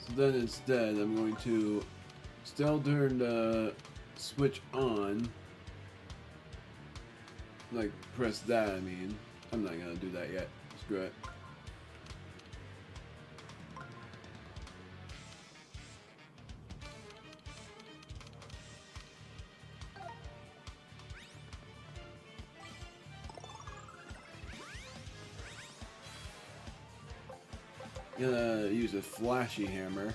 S1: So then instead, I'm going to still turn the switch on. Like, press that, I mean. I'm not gonna do that yet. Screw it. Gonna use a flashy hammer.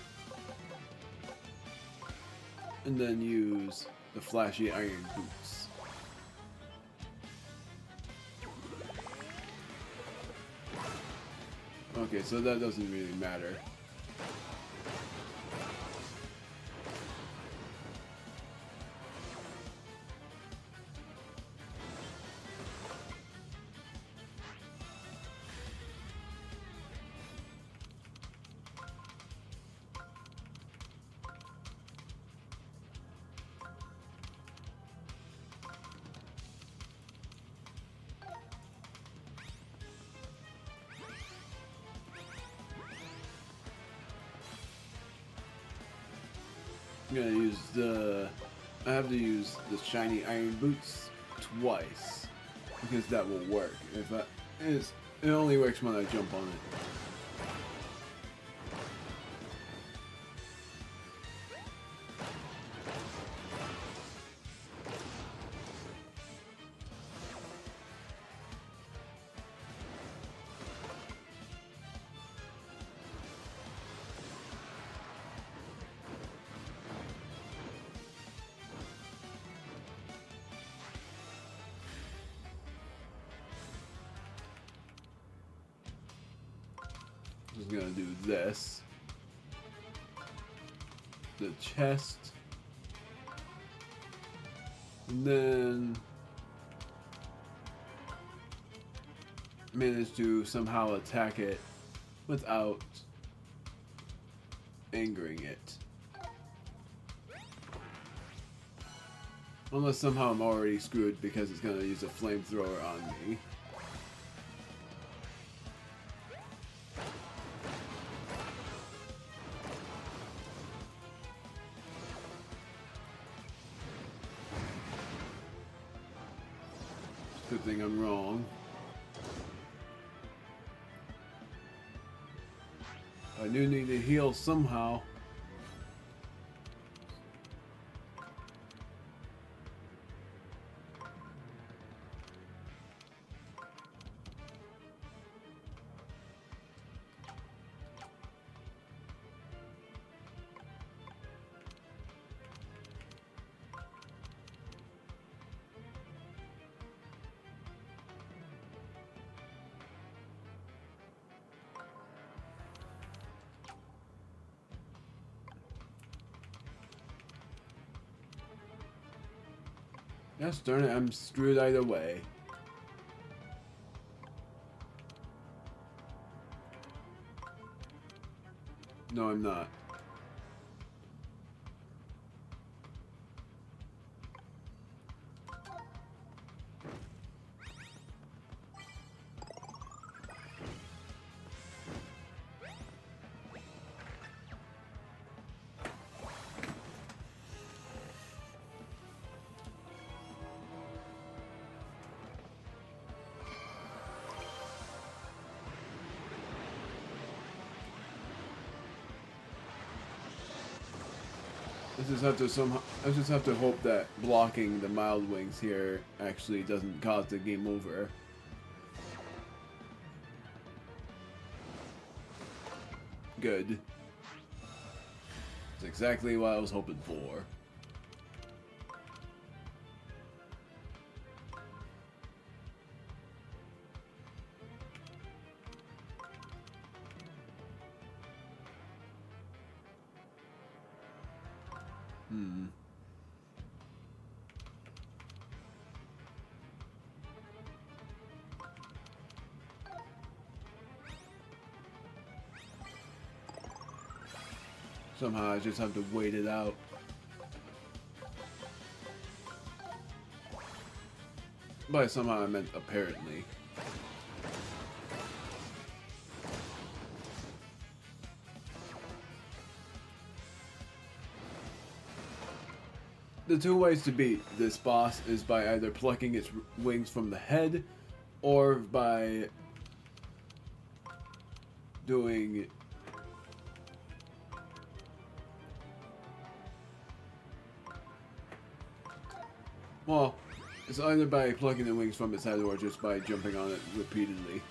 S1: And then use the flashy iron boots. Okay, so that doesn't really matter. I'm gonna use the... I have to use the shiny iron boots twice. Because that will work. It only works when I jump on it. Just gonna do this. The chest. And then manage to somehow attack it without angering it. Unless somehow I'm already screwed because it's gonna use a flamethrower on me. Good thing I'm wrong. I do need to heal somehow. Gosh darn it, I'm screwed either way. No, I'm not. I just have to hope that blocking the mild wings here actually doesn't cause the game over. Good. That's exactly what I was hoping for. Somehow I just have to wait it out. By somehow I meant apparently. The two ways to beat this boss is by either plucking its wings from the head or by doing well, it's either by plucking the wings from its head or just by jumping on it repeatedly.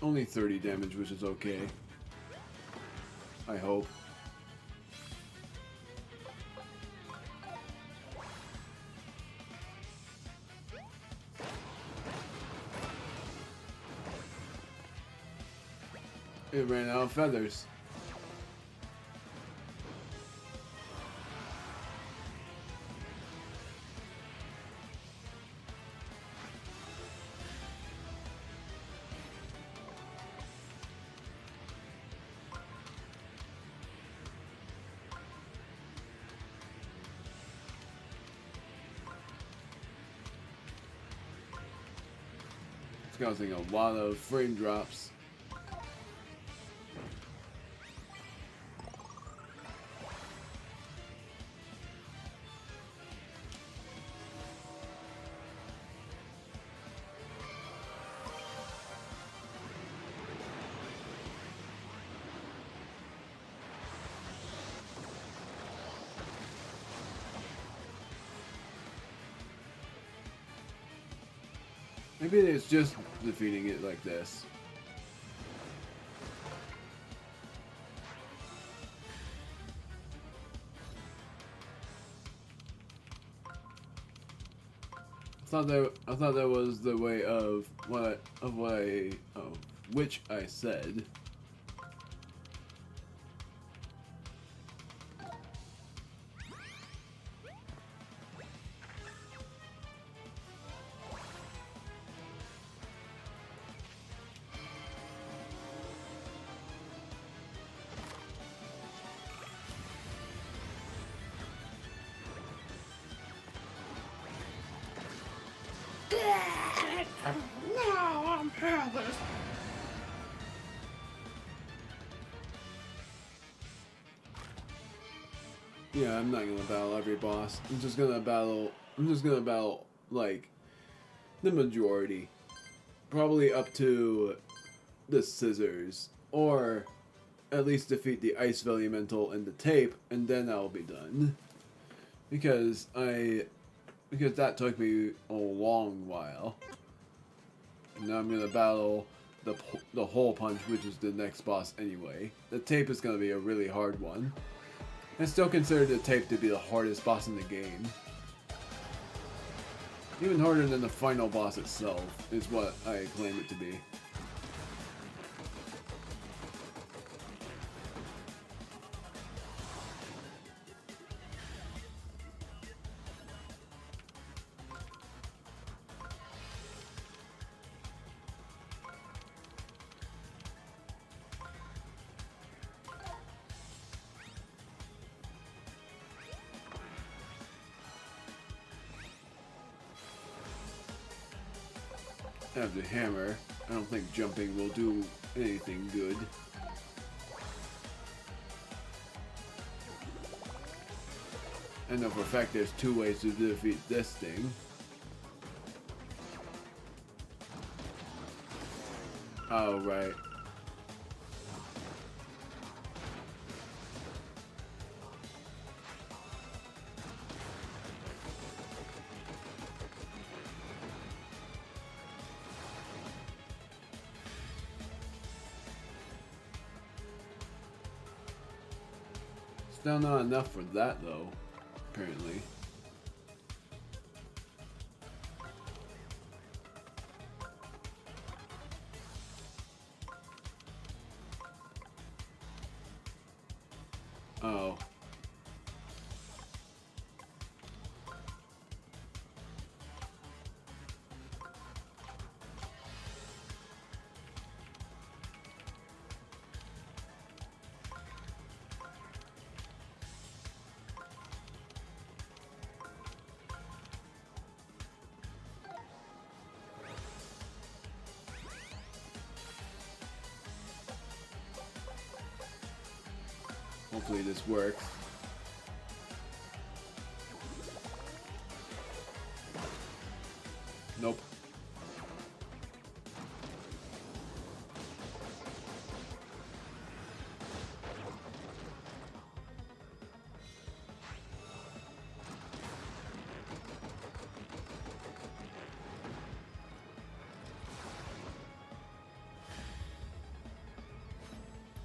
S1: Only 30 damage, which is okay. I hope. It ran out of feathers. It's causing a lot of frame drops. Maybe it's just defeating it like this. I thought that was the way of which I said.
S2: Now I'm hairless.
S1: Yeah, I'm not gonna battle every boss. I'm just gonna battle like the majority. Probably up to the scissors. Or at least defeat the Ice Elemental and the tape, and then I'll be done. Because that took me a long while. And now I'm gonna battle the hole punch, which is the next boss anyway. The tape is gonna be a really hard one. I still consider the tape to be the hardest boss in the game. Even harder than the final boss itself is what I claim it to be. I have the hammer. I don't think jumping will do anything good. I know for a fact there's two ways to defeat this thing. Oh, right. Still not enough for that, though, apparently. Oh. Hopefully this works. Nope.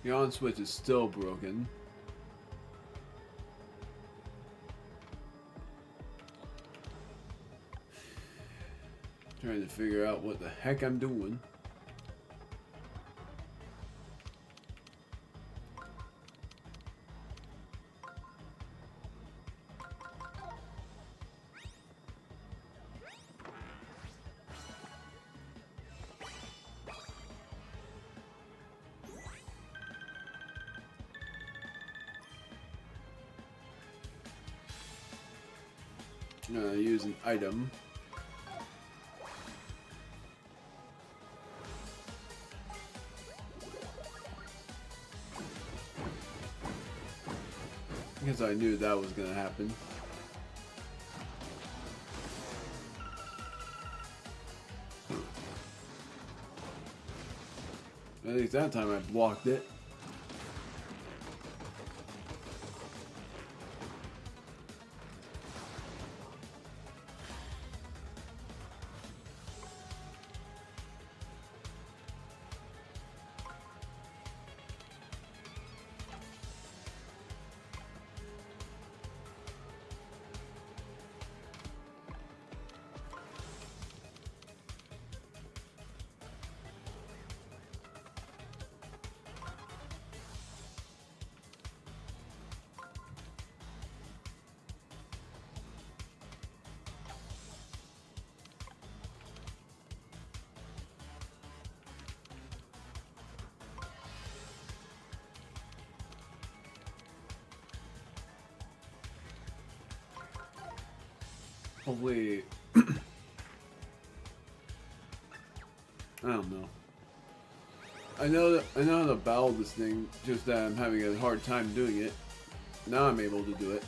S1: The on switch is still broken. Trying to figure out what the heck I'm doing. Use an item. Because I knew that was gonna happen. At least that time I blocked it. Hopefully, I don't know. I know how to battle this thing, just that I'm having a hard time doing it. Now I'm able to do it.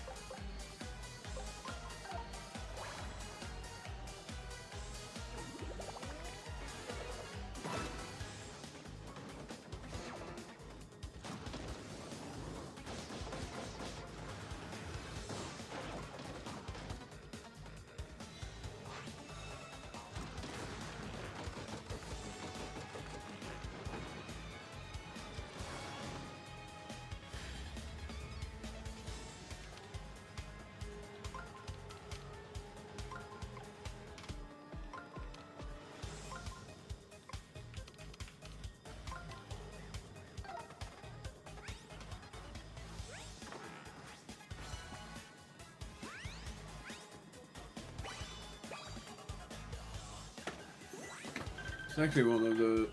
S1: It's actually one of the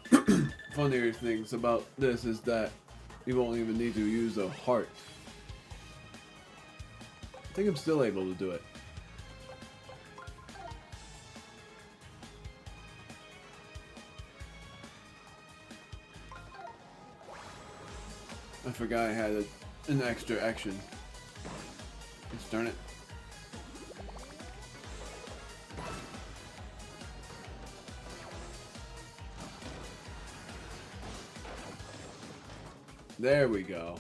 S1: funnier things about this is that you won't even need to use a heart. I think I'm still able to do it. I forgot I had an extra action. Let's darn it. There we go.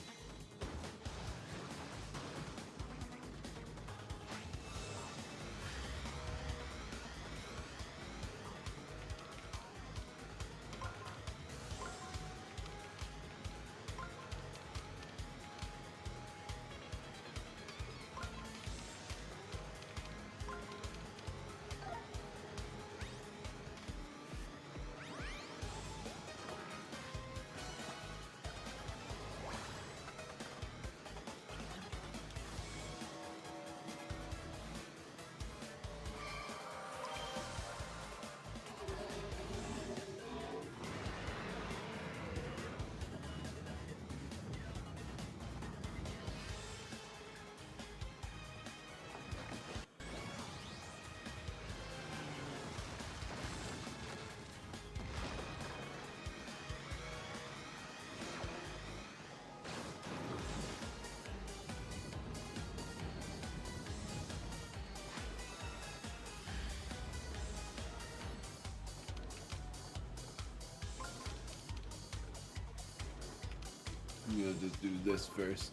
S1: I'm gonna just do this first.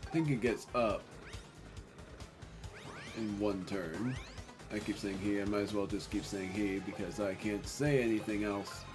S1: I think it gets up in one turn. I keep saying he. I might as well just keep saying he because I can't say anything else.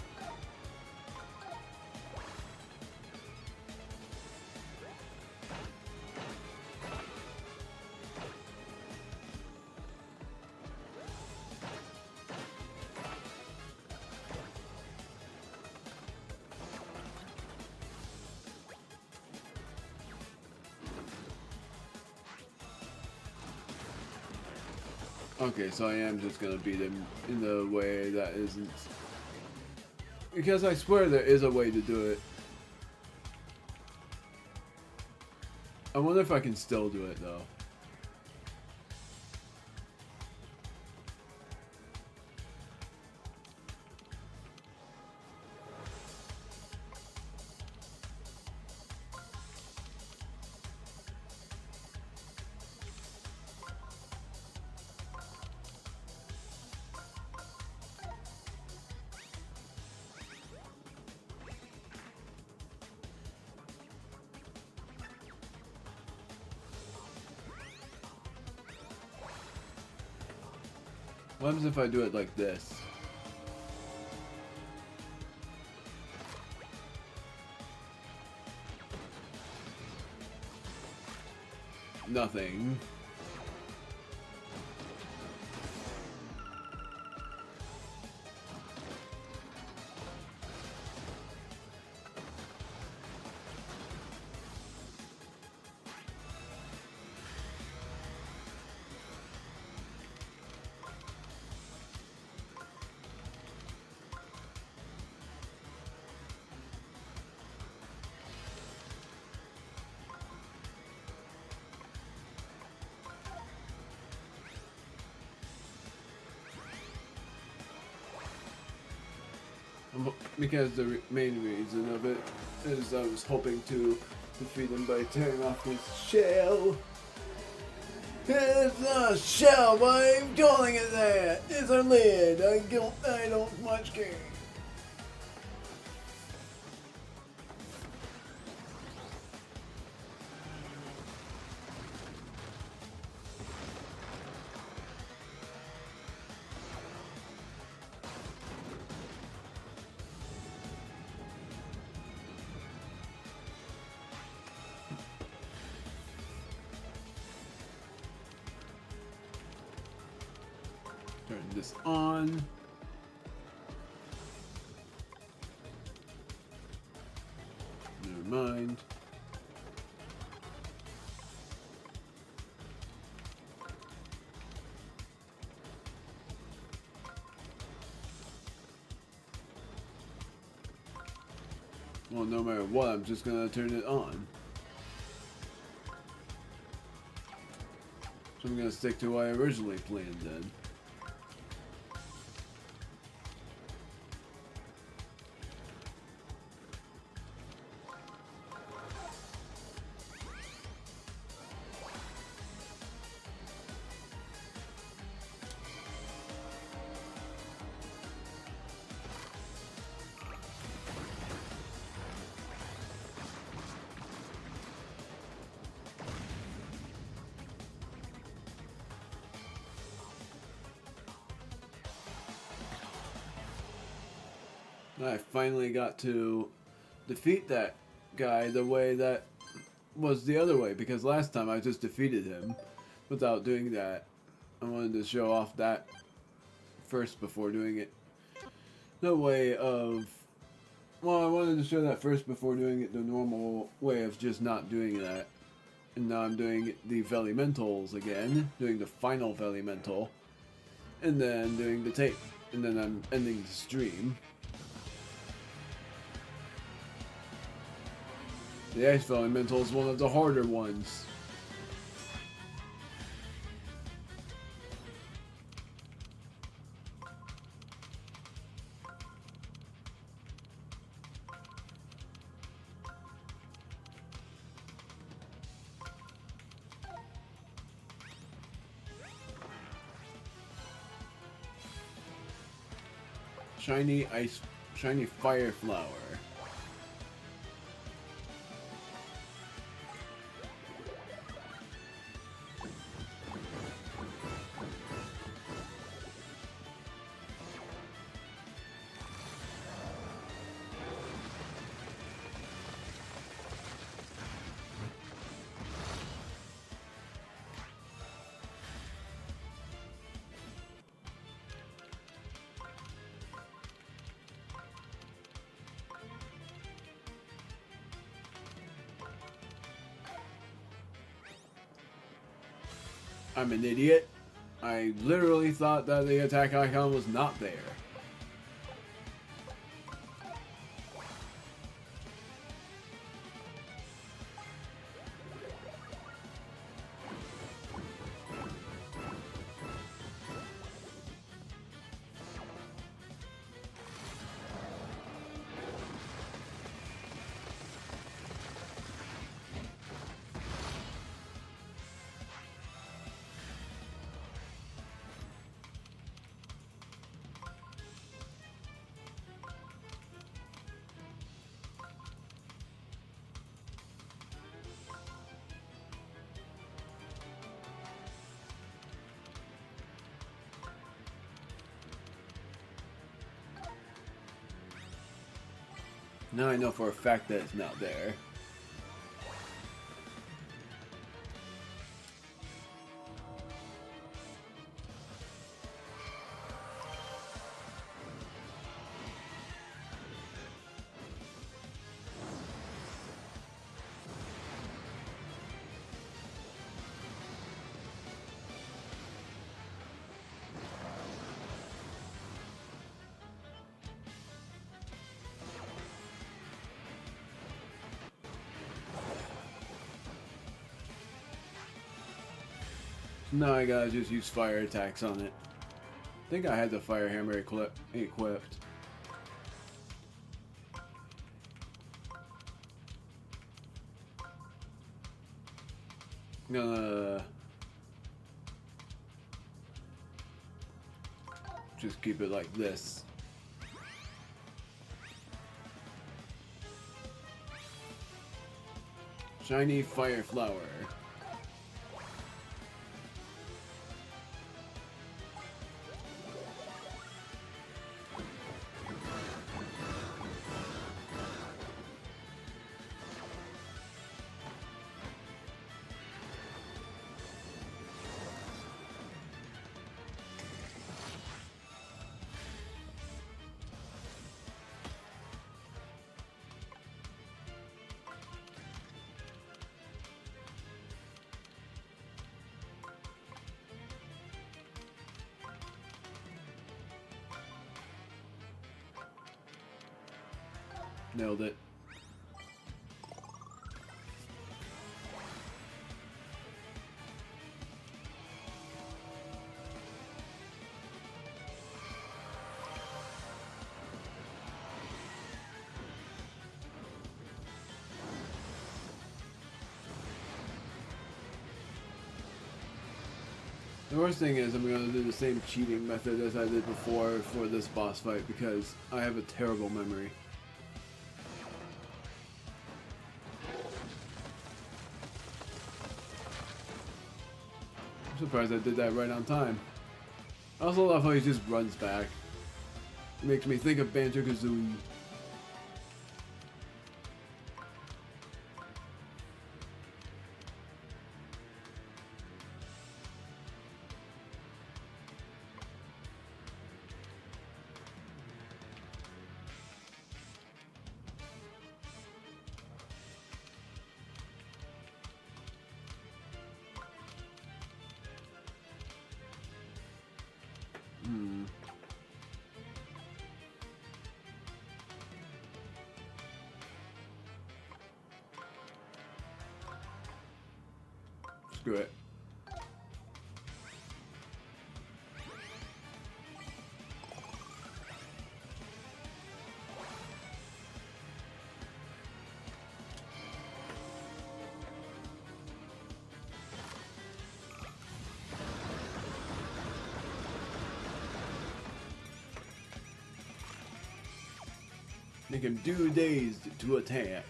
S1: Okay, so I am just gonna beat him in the way that isn't... Because I swear there is a way to do it. I wonder if I can still do it, though. What happens if I do it like this? Nothing. Because the main reason of it is I was hoping to defeat him by tearing off his shell. It's not a shell, why are you calling it that? It's a lid. I don't much care. Turn this on. Never mind. Well, no matter what, I'm just gonna turn it on. So I'm gonna stick to what I originally planned then. I finally got to defeat that guy the way that was the other way, because last time I just defeated him without doing that. I wanted to show off that first before doing it. No way of... Well, I wanted to show that first before doing it the normal way of just not doing that. And now I'm doing the Velimentals again, doing the final Velimental, and then doing the tape, and then I'm ending the stream. The Ice Velimental is one of the harder ones. Shiny fire flower. I'm an idiot. I literally thought that the attack icon was not there. Now I know for a fact that it's not there. Now I gotta just use fire attacks on it. I think I had the fire hammer equipped. Just keep it like this. Shiny fire flower. Nailed it. The worst thing is I'm going to do the same cheating method as I did before for this boss fight because I have a terrible memory. I'm surprised I did that right on time. I also love how he just runs back. It makes me think of Banjo-Kazooie. Screw it. Make him do dazed to attack.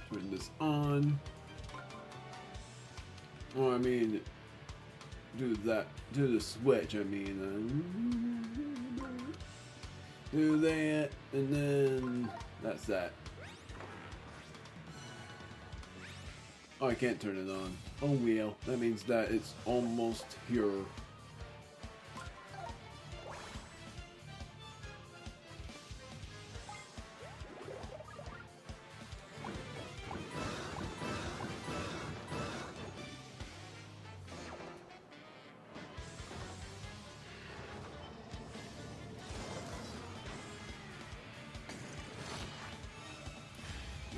S1: Turn this on. Oh, I mean, do that. Do the switch. I mean, do that, and then that's that. Oh, I can't turn it on. Oh well, that means that it's almost here.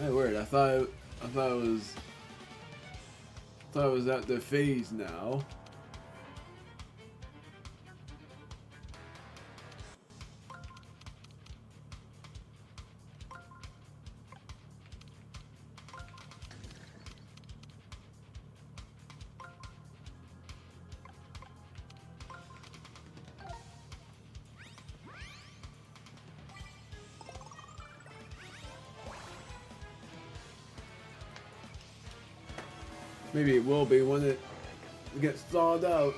S1: Hey, weird. I thought it was at the phase now. Maybe it will be when it gets thawed out.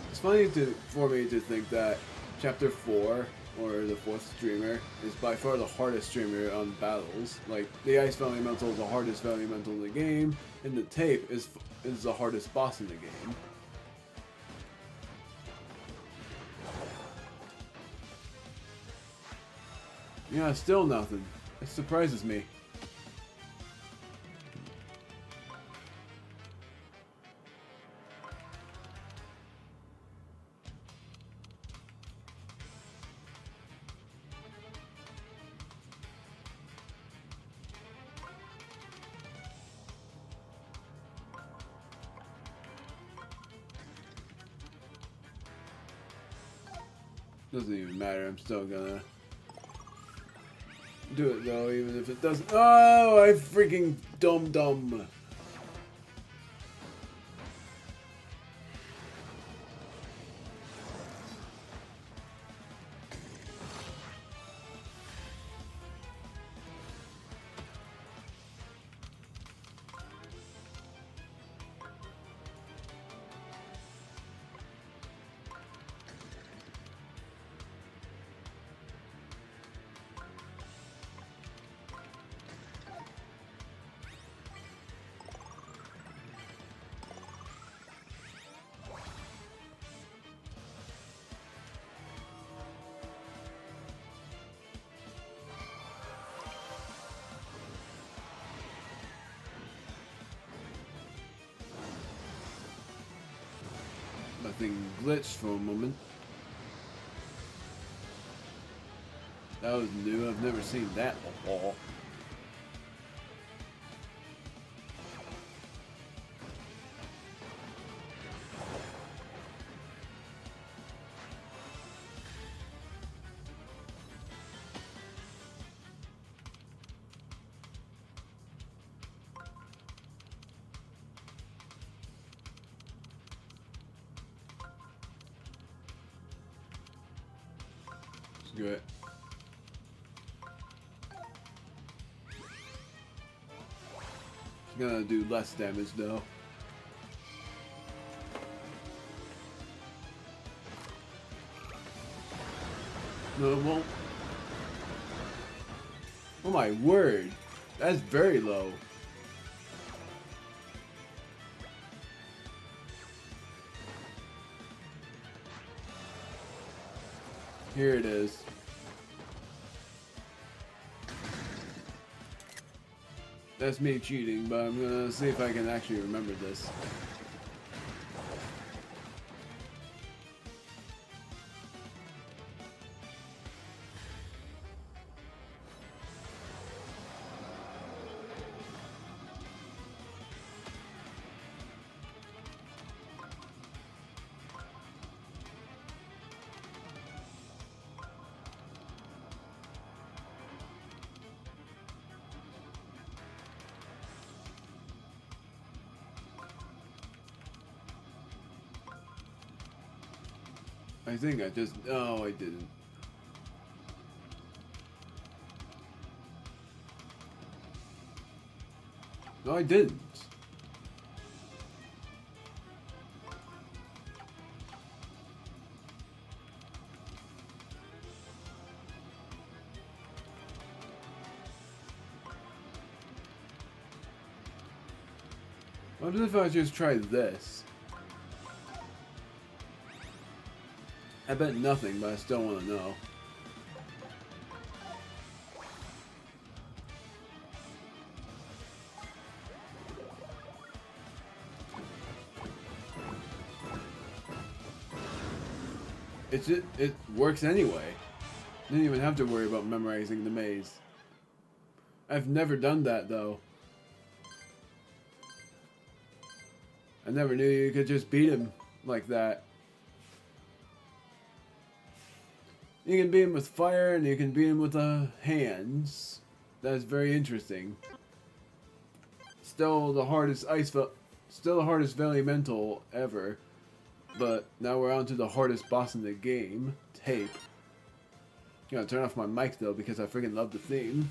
S1: It's funny for me to think that Chapter 4, or the 4th streamer, is by far the hardest streamer on battles. Like, the Ice Elemental is the hardest Elemental in the game, and the Tape is the hardest boss in the game. Yeah, still nothing. It surprises me. Doesn't even matter, I'm still gonna do it though, even if it doesn't. Oh, I freaking dumb. My thing glitched for a moment. That was new. I've never seen that before. Good. Gonna do less damage though. No, it won't. Oh my word. That's very low. Here it is. That's me cheating, but I'm gonna see if I can actually remember this. I think I just... No, I didn't. No, I didn't. What if I just try this? I bet nothing, but I still want to know. it works anyway. Didn't even have to worry about memorizing the maze. I've never done that though. I never knew you could just beat him like that. You can beat him with fire and you can beat him with hands. That's very interesting. Still the hardest still the hardest Elemental ever. But now we're on to the hardest boss in the game, Tape. Gotta turn off my mic though because I freaking love the theme.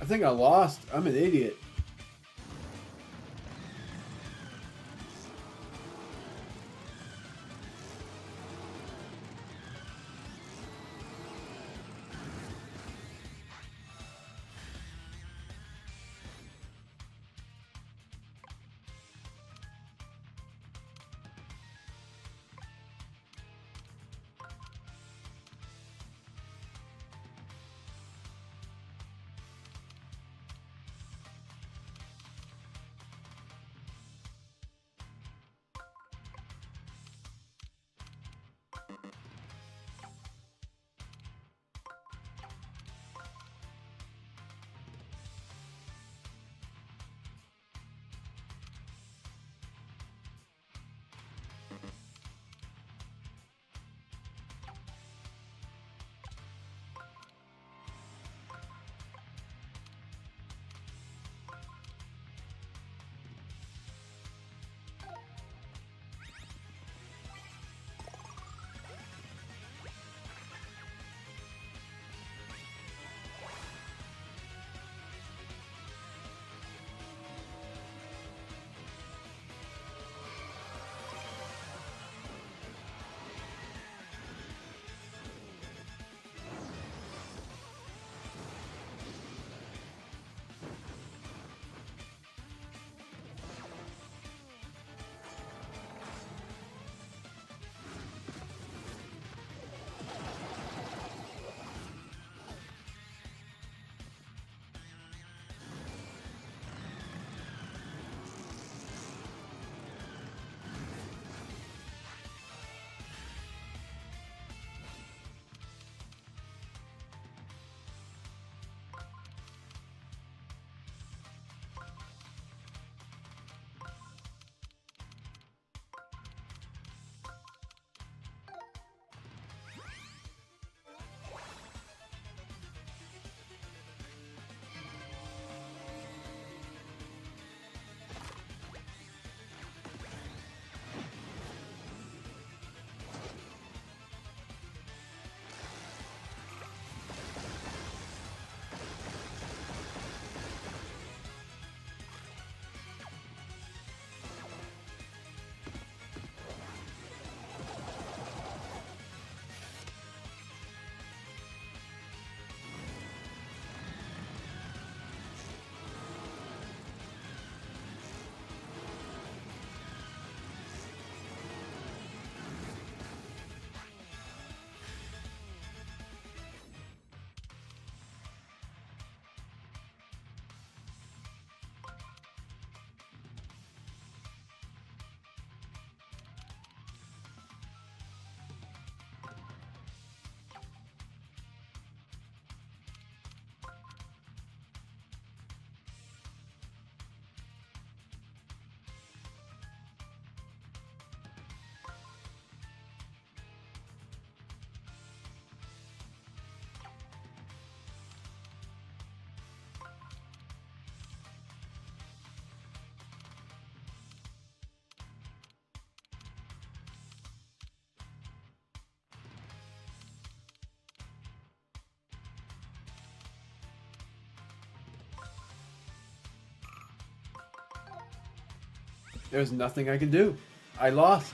S1: I think I lost. I'm an idiot. There's nothing I can do. I lost.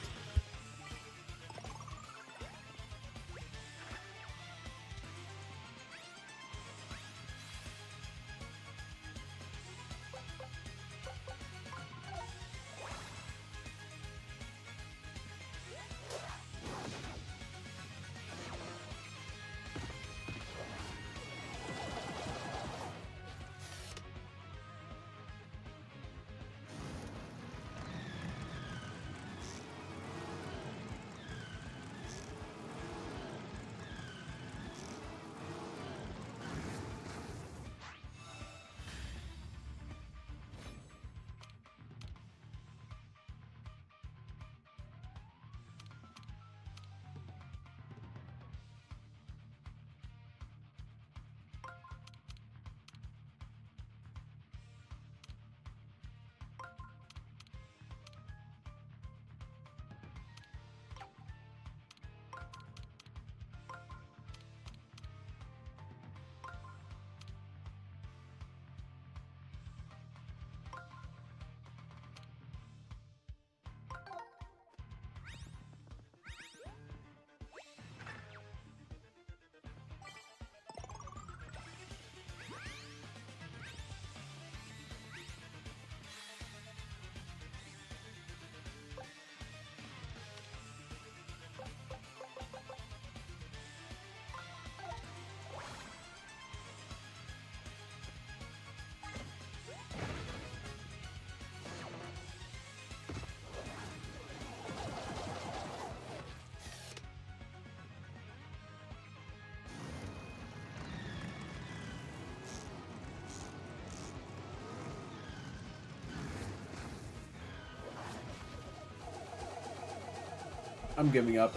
S1: I'm giving up.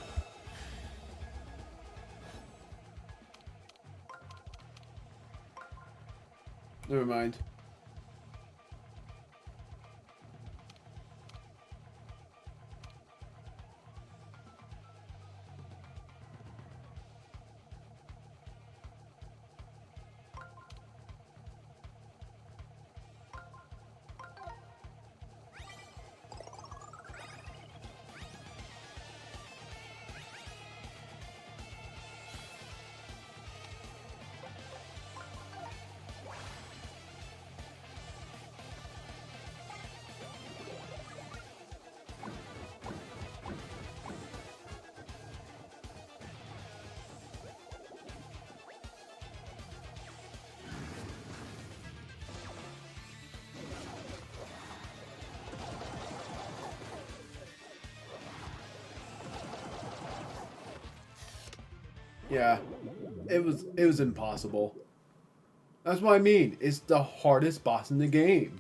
S1: Never mind. Yeah, it was impossible. That's what I mean. It's the hardest boss in the game.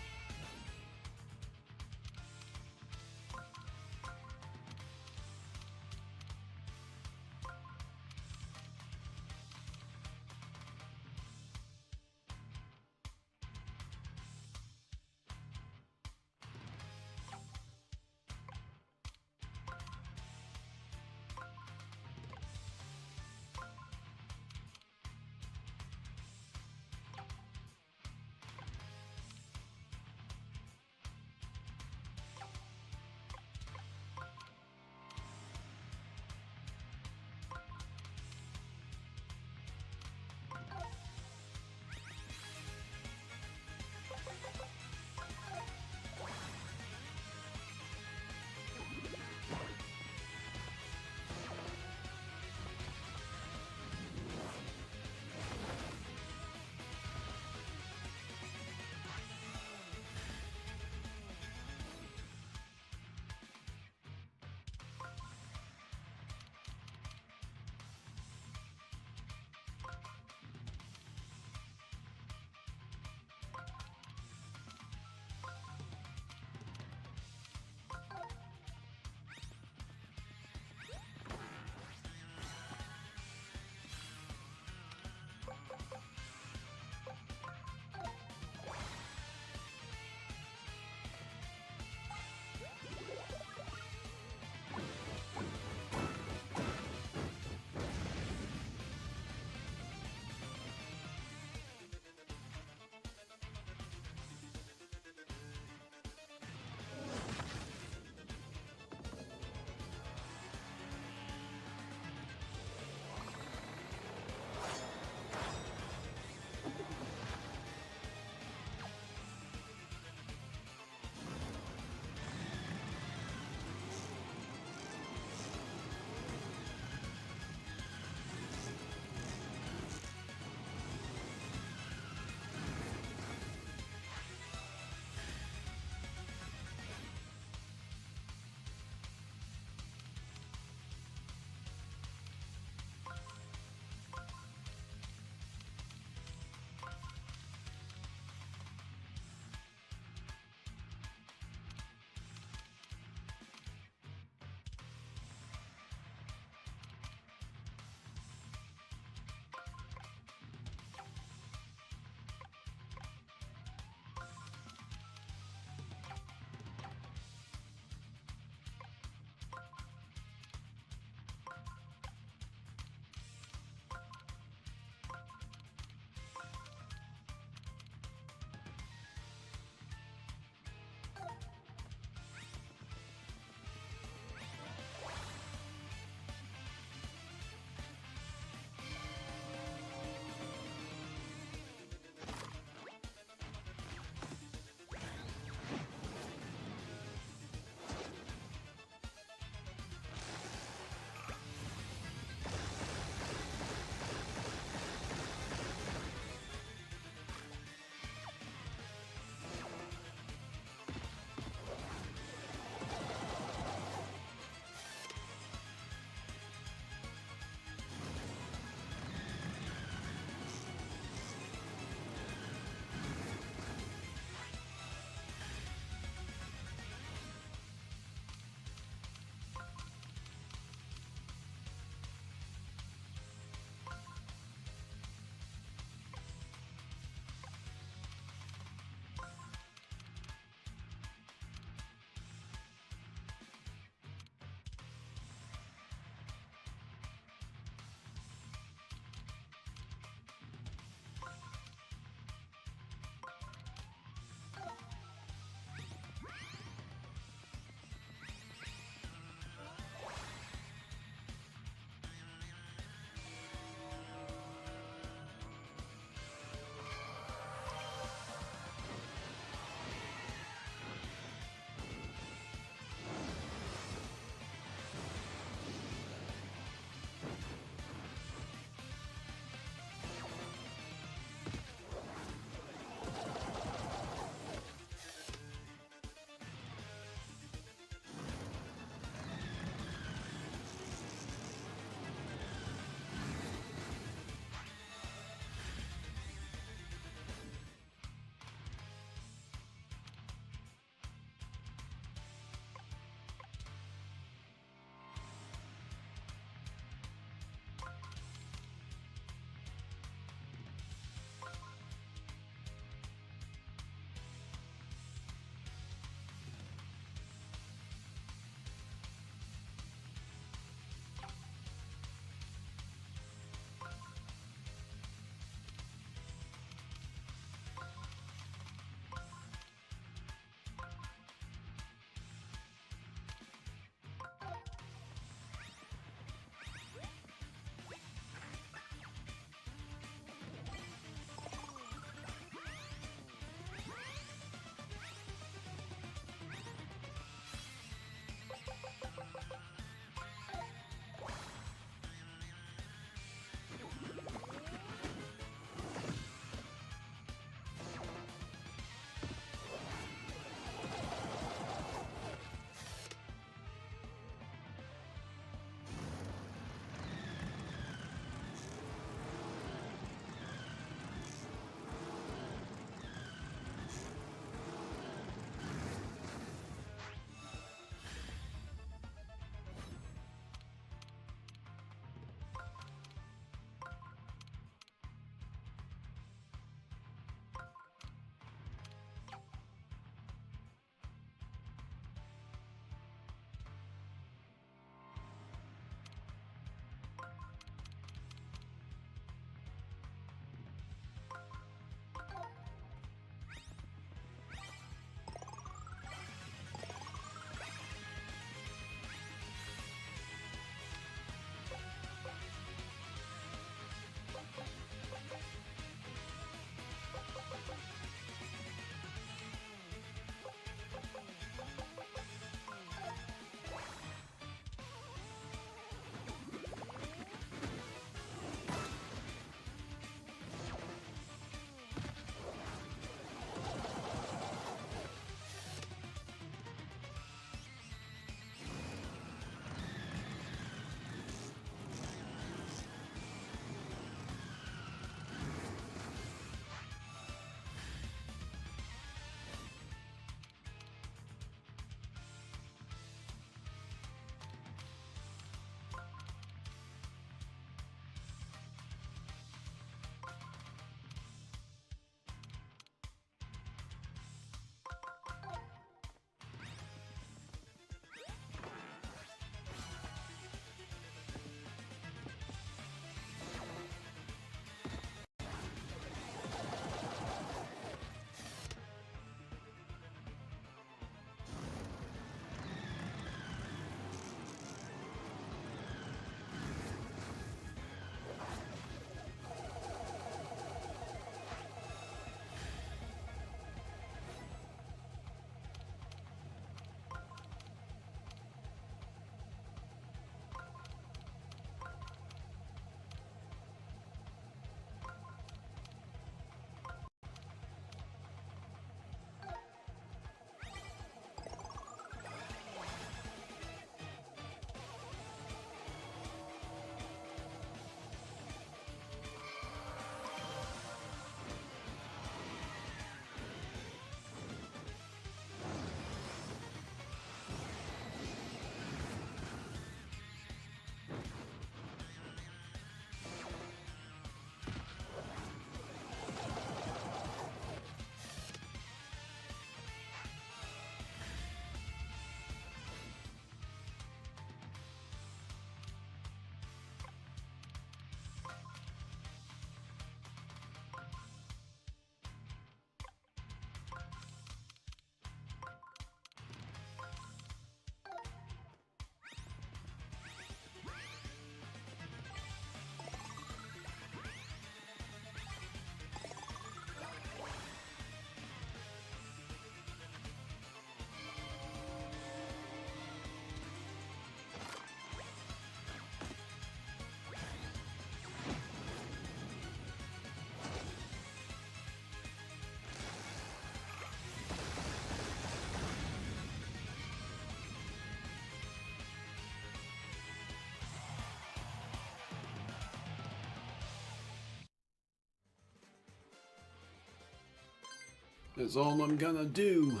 S1: That's all I'm gonna do.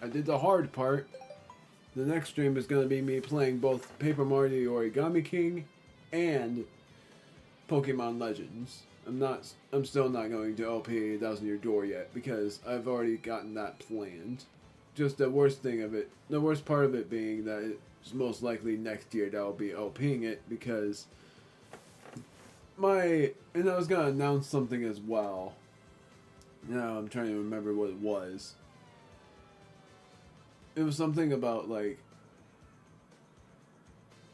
S1: I did the hard part. The next stream is gonna be me playing both Paper Mario the Origami King and Pokemon Legends. I'm still not going to LP 1000 Year Door yet because I've already gotten that planned. Just the worst part of it being that it's most likely next year that I'll be LPing it because and I was gonna announce something as well. Now I'm trying to remember what it was. It was something about like,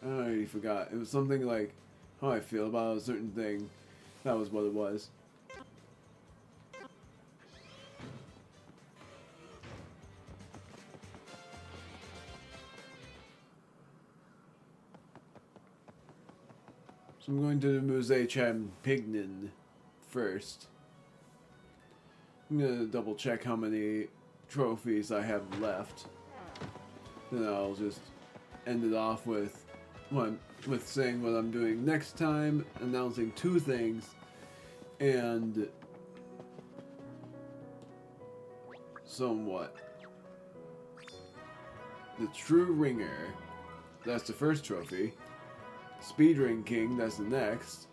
S1: I already forgot. It was something like how I feel about a certain thing. That was what it was. So I'm going to the Musée Champignon first. I'm gonna double check how many trophies I have left. Then I'll just end it off with saying what I'm doing next time, announcing 2 things, and somewhat. The True Ringer, that's the first trophy. Speedring King, that's the next.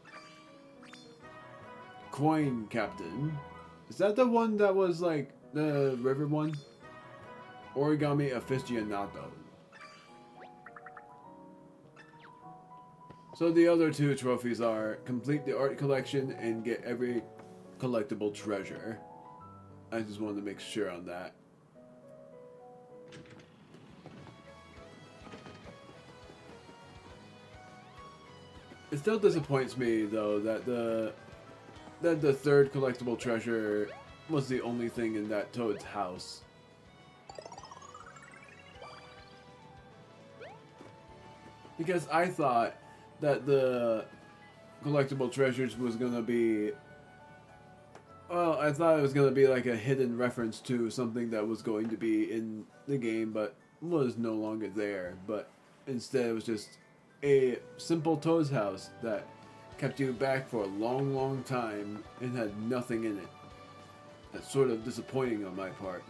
S1: Coin Captain. Is that the one that was like the river one? Origami Aficionado. So the other 2 trophies are complete the art collection and get every collectible treasure. I just wanted to make sure on that. It still disappoints me though that the 3rd collectible treasure was the only thing in that Toad's house. Because I thought that the collectible treasures was gonna be... Well, I thought it was gonna be like a hidden reference to something that was going to be in the game, but was no longer there. But instead it was just a simple Toad's house that kept you back for a long, long time and had nothing in it. That's sort of disappointing on my part.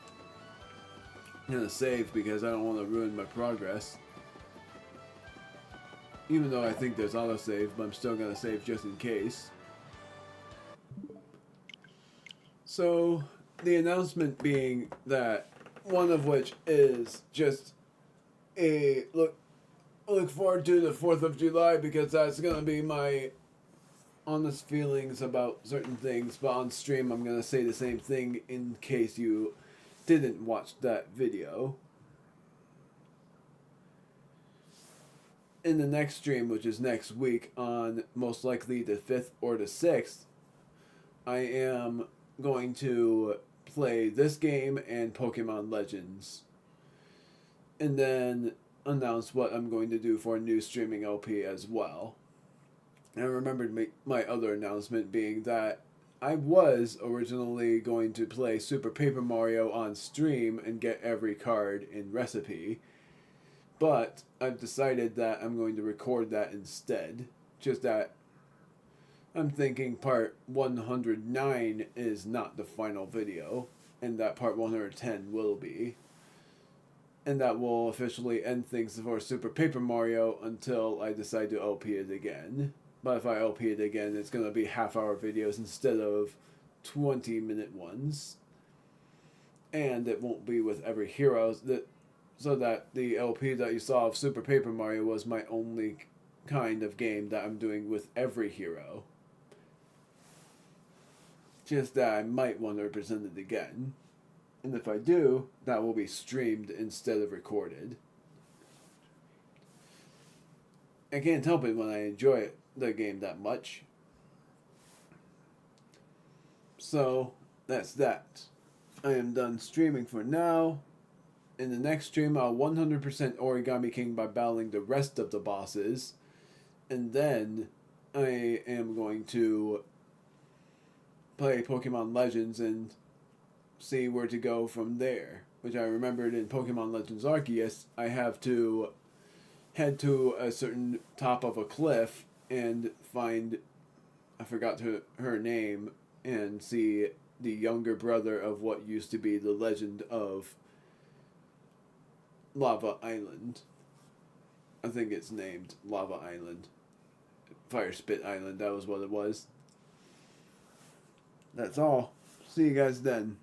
S1: I'm gonna save because I don't want to ruin my progress. Even though I think there's autosave, but I'm still gonna save just in case. So, the announcement being that one of which is just a look forward to the 4th of July because that's gonna be my honest feelings about certain things, but on stream I'm gonna say the same thing in case you didn't watch that video. In the next stream, which is next week on most likely the 5th or the 6th, I am going to play this game and Pokemon Legends. And then announce what I'm going to do for a new streaming LP as well. And I remembered my other announcement being that I was originally going to play Super Paper Mario on stream and get every card in Recipe. But I've decided that I'm going to record that instead. Just that I'm thinking part 109 is not the final video, and that part 110 will be. And that will officially end things for Super Paper Mario until I decide to LP it again. But if I LP it again, it's going to be half-hour videos instead of 20-minute ones. And it won't be with every hero. So that the LP that you saw of Super Paper Mario was my only kind of game that I'm doing with every hero. Just that I might want to represent it again. And if I do, that will be streamed instead of recorded. I can't help it when I enjoy the game that much. So, that's that. I am done streaming for now. In the next stream, I'll 100% Origami King by battling the rest of the bosses. And then, I am going to play Pokemon Legends and see where to go from there. Which I remembered in Pokemon Legends Arceus, I have to head to a certain top of a cliff and find, I forgot her name, and see the younger brother of what used to be the legend of Lava Island. I think it's named Lava Island. Fire Spit Island, that was what it was. That's all. See you guys then.